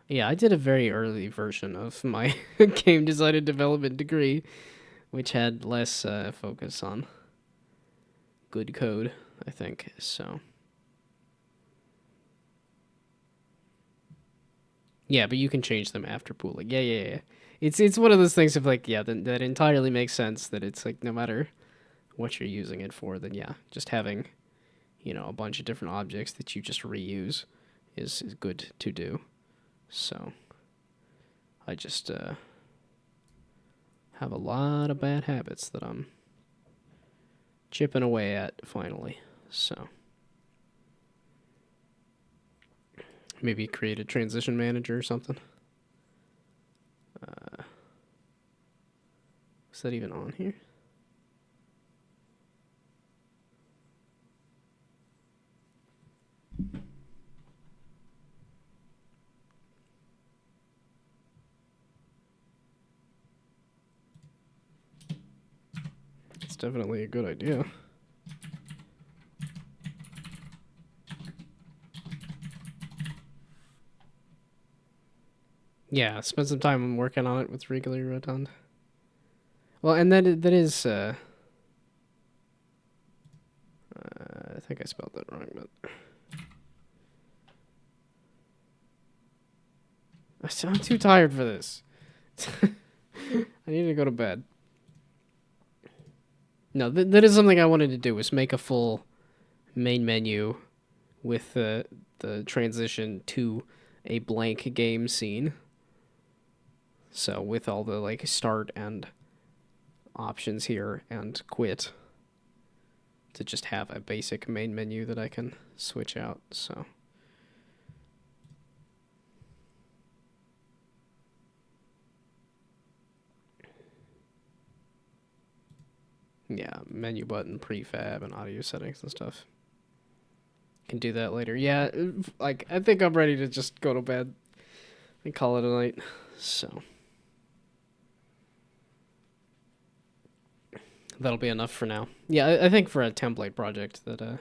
Yeah, I did a very early version of my game design and development degree, which had less focus on good code, I think, so. Yeah, but you can change them after pooling. Yeah. It's one of those things of like, yeah, that entirely makes sense, that it's like no matter what you're using it for, then yeah, just having, a bunch of different objects that you just reuse is good to do. So I just have a lot of bad habits that I'm chipping away at finally. So maybe create a transition manager or something. Is that even on here? It's definitely a good idea. Yeah, spend some time working on it with regular rotund. Well, and that is. I think I spelled that wrong, but I'm too tired for this. I need to go to bed. No, that is something I wanted to do, is make a full main menu with the transition to a blank game scene. So with all the like start and options here and quit, to just have a basic main menu that I can switch out. So yeah, menu button, prefab, and audio settings and stuff. Can do that later. Yeah, like I think I'm ready to just go to bed and call it a night. So that'll be enough for now. Yeah, I think for a template project that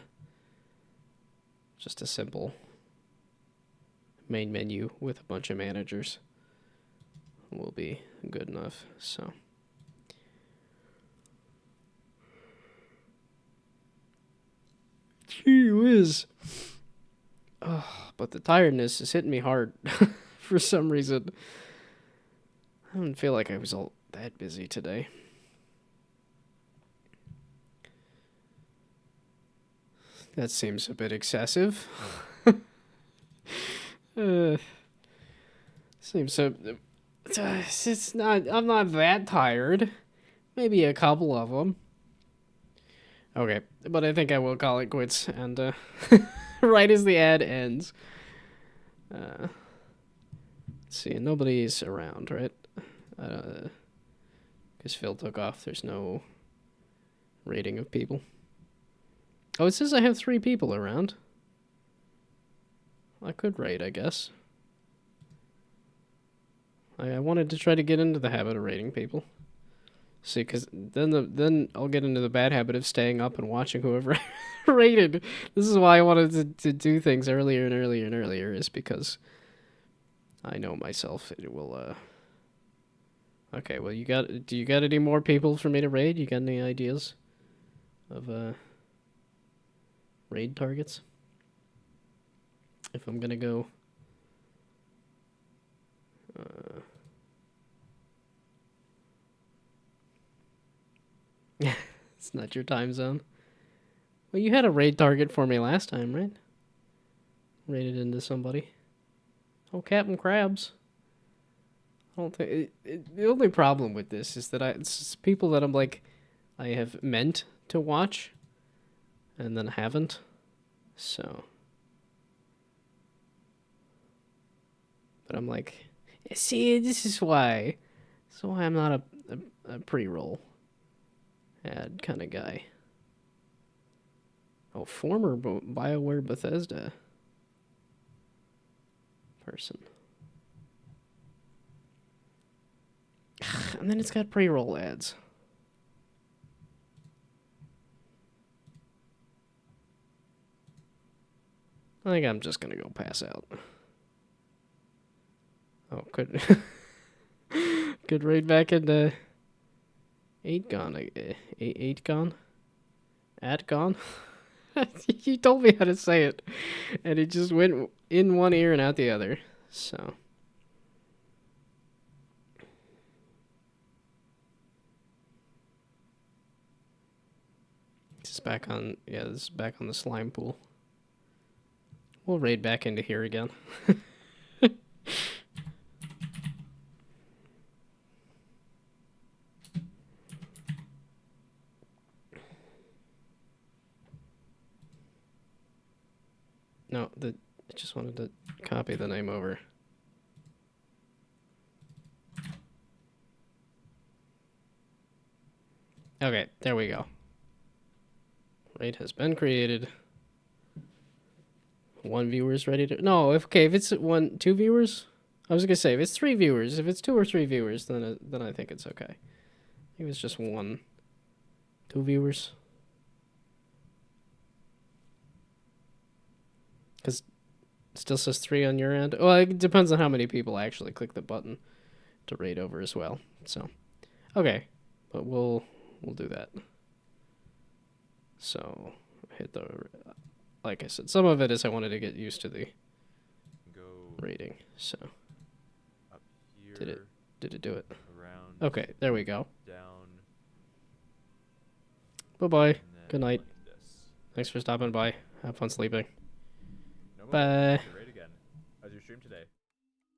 just a simple main menu with a bunch of managers will be good enough. So gee whiz. Oh, but the tiredness is hitting me hard for some reason. I don't feel like I was all that busy today. That seems a bit excessive. Seems so. It's not. I'm not that tired. Maybe a couple of them. Okay, but I think I will call it quits. And right as the ad ends, let's see, nobody's around, right? Because Phil took off. There's no rating of people. Oh, it says I have 3 people around. I could rate, I guess. I wanted to try to get into the habit of rating people. See, because then I'll get into the bad habit of staying up and watching whoever rated. This is why I wanted to do things earlier and earlier and earlier, is because I know myself. It will, Okay, well, do you got any more people for me to raid? You got any ideas of, raid targets? If I'm gonna go... It's not your time zone. Well, you had a raid target for me last time, right? Raided into somebody. Oh, Captain Krabs. I don't think... the only problem with this is that it's people that I'm like... I have meant to watch, and then haven't. So... But I'm like... See, this is why... This is why I'm not a pre-roll ad kind of guy. Oh, former BioWare Bethesda person. And then it's got pre-roll ads. I think I'm just gonna go pass out. Oh, could could raid back into 8 gone. 8 gone? At gone? You told me how to say it, and it just went in one ear and out the other. So. This is back on, yeah, this is back on the slime pool. We'll raid back into here again. No, I just wanted to copy the name over. Okay, there we go. Raid has been created. 1 viewer is ready to... No, if it's 2 viewers... I was gonna say, if it's 3 viewers, if it's 2 or 3 viewers, then I think it's okay. If it's just 1... 2 viewers. Because it still says 3 on your end. Well, it depends on how many people actually click the button to raid over as well. So, okay. But we'll do that. So, hit the... Like I said, some of it is I wanted to get used to the rating. So, up here, did it do it? around, Okay, there we go. down, Bye-bye. and then Good night. like this. Thanks for stopping by. Have fun sleeping. No Bye. Raid again. How's your stream today?